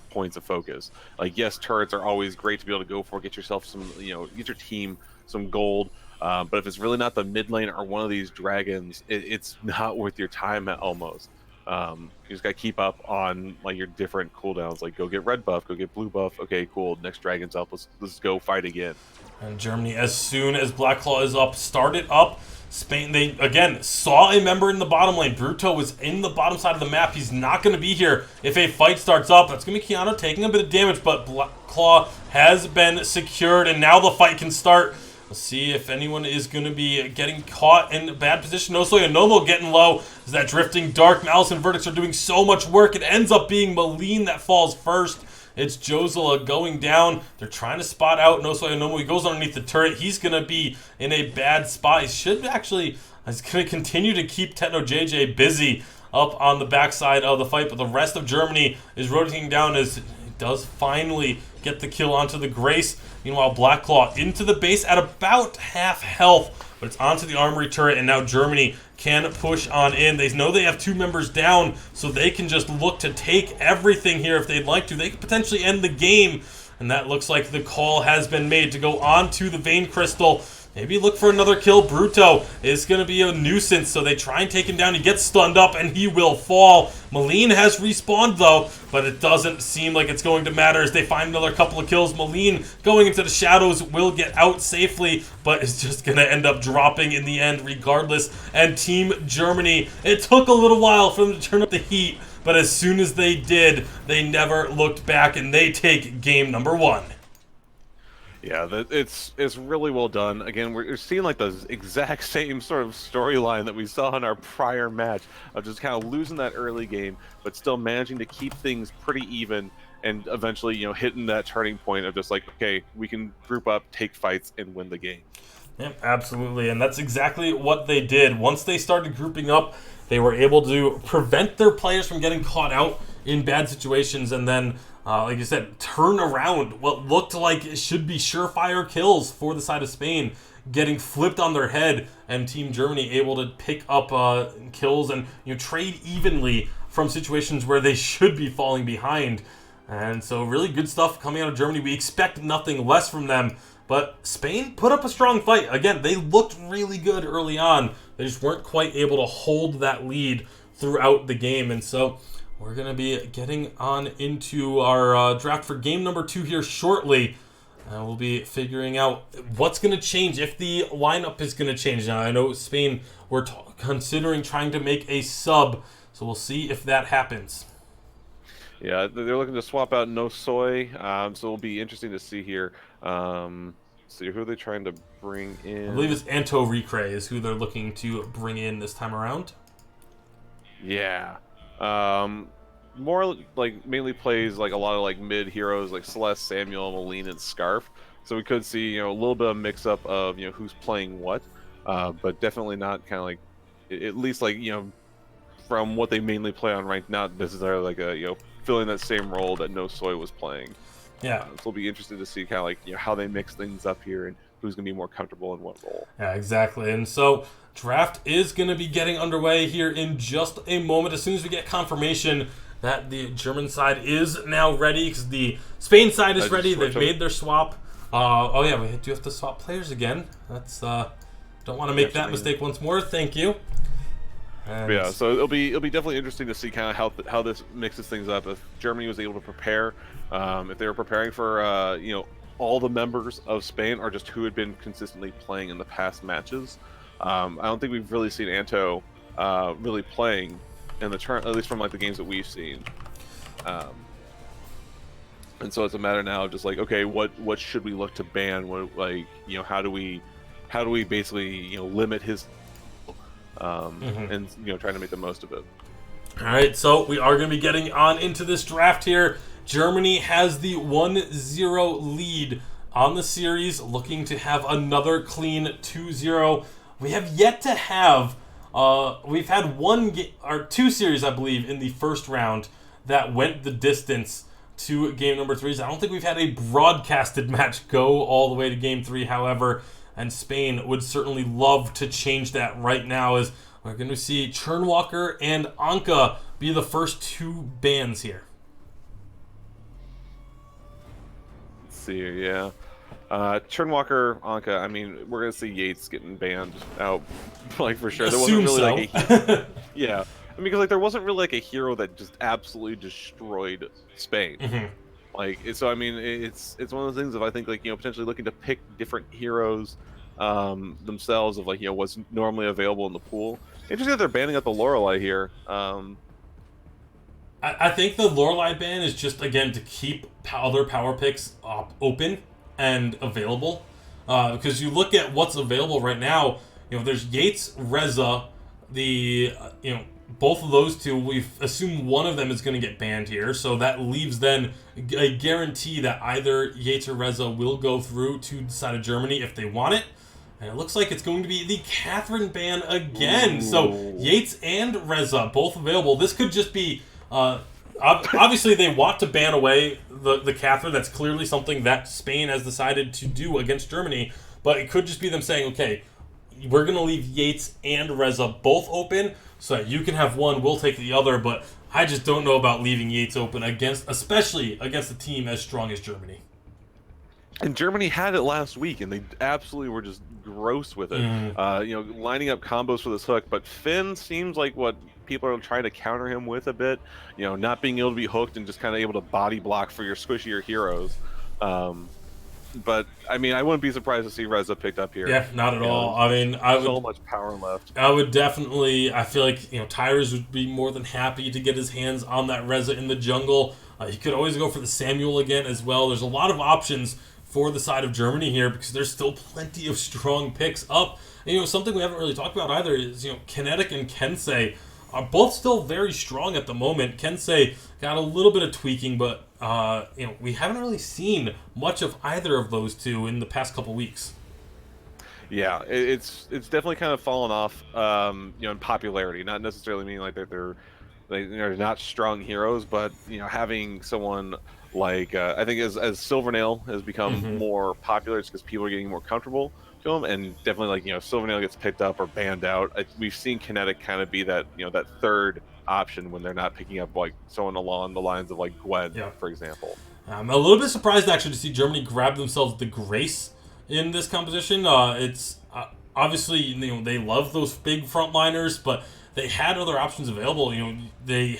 points of focus. Yes, turrets are always great to be able to go for, get yourself some, get your team some gold. But if it's really not the mid lane or one of these dragons, it's not worth your time almost. You just gotta keep up on your different cooldowns. Go get red buff, go get blue buff. Okay, cool. Next dragon's up. Let's go fight again. And Germany, as soon as Black Claw is up, started up. Spain, they again saw a member in the bottom lane. Bruto was in the bottom side of the map. He's not going to be here if a fight starts up. That's going to be Keanu taking a bit of damage, but Black Claw has been secured, and now the fight can start. Let's see if anyone is going to be getting caught in a bad position. Nomo getting low. Is that drifting dark? Malice and Vertex are doing so much work. It ends up being Moline that falls first. It's Josela going down. They're trying to spot out Nomo. He goes underneath the turret. He's going to be in a bad spot. He's going to continue to keep Techno JJ busy up on the backside of the fight, but the rest of Germany is rotating down as it does finally get the kill onto the Grace. Meanwhile, Blackclaw into the base at about half health, but it's onto the armory turret, and now Germany can push on in. They know they have 2 members down, so they can just look to take everything here if they'd like to. They could potentially end the game, and that looks like the call has been made to go on to the Vein Crystal. Maybe look for another kill. Bruto is going to be a nuisance, so they try and take him down. He gets stunned up, and he will fall. Moline has respawned, though, but it doesn't seem like it's going to matter as they find another couple of kills. Moline, going into the shadows, will get out safely, but is just going to end up dropping in the end regardless. And Team Germany, it took a little while for them to turn up the heat, but as soon as they did, they never looked back, and they take game number 1. Yeah, it's really well done. Again, we're seeing like the exact same sort of storyline that we saw in our prior match of just kind of losing that early game, but still managing to keep things pretty even, and eventually, hitting that turning point of just like, okay, we can group up, take fights, and win the game. Yeah, absolutely, and that's exactly what they did. Once they started grouping up, they were able to prevent their players from getting caught out in bad situations, and then like you said, turn around what looked like it should be surefire kills for the side of Spain, getting flipped on their head, and Team Germany able to pick up kills and trade evenly from situations where they should be falling behind. And so really good stuff coming out of Germany. We expect nothing less from them, but Spain put up a strong fight. Again, they looked really good early on. They just weren't quite able to hold that lead throughout the game, and so we're going to be getting on into our draft for game number 2 here shortly. We'll be figuring out what's going to change, if the lineup is going to change. Now, I know Spain were considering trying to make a sub, so we'll see if that happens. Yeah, they're looking to swap out No Soy, so it'll be interesting to see here. See who are they trying to bring in? I believe it's Anto Recre is who they're looking to bring in this time around. Yeah. More like mainly plays like a lot of like mid heroes like Celeste, Samuel, Moline, and Scarf. So we could see a little bit of mix up of who's playing what, but definitely not kind of like at least like from what they mainly play on ranked, not necessarily like a filling that same role that No Soy was playing. Yeah, so it'll be interesting to see kind of like how they mix things up here and who's gonna be more comfortable in what role. Yeah, exactly. And so draft is going to be getting underway here in just a moment. As soon as we get confirmation that the German side is now ready, because the Spain side is ready. They've made their swap. Oh yeah, we do have to swap players again. That's don't want to make that mistake once more. Thank you. And yeah, so it'll be definitely interesting to see kind of how this mixes things up. If Germany was able to prepare, if they were preparing for all the members of Spain, or just who had been consistently playing in the past matches. I don't think we've really seen Anto really playing in the turn, at least from like the games that we've seen. And so it's a matter now of just like, okay, what should we look to ban? What, like, how do we basically limit his and trying to make the most of it. All right, so we are going to be getting on into this draft here. Germany has the 1-0 lead on the series, looking to have another clean 2-0. We have yet to have, we've had two series, I believe, in the first round that went the distance to game number 3. I don't think we've had a broadcasted match go all the way to game 3, however, and Spain would certainly love to change that right now, as we're going to see Chernwalker and Anka be the first 2 bans here. Let's see here, yeah. Chernwalker, Anka, I mean, we're going to see Yates getting banned out, like, for sure. There wasn't really, like, a... yeah. I mean, because, like, there wasn't really, like, a hero that just absolutely destroyed Spain. Mm-hmm. Like, so, I mean, it's one of those things of, I think, like, potentially looking to pick different heroes themselves of, like, what's normally available in the pool. Interesting that they're banning out the Lorelei here. I think the Lorelei ban is just, again, to keep other power picks open and available. because you look at what's available right now. There's Yates, Reza, both of those two. We assume one of them is going to get banned here, so that leaves then a guarantee that either Yates or Reza will go through to the side of Germany if they want it. And it looks like it's going to be the Catherine ban again. Ooh. So Yates and Reza both available. This could just be... obviously, they want to ban away the Catherine. That's clearly something that Spain has decided to do against Germany. But it could just be them saying, okay, we're going to leave Yates and Reza both open so that you can have one, we'll take the other. But I just don't know about leaving Yates open, especially against a team as strong as Germany. And Germany had it last week, and they absolutely were just gross with it. Lining up combos for this hook. But Finn seems like what people are trying to counter him with a bit. Not being able to be hooked and just kind of able to body block for your squishier heroes. But I mean, I wouldn't be surprised to see Reza picked up here. Yeah, not at all. I mean, so much power left. I would definitely. I feel like Tyrus would be more than happy to get his hands on that Reza in the jungle. He could always go for the Samuel again as well. There's a lot of options for the side of Germany here because there's still plenty of strong picks up. And, something we haven't really talked about either is Kinetic and Kensei are both still very strong at the moment. Kensei got a little bit of tweaking, but we haven't really seen much of either of those two in the past couple weeks. Yeah, it's definitely kind of fallen off, in popularity. Not necessarily meaning like they're not strong heroes, but having someone like I think as Silvernail has become more popular, it's because people are getting more comfortable to him, and definitely Silvernail gets picked up or banned out. We've seen Kinetic kind of be that that third option when they're not picking up like someone along the lines of like Gwen, for example. I'm a little bit surprised actually to see Germany grab themselves the Grace in this composition. It's obviously they love those big frontliners, but they had other options available. They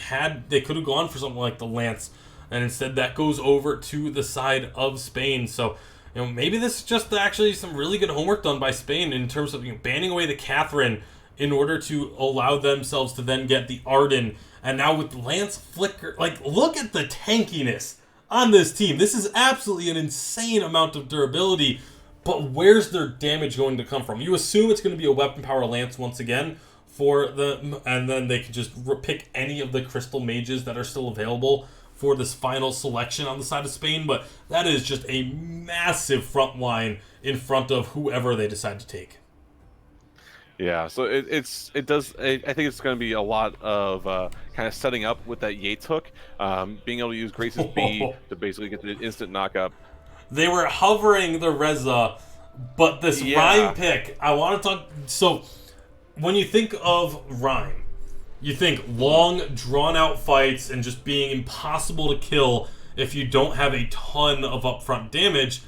could have gone for something like the Lance, and instead that goes over to the side of Spain. So maybe this is just actually some really good homework done by Spain in terms of banning away the Catherine in order to allow themselves to then get the Arden. And now with Lance Flicker, look at the tankiness on this team. This is absolutely an insane amount of durability, but where's their damage going to come from? You assume it's going to be a weapon power Lance once again and then they can just pick any of the Crystal Mages that are still available for this final selection on the side of Spain, but that is just a massive front line in front of whoever they decide to take. Yeah, so I think it's going to be a lot of kind of setting up with that Yates hook, being able to use Grace's B to basically get the instant knockup. They were hovering the Reza, but this Rhyme pick, I want to talk. So when you think of Rhyme, you think long, drawn-out fights and just being impossible to kill if you don't have a ton of upfront damage.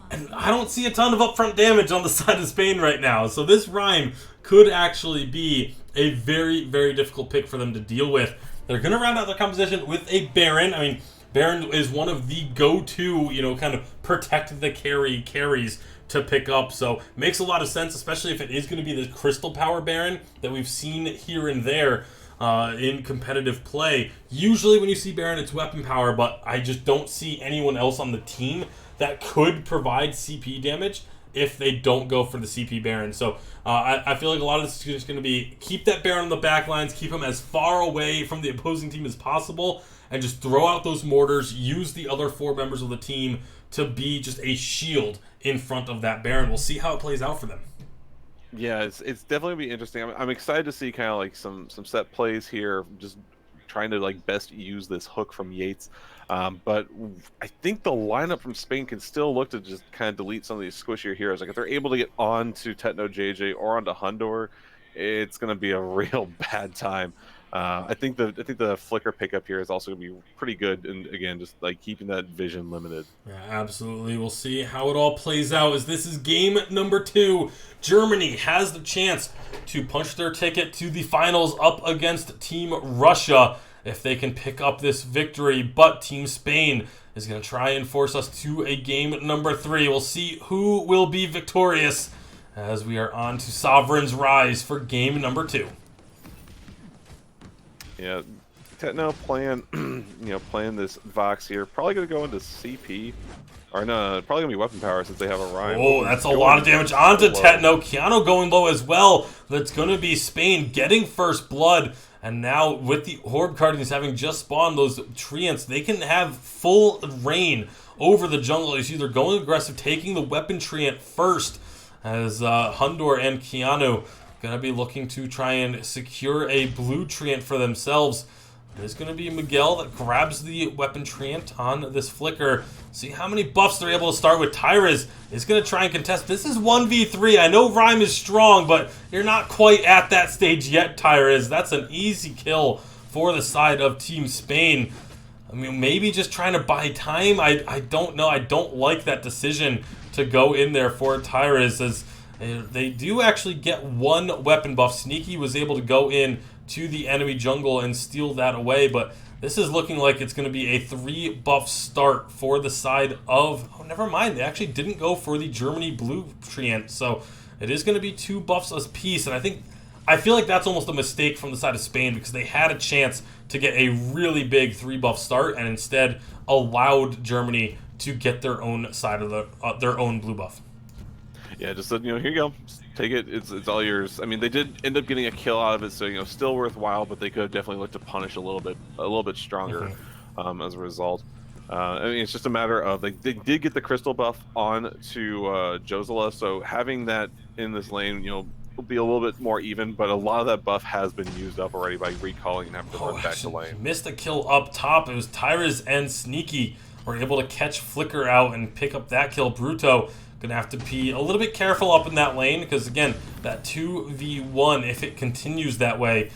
And I don't see a ton of upfront damage on the side of Spain right now. So this Rhyme could actually be a very, very difficult pick for them to deal with. They're going to round out their composition with a Baron. I mean, Baron is one of the go-to, kind of protect the carries to pick up. So makes a lot of sense, especially if it is going to be the Crystal Power Baron that we've seen here and there in competitive play. Usually when you see Baron, it's weapon power, but I just don't see anyone else on the team that could provide CP damage if they don't go for the CP Baron. So I feel like a lot of this is just going to be keep that Baron on the back lines, keep him as far away from the opposing team as possible, and just throw out those mortars, use the other 4 members of the team to be just a shield in front of that Baron. We'll see how it plays out for them. Yeah, it's definitely going to be interesting. I'm excited to see kind of like some set plays here, just trying to like best use this hook from Yates. But I think the lineup from Spain can still look to just kind of delete some of these squishier heroes. Like if they're able to get onto Techno JJ or onto Hundor, it's going to be a real bad time. I think the flicker pickup here is also going to be pretty good, and again, just like keeping that vision limited. Yeah, absolutely. We'll see how it all plays out, as this is game number 2. Germany has the chance to punch their ticket to the finals up against Team Russia if they can pick up this victory, but Team Spain is going to try and force us to a game number 3. We'll see who will be victorious as we are on to Sovereign's Rise for game number 2. Yeah, Techno playing, playing this Vox here. Probably gonna go into CP, or no, probably gonna be weapon power since they have a Rhyme. Oh, that's a lot of damage onto low. Techno. Keanu going low as well. That's going to be Spain getting first blood. And now with the Orb Guardians having just spawned those treants, they can have full reign over the jungle. He's either going aggressive, taking the weapon treant first, as Hundor and Keanu going to be looking to try and secure a blue treant for themselves. It's going to be Miguel that grabs the weapon treant on this flicker. See how many buffs they're able to start with. Tyrus is going to try and contest. This is 1v3. I know Rhyme is strong, but you're not quite at that stage yet, Tyrus. That's an easy kill for the side of Team Spain. I mean, maybe just trying to buy time. I don't know. I don't like that decision to go in there for Tyrus, as they do actually get one weapon buff. Sneaky was able to go in to the enemy jungle and steal that away, but this is looking like it's going to be a 3 buff start for the side of... Oh, never mind. They actually didn't go for the Germany blue treant, so it is going to be 2 buffs apiece, and I feel like that's almost a mistake from the side of Spain, because they had a chance to get a really big 3 buff start and instead allowed Germany to get their own side of their own blue buff. Yeah, just said, here you go. Take it. It's all yours. I mean, they did end up getting a kill out of it, so still worthwhile. But they could have definitely looked to punish a little bit stronger as a result. I mean, it's just a matter of they did get the crystal buff on to Josela, so having that in this lane, will be a little bit more even. But a lot of that buff has been used up already by recalling and having to run back to lane. Missed a kill up top. It was Tyrus and Sneaky were able to catch Flicker out and pick up that kill. Bruto gonna have to be a little bit careful up in that lane, because again, that 2v1, if it continues that way,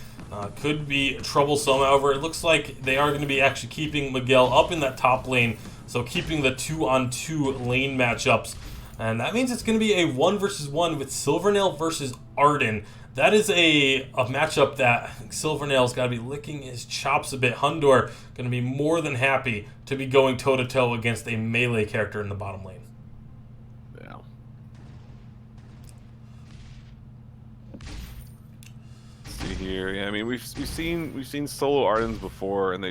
could be troublesome. However, it looks like they are going to be actually keeping Miguel up in that top lane, so keeping the 2-on-2 lane matchups, and that means it's going to be a 1 versus 1 with Silvernail versus Arden. That is a matchup that Silvernail's got to be licking his chops a bit. Hundor going to be more than happy to be going toe-to-toe against a melee character in the bottom lane. Here, yeah, I mean, we've seen solo Ardens before, and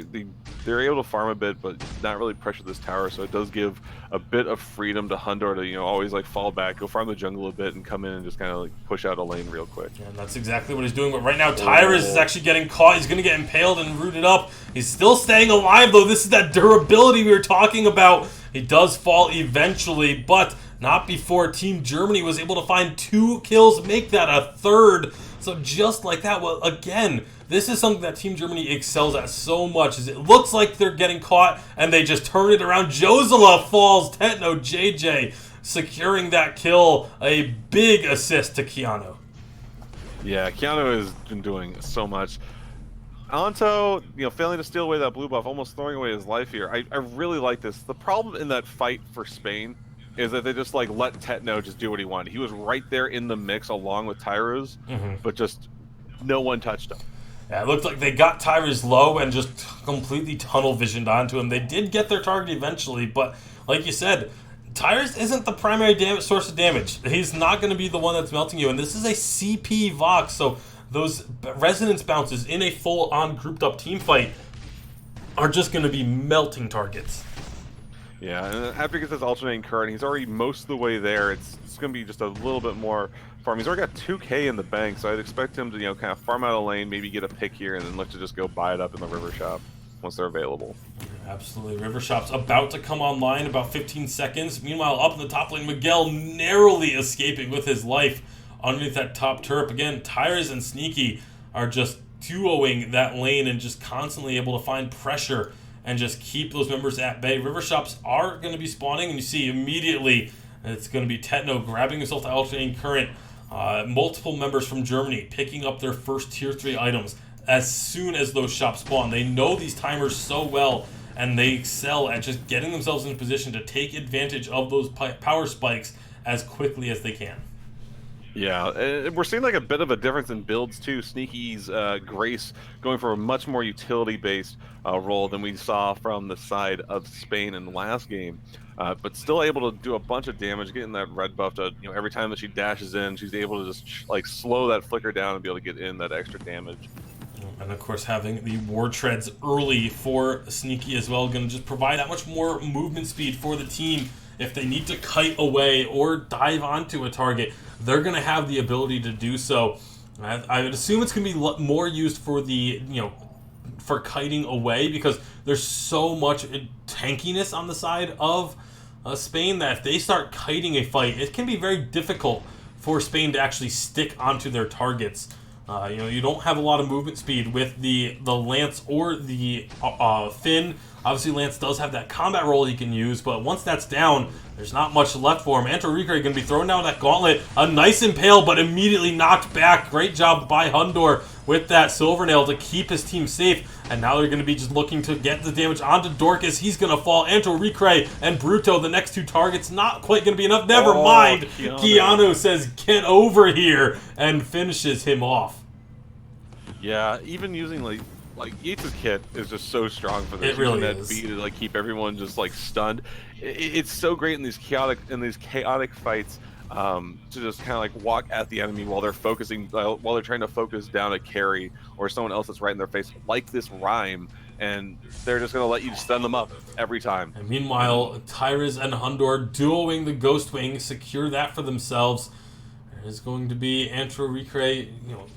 they're able to farm a bit, but not really pressure this tower. So it does give a bit of freedom to Hundor to always fall back, go farm the jungle a bit, and come in and just kind of push out a lane real quick. And that's exactly what he's doing. But right now, Tyrus is actually getting caught. He's going to get impaled and rooted up. He's still staying alive, though. This is that durability we were talking about. He does fall eventually, but not before Team Germany was able to find 2 kills, make that a 3rd. So just like that, well, again, this is something that Team Germany excels at so much, is it looks like they're getting caught, and they just turn it around. Josela falls, Techno JJ securing that kill, a big assist to Keanu. Yeah, Keanu has been doing so much. Anto, failing to steal away that blue buff, almost throwing away his life here. I really like this. The problem in that fight for Spain is that they just let Techno just do what he wanted. He was right there in the mix along with Tyrus, but just no one touched him. Yeah, it looked like they got Tyrus low and just completely tunnel visioned onto him. They did get their target eventually, but like you said, Tyrus isn't the primary source of damage. He's not going to be the one that's melting you, and this is a CP Vox, so those resonance bounces in a full-on grouped-up team fight are just going to be melting targets. Yeah, and after he gets this alternating current, he's already most of the way there. It's going to be just a little bit more farm. He's already got 2k in the bank, so I'd expect him to kind of farm out a lane, maybe get a pick here, and then look to just go buy it up in the river shop once they're available. Absolutely. River shop's about to come online, about 15 seconds. Meanwhile, up in the top lane, Miguel narrowly escaping with his life underneath that top turret. Again, Tyrus and Sneaky are just 2-0ing that lane and just constantly able to find pressure and just keep those members at bay. River shops are going to be spawning, and you see immediately it's going to be Techno grabbing himself the alternating current. Multiple members from Germany picking up their first tier 3 items as soon as those shops spawn. They know these timers so well, and they excel at just getting themselves in position to take advantage of those power spikes as quickly as they can. Yeah, we're seeing a bit of a difference in builds too. Sneaky's Grace going for a much more utility-based role than we saw from the side of Spain in the last game, but still able to do a bunch of damage, getting that red buff to every time that she dashes in, she's able to just slow that flicker down and be able to get in that extra damage. And of course, having the War Treads early for Sneaky as well, going to just provide that much more movement speed for the team. If they need to kite away or dive onto a target, they're going to have the ability to do so. I would assume it's going to be more used for the, for kiting away, because there's so much tankiness on the side of Spain that if they start kiting a fight, it can be very difficult for Spain to actually stick onto their targets. You don't have a lot of movement speed with the Lance or the Finn. Obviously, Lance does have that combat role he can use, but once that's down, there's not much left for him. Enrique going to be throwing down that gauntlet. A nice impale, but immediately knocked back. Great job by Hundor with that Silver Nail to keep his team safe. And now they're going to be just looking to get the damage onto Dorcas. He's going to fall. Enrique and Bruto, the next two targets, not quite going to be enough. Never mind. Keanu says, "Get over here," and finishes him off. Yeah, even using like Yates' kit is just so strong for this. It really that is. beat to keep everyone just stunned. It's so great in these chaotic fights to just kind of walk at the enemy while they're focusing, while they're trying to focus down a carry or someone else that's right in their face, like this Rhyme, and they're just gonna let you stun them up every time. And meanwhile, Tyrus and Hundor duoing the Ghost Wing, secure that for themselves. There's going to be Enrique,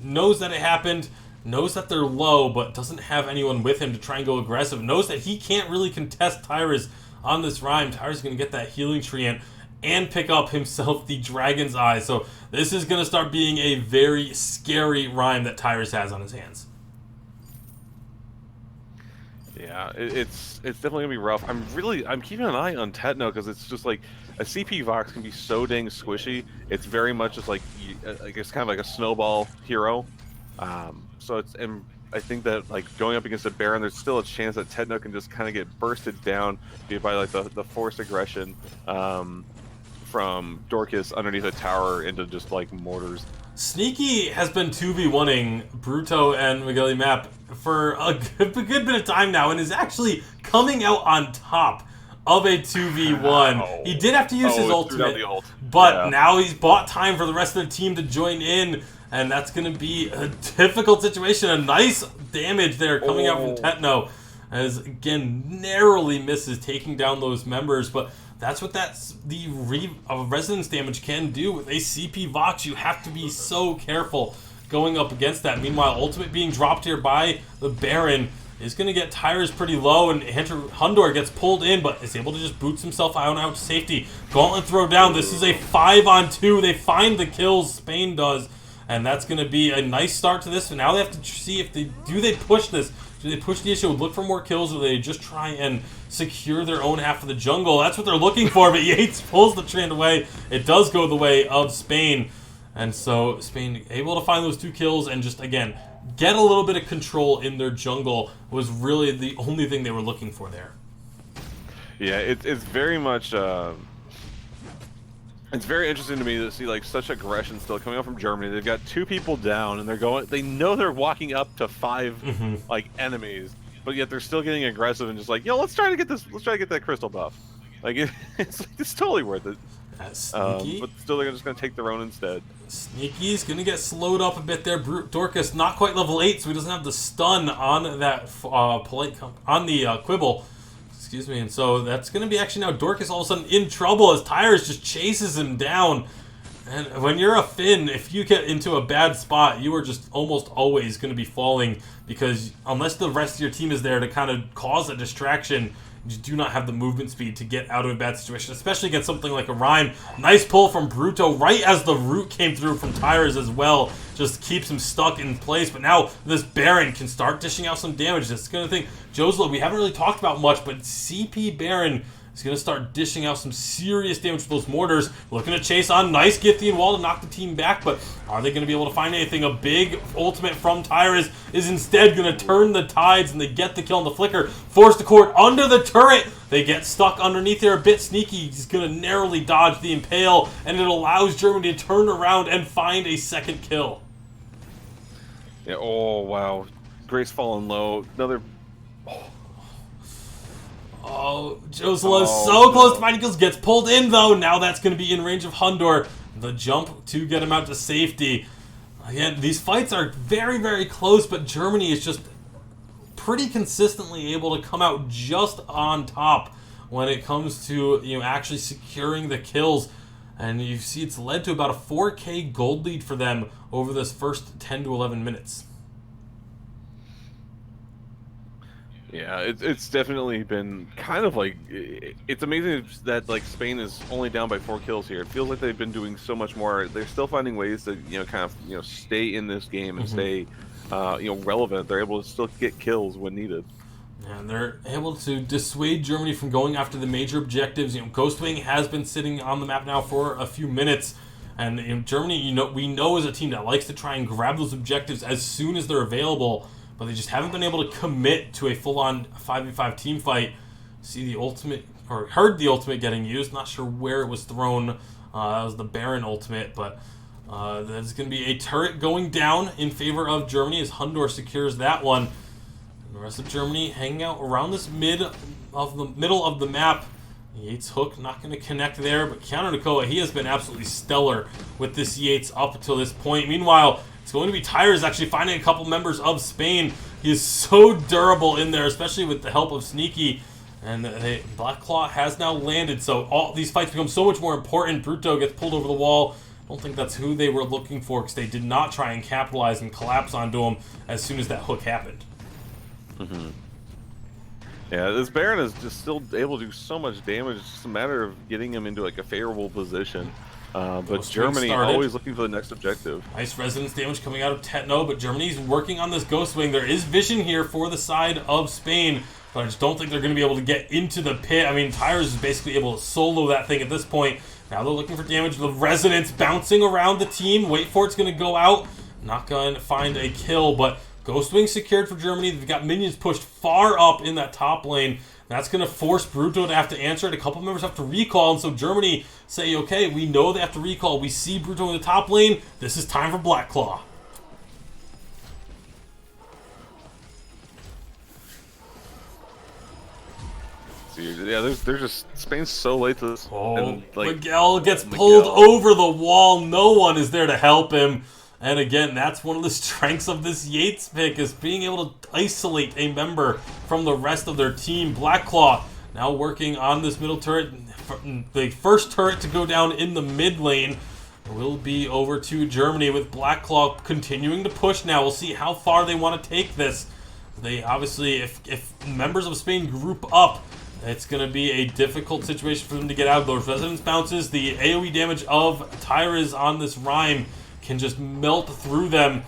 knows that it happened, knows that they're low, but doesn't have anyone with him to try and go aggressive. Knows that he can't really contest Tyrus on this Rhyme. Tyrus is going to get that healing treant and pick up himself the Dragon's Eye. So this is going to start being a very scary Rhyme that Tyrus has on his hands. Yeah, it's definitely gonna be rough. I'm keeping an eye on Tetno, because it's just a CP Vox can be so dang squishy. It's very much just I guess kind of like a snowball hero. So I think that going up against a Baron, there's still a chance that Tetno can just kind of get bursted down, be it by the forced aggression from Dorcas underneath a tower into just mortars. Sneaky has been 2v1ing Bruto and Miguel Map for a good bit of time now, and is actually coming out on top of a 2v1. He did have to use his ultimate, but now he's bought time for the rest of the team to join in, and that's going to be a difficult situation. A nice damage there coming out from Tetno, as again narrowly misses taking down those members, but that's what the resonance damage can do with a CP Vox. You have to be so careful going up against that. Meanwhile, ultimate being dropped here by the Baron is going to get Tyrus pretty low, and Hundor gets pulled in, but is able to just boots himself out to safety. Gauntlet throw down. This is a 5-on-2. They find the kills, Spain does, and that's going to be a nice start to this. And now they have to see if they push this. Do they push the issue, look for more kills, or do they just try and secure their own half of the jungle? That's what they're looking for, but Yates pulls the trend away. It does go the way of Spain. And so Spain able to find those 2 kills and just, again, get a little bit of control in their jungle was really the only thing they were looking for there. Yeah, it's very much... It's very interesting to me to see such aggression still coming up from Germany. They've got 2 people down, and they know they're walking up to 5 enemies, but yet they're still getting aggressive and just let's try to get that crystal buff. It's totally worth it. Sneaky. But still they're just gonna take their own instead. Sneaky's gonna get slowed up a bit there. Dorcas not quite level 8, so he doesn't have the stun on that Quibble. Excuse me, and so that's going to be actually now Dorcas all of a sudden in trouble as Tyrus just chases him down. And when you're a Finn, if you get into a bad spot, you are just almost always going to be falling, because unless the rest of your team is there to kind of cause a distraction, you do not have the movement speed to get out of a bad situation, especially against something like a Rhyme. Nice pull from Bruto right as the root came through from Tyrus as well. Just keeps him stuck in place. But now this Baron can start dishing out some damage. That's going to think, Joslo, we haven't really talked about much, but CP Baron is going to start dishing out some serious damage with those mortars. Looking to chase on. Nice Githian wall to knock the team back, but are they going to be able to find anything? A big ultimate from Tyrus is instead going to turn the tides, and they get the kill on the flicker. Force the court under the turret. They get stuck underneath there a bit. Sneaky. He's going to narrowly dodge the impale, and it allows Germany to turn around and find a second kill. Yeah. Oh wow. Grace falling low. Another. Oh, Josela so close to finding kills. Gets pulled in, though. Now that's going to be in range of Hundor. The jump to get him out to safety. Again, these fights are very, very close, but Germany is just pretty consistently able to come out just on top when it comes to actually securing the kills. And you see it's led to about a 4K gold lead for them over this first 10 to 11 minutes. Yeah, it's definitely been kind of like, it's amazing that like Spain is only down by 4 kills here. It feels like they've been doing so much more. They're still finding ways to kind of stay in this game and stay relevant. They're able to still get kills when needed. And they're able to dissuade Germany from going after the major objectives. Ghostwing has been sitting on the map now for a few minutes, and in Germany, we know as a team that likes to try and grab those objectives as soon as they're available. But they just haven't been able to commit to a full-on 5v5 team fight. See the ultimate, or heard the ultimate getting used. Not sure where it was thrown. That was the Baron ultimate, but there's going to be a turret going down in favor of Germany as Hundor secures that one. And the rest of Germany hanging out around this middle of the map. Yates hook not going to connect there, but Keanu Nakoa, he has been absolutely stellar with this Yates up until this point. Meanwhile, it's going to be Tyrus actually finding a couple members of Spain. He is so durable in there, especially with the help of Sneaky. And Black Claw has now landed, so all these fights become so much more important. Bruto gets pulled over the wall. I don't think that's who they were looking for, because they did not try and capitalize and collapse onto him as soon as that hook happened. Yeah, this Baron is just still able to do so much damage. It's just a matter of getting him into like a favorable position. But Germany always looking for the next objective. Nice resonance damage coming out of Tetno, but Germany's working on this Ghost Wing. There is vision here for the side of Spain, but I just don't think they're going to be able to get into the pit. I mean, Tyrus is basically able to solo that thing at this point. Now they're looking for damage. The resonance bouncing around the team. Wait for it's going to go out. Not going to find a kill, but Ghost Wing secured for Germany. They've got minions pushed far up in that top lane. That's going to force Bruto to have to answer it. A couple members have to recall, and so Germany say, okay, we know they have to recall. We see Bruto in the top lane. This is time for Black Claw. Yeah, they're just Spain's so late to this. Oh, and, like, Miguel gets pulled over the wall. No one is there to help him. And again, that's one of the strengths of this Yates pick, is being able to isolate a member from the rest of their team. Black Claw now working on this middle turret. The first turret to go down in the mid lane will be over to Germany, with Black Claw continuing to push now. We'll see how far they want to take this. They obviously, if members of Spain group up, it's going to be a difficult situation for them to get out of those resonance bounces. The AoE damage of Tyrus on this Rhyme can just melt through them.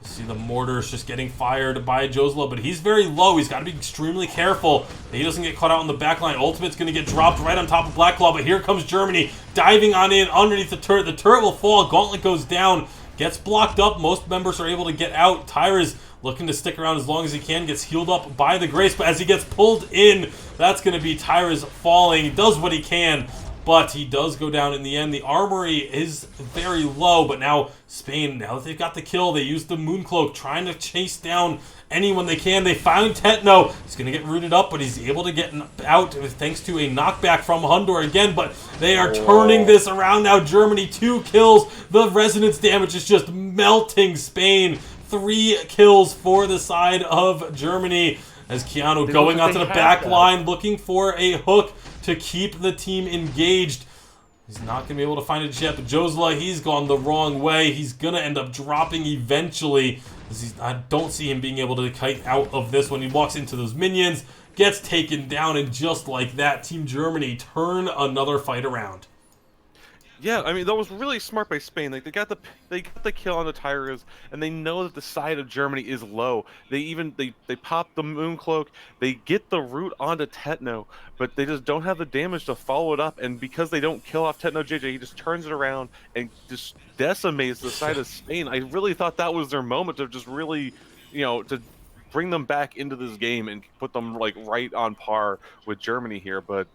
You see the mortars just getting fired by Josla, but he's very low. He's got to be extremely careful that he doesn't get caught out on the back line. Ultimate's going to get dropped right on top of Black Claw, but here comes Germany diving on in underneath the turret. The turret will fall. Gauntlet goes down. Gets blocked up. Most members are able to get out. Tyrus looking to stick around as long as he can. Gets healed up by the Grace, but as he gets pulled in, that's going to be Tyrus falling. He does what he can, but he does go down in the end. The armory is very low, but now Spain, now that they've got the kill, they use the Mooncloak, trying to chase down anyone they can. They found Tetno. He's going to get rooted up, but he's able to get out thanks to a knockback from Hundor again, but they are turning this around now. Germany, 2 kills. The resonance damage is just melting Spain. 3 kills for the side of Germany, as Keanu going onto the back line looking for a hook to keep the team engaged. He's not going to be able to find it yet, but Josla, he's gone the wrong way. He's going to end up dropping eventually. I don't see him being able to kite out of this when he walks into those minions, gets taken down, and just like that, Team Germany turn another fight around. Yeah, I mean, that was really smart by Spain. Like, they got the kill on the Tyrus, and they know that the side of Germany is low. They pop the Mooncloak, they get the root onto Tetno, but they just don't have the damage to follow it up. And because they don't kill off Tetno JJ, he just turns it around and just decimates the side of Spain. I really thought that was their moment to just really, to bring them back into this game and put them like right on par with Germany here, but.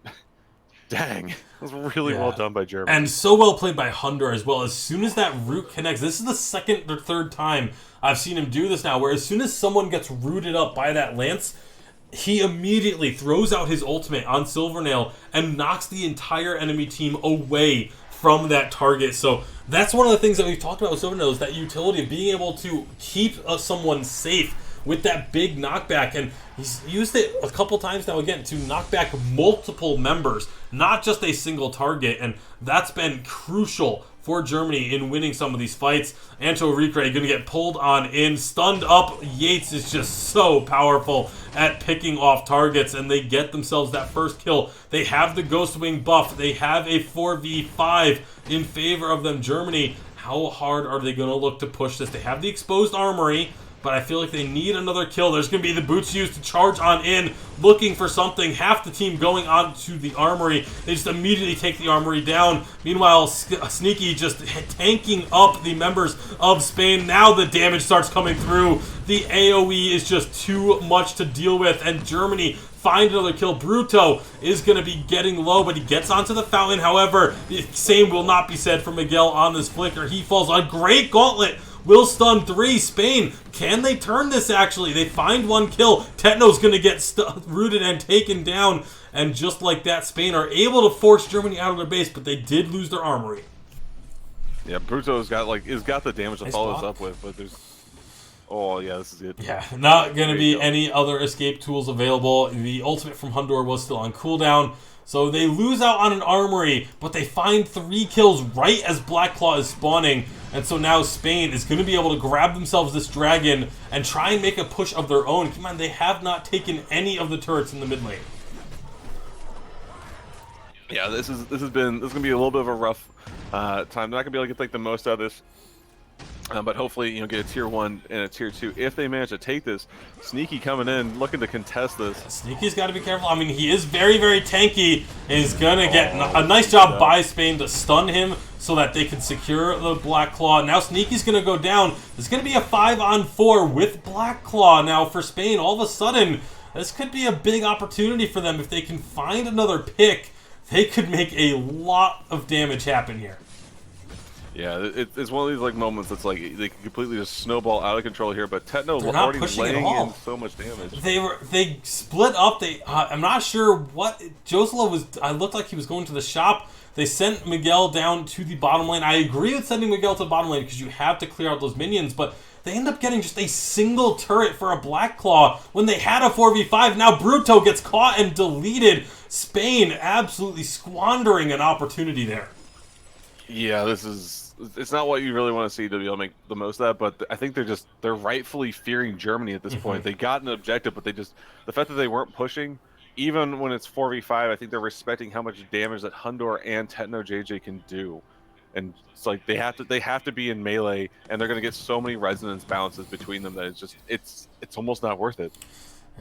Dang, it was really well done by Germany. And so well played by Hundor as well. As soon as that root connects, this is the second or third time I've seen him do this now, where as soon as someone gets rooted up by that lance, he immediately throws out his ultimate on Silvernail and knocks the entire enemy team away from that target. So that's one of the things that we've talked about with Silverno's, that utility of being able to keep someone safe with that big knockback. And he's used it a couple times now, again, to knock back multiple members, not just a single target. And that's been crucial for Germany in winning some of these fights. Anto Ricre going to get pulled on in. Stunned up, Yates is just so powerful at picking off targets, and they get themselves that first kill. They have the Ghost Wing buff. They have a 4v5 in favor of them. Germany, how hard are they going to look to push this? They have the exposed armory, but I feel like they need another kill. There's going to be the boots used to charge on in, looking for something. Half the team going on to the armory. They just immediately take the armory down. Meanwhile, Sneaky just tanking up the members of Spain. Now the damage starts coming through. The AoE is just too much to deal with, and Germany find another kill. Bruto is going to be getting low, but he gets onto the fountain. However, the same will not be said for Miguel on this flicker. He falls on. Great gauntlet. Will stun 3. Spain, can they turn this actually? They find one kill. Tetno's going to get rooted and taken down. And just like that, Spain are able to force Germany out of their base, but they did lose their armory. Yeah, Bruto's got the damage to Nice follow block. this up with, but there's... Oh, yeah, this is good. Yeah, not going to be Great kill. any other escape tools available. The ultimate from Hundor was still on cooldown. So they lose out on an armory, but they find 3 kills right as Black Claw is spawning. And so now Spain is going to be able to grab themselves this dragon and try and make a push of their own. Come on, they have not taken any of the turrets in the mid lane. Yeah, this is gonna be a little bit of a rough time. They're not gonna be able to get like the most out of this, but hopefully get a tier 1 and a tier 2 if they manage to take this. Sneaky coming in, looking to contest this. Sneaky's got to be careful. I mean, he is very, very tanky. He's gonna get a nice job by Spain to stun him so that they can secure the Black Claw. Now Sneaky's gonna go down. There's gonna be a 5-on-4 with Black Claw now for Spain. All of a sudden, this could be a big opportunity for them. If they can find another pick, they could make a lot of damage happen here. Yeah, it's one of these like moments that's like they can completely just snowball out of control here. But Tetno They're not already pushing at laying all. in so much damage. They split up. I'm not sure what Josela was. I looked like he was going to the shop. They sent Miguel down to the bottom lane. I agree with sending Miguel to the bottom lane because you have to clear out those minions, but they end up getting just a single turret for a Black Claw when they had a 4v5. Now Bruto gets caught and deleted. Spain absolutely squandering an opportunity there. Yeah, it's not what you really want to see to be able to make the most of that, but I think they're rightfully fearing Germany at this point. They got an objective, but the fact that they weren't pushing, even when it's 4v5, I think they're respecting how much damage that Hundor and Tetno JJ can do. And it's like they have to be in melee, and they're going to get so many resonance balances between them that it's almost not worth it.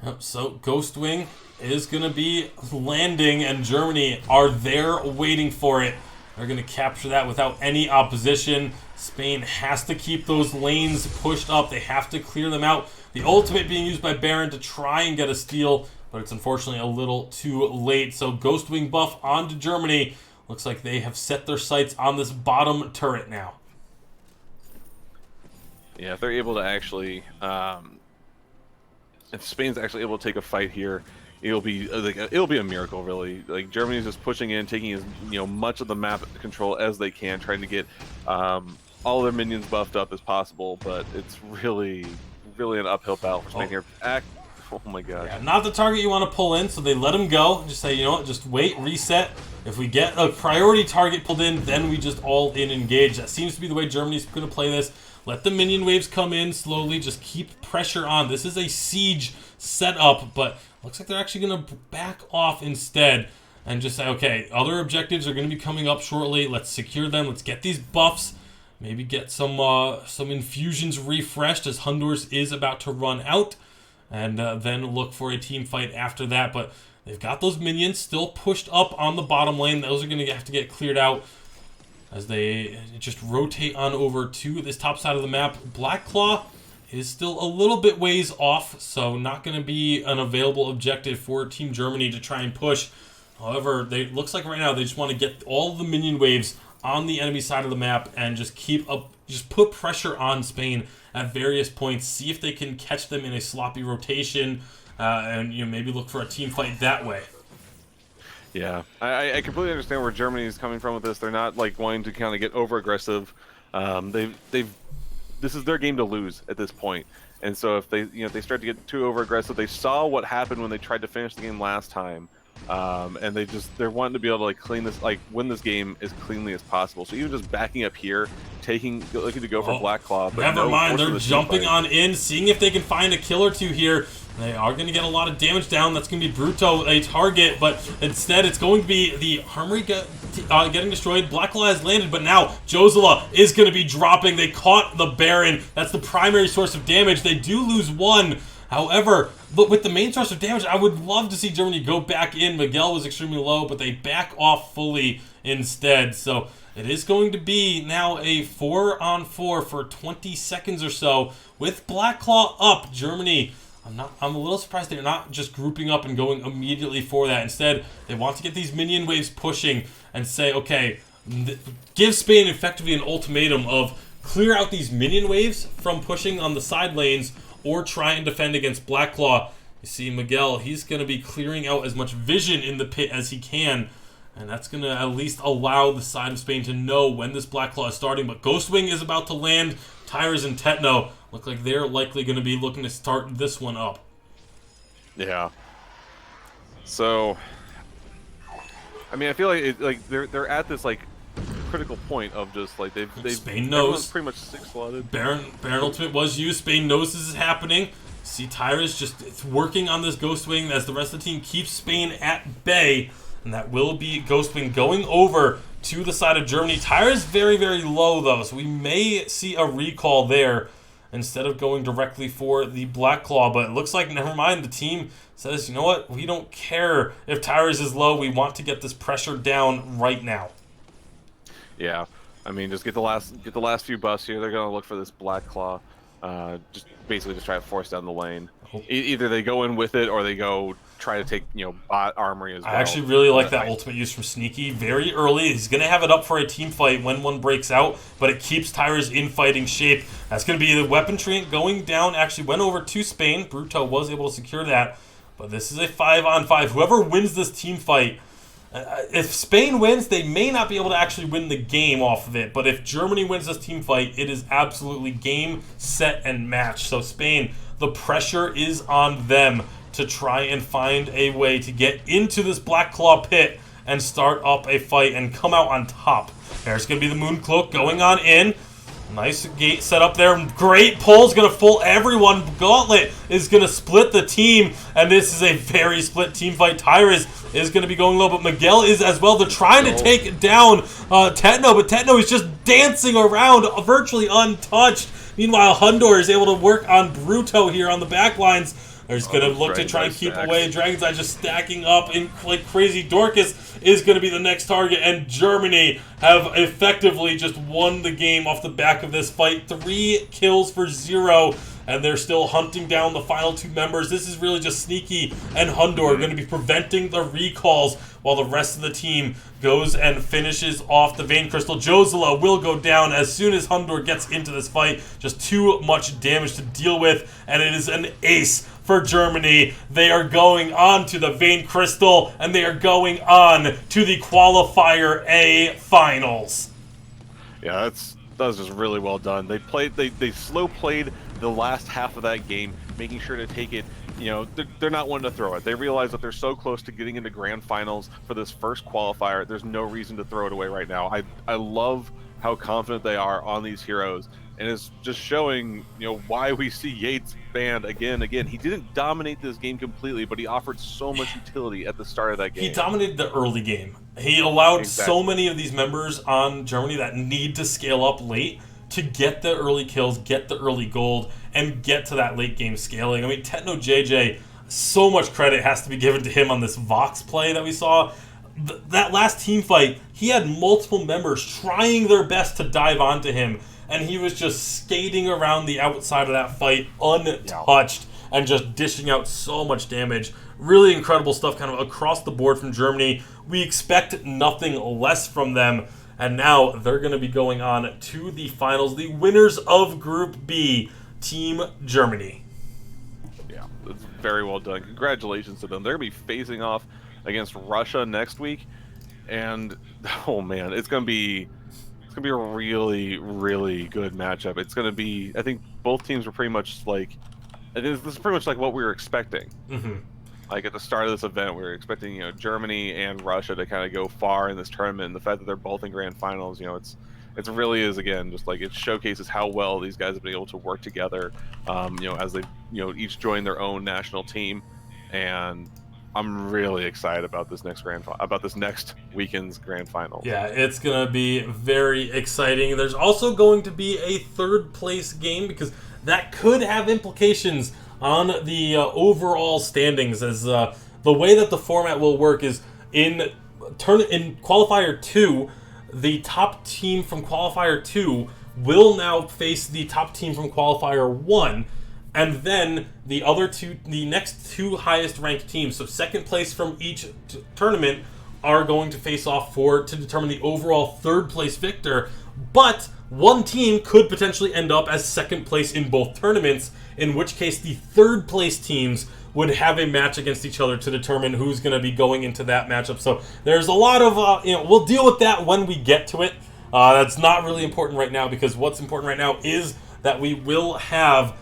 Yep, so Ghost Wing is going to be landing, and Germany are there waiting for it. They're going to capture that without any opposition. Spain has to keep those lanes pushed up. They have to clear them out. The ultimate being used by Baron to try and get a steal, but it's unfortunately a little too late. So Ghost Wing buff onto Germany. Looks like they have set their sights on this bottom turret now. Yeah, if they're able to actually, if Spain's actually able to take a fight here, it'll be a miracle, really. Like Germany's just pushing in, taking as much of the map control as they can, trying to get all their minions buffed up as possible. But it's really an uphill battle for Spain here. Oh my gosh. Yeah, not the target you want to pull in, so they let him go. Just say, you know what, just wait, reset. If we get a priority target pulled in, then we just all in engage. That seems to be the way Germany's going to play this. Let the minion waves come in slowly. Just keep pressure on. This is a siege setup, but looks like they're actually going to back off instead and just say, okay, other objectives are going to be coming up shortly. Let's secure them. Let's get these buffs. Maybe get some infusions refreshed as Hundor's is about to run out. And then look for a team fight after that. But they've got those minions still pushed up on the bottom lane. Those are going to have to get cleared out as they just rotate on over to this top side of the map. Black Claw is still a little bit ways off, so not going to be an available objective for Team Germany to try and push. However, it looks like right now they just want to get all the minion waves on the enemy side of the map and just just put pressure on Spain at various points. See if they can catch them in a sloppy rotation, and maybe look for a team fight that way. Yeah, I completely understand where Germany is coming from with this. They're not like wanting to kind of get over aggressive. They've this is their game to lose at this point. And so if they if they start to get too over aggressive, they saw what happened when they tried to finish the game last time. And they're wanting to be able to like win this game as cleanly as possible. So even just backing up here, looking to go for Black Claw, but Never mind, they're jumping fight. on in, seeing if they can find a kill or two here. They are going to get a lot of damage down. That's going to be Bruto a target, but instead it's going to be the Armory getting destroyed. Black Claw has landed, but now Josela is going to be dropping. They caught the Baron. That's the primary source of damage. They do lose one. However, but with the main source of damage, I would love to see Germany go back in. Miguel was extremely low, but they back off fully instead. So it is going to be now a 4-on-4 for 20 seconds or so with Black Claw up. Germany, I'm a little surprised they're not just grouping up and going immediately for that. Instead, they want to get these minion waves pushing and say, okay, give Spain effectively an ultimatum of clear out these minion waves from pushing on the side lanes or try and defend against Black Claw. You see Miguel, he's going to be clearing out as much vision in the pit as he can. And that's going to at least allow the side of Spain to know when this Black Claw is starting. But Ghostwing is about to land. Tyrus and Tetno look like they're likely going to be looking to start this one up. Yeah. So, I mean, I feel like they're at this like critical point of just like they've Spain knows pretty much six-slotted. Baron Ultimate was used. Spain knows this is happening. See Tyrus just working on this Ghostwing as the rest of the team keeps Spain at bay. And that will be Ghostwing going over to the side of Germany. Tyrus very, very low, though, so we may see a recall there instead of going directly for the Black Claw. But it looks like, never mind, the team says, you know what, we don't care if Tyrus is low. We want to get this pressure down right now. Yeah, I mean, just get the last few buffs here. They're gonna look for this Black Claw, just try to force down the lane. Either they go in with it or they go try to take bot armory as well. I actually really like that ultimate use from Sneaky very early. He's gonna have it up for a team fight when one breaks out, but it keeps Tyrus in fighting shape. That's gonna be the weapon tree going down. Actually went over to Spain. Bruto was able to secure that, but this is a 5-on-5. Whoever wins this team fight. If Spain wins, they may not be able to actually win the game off of it. But if Germany wins this team fight, it is absolutely game, set, and match. So Spain, the pressure is on them to try and find a way to get into this Black Claw pit and start up a fight and come out on top. There's going to be the Moon Cloak going on in. Nice gate set up there. Great pull's going to fool everyone. Gauntlet is going to split the team. And this is a very split team fight. Tyrus is going to be going low, but Miguel is as well. They're trying to take down Tetno, but Tetno is just dancing around virtually untouched. Meanwhile, Hundor is able to work on Bruto here on the back lines. They're just going to look to try and keep away. Dragon's Eye just stacking up in like crazy. Dorcas is going to be the next target, and Germany have effectively just won the game off the back of this fight. 3 kills for 0, and they're still hunting down the final 2 members. This is really just Sneaky and Hundor going to be preventing the recalls while the rest of the team goes and finishes off the Vein Crystal. Josela will go down as soon as Hundor gets into this fight. Just too much damage to deal with, and it is an ace for Germany. They are going on to the Vein Crystal, and they are going on to the Qualifier A Finals. Yeah, that was just really well done. They slow played the last half of that game, making sure to take it. They're not one to throw it. They realize that they're so close to getting into grand finals for this first qualifier. There's no reason to throw it away right now. I love how confident they are on these heroes, and it's just showing why we see Yates banned again. He didn't dominate this game completely, but he offered so much utility at the start of that game. He dominated the early game. He allowed so many of these members on Germany that need to scale up late to get the early kills, get the early gold, and get to that late game scaling. I mean, Tetno JJ, so much credit has to be given to him on this Vox play that we saw. That last team fight, he had multiple members trying their best to dive onto him, and he was just skating around the outside of that fight untouched and just dishing out so much damage. Really incredible stuff kind of across the board from Germany. We expect nothing less from them. And now they're going to be going on to the finals. The winners of Group B, Team Germany. Yeah, that's very well done. Congratulations to them. They're going to be facing off against Russia next week, and oh man, it's gonna be a really, really good matchup. It's gonna be, I think both teams were pretty much like, this is pretty much like what we were expecting. Mm-hmm. Like at the start of this event, we were expecting, Germany and Russia to kind of go far in this tournament. And the fact that they're both in grand finals, it's really is, again, just like it showcases how well these guys have been able to work together. As they, each join their own national team, and I'm really excited about this next weekend's grand final. Yeah, it's going to be very exciting. There's also going to be a third place game because that could have implications on the overall standings, as the way that the format will work is in Qualifier 2, the top team from Qualifier 2 will now face the top team from Qualifier 1, and then the next two highest ranked teams, so second place from each tournament, are going to face off to determine the overall third place victor. But one team could potentially end up as second place in both tournaments, in which case the third place teams would have a match against each other to determine who's going to be going into that matchup. So there's a lot of, we'll deal with that when we get to it. That's not really important right now, because what's important right now is that we will have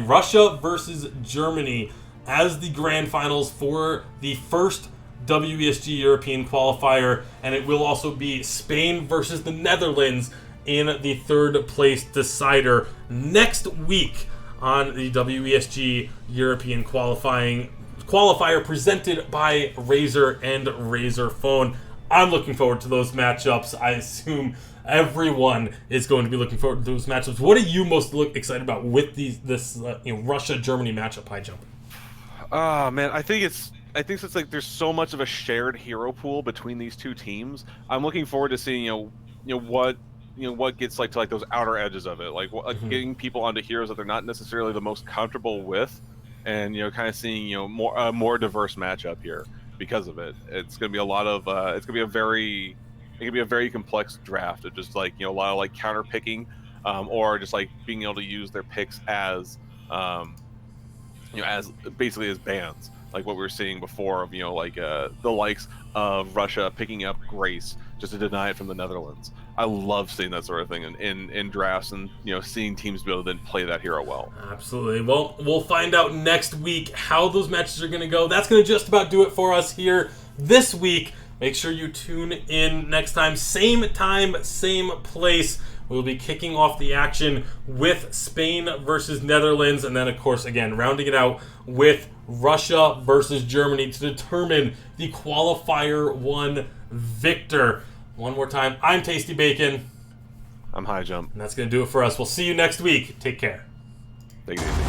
Russia versus Germany as the grand finals for the first WESG European qualifier, and it will also be Spain versus the Netherlands in the third place decider next week on the WESG European qualifier presented by Razer and Razer Phone. I'm looking forward to those matchups. I assume everyone is going to be looking forward to those matchups. What are you most excited about with this Russia-Germany matchup, High Jump? Man, I think since like there's so much of a shared hero pool between these two teams, I'm looking forward to seeing what gets like to like those outer edges of it, like getting people onto heroes that they're not necessarily the most comfortable with, and kind of seeing more diverse matchup here because of it. It's gonna be a lot of it could be a very complex draft of just like a lot of like counter picking, or just like being able to use their picks as as basically as bans, like what we were seeing before of the likes of Russia picking up Grace just to deny it from the Netherlands. I love seeing that sort of thing in drafts, and seeing teams be able to then play that hero well. Absolutely. Well, we'll find out next week how those matches are going to go. That's going to just about do it for us here this week. Make sure you tune in next time, same place. We'll be kicking off the action with Spain versus Netherlands, and then, of course, again, rounding it out with Russia versus Germany to determine the Qualifier 1 victor. One more time, I'm Tasty Bacon. I'm High Jump. And that's going to do it for us. We'll see you next week. Take care. Take it easy.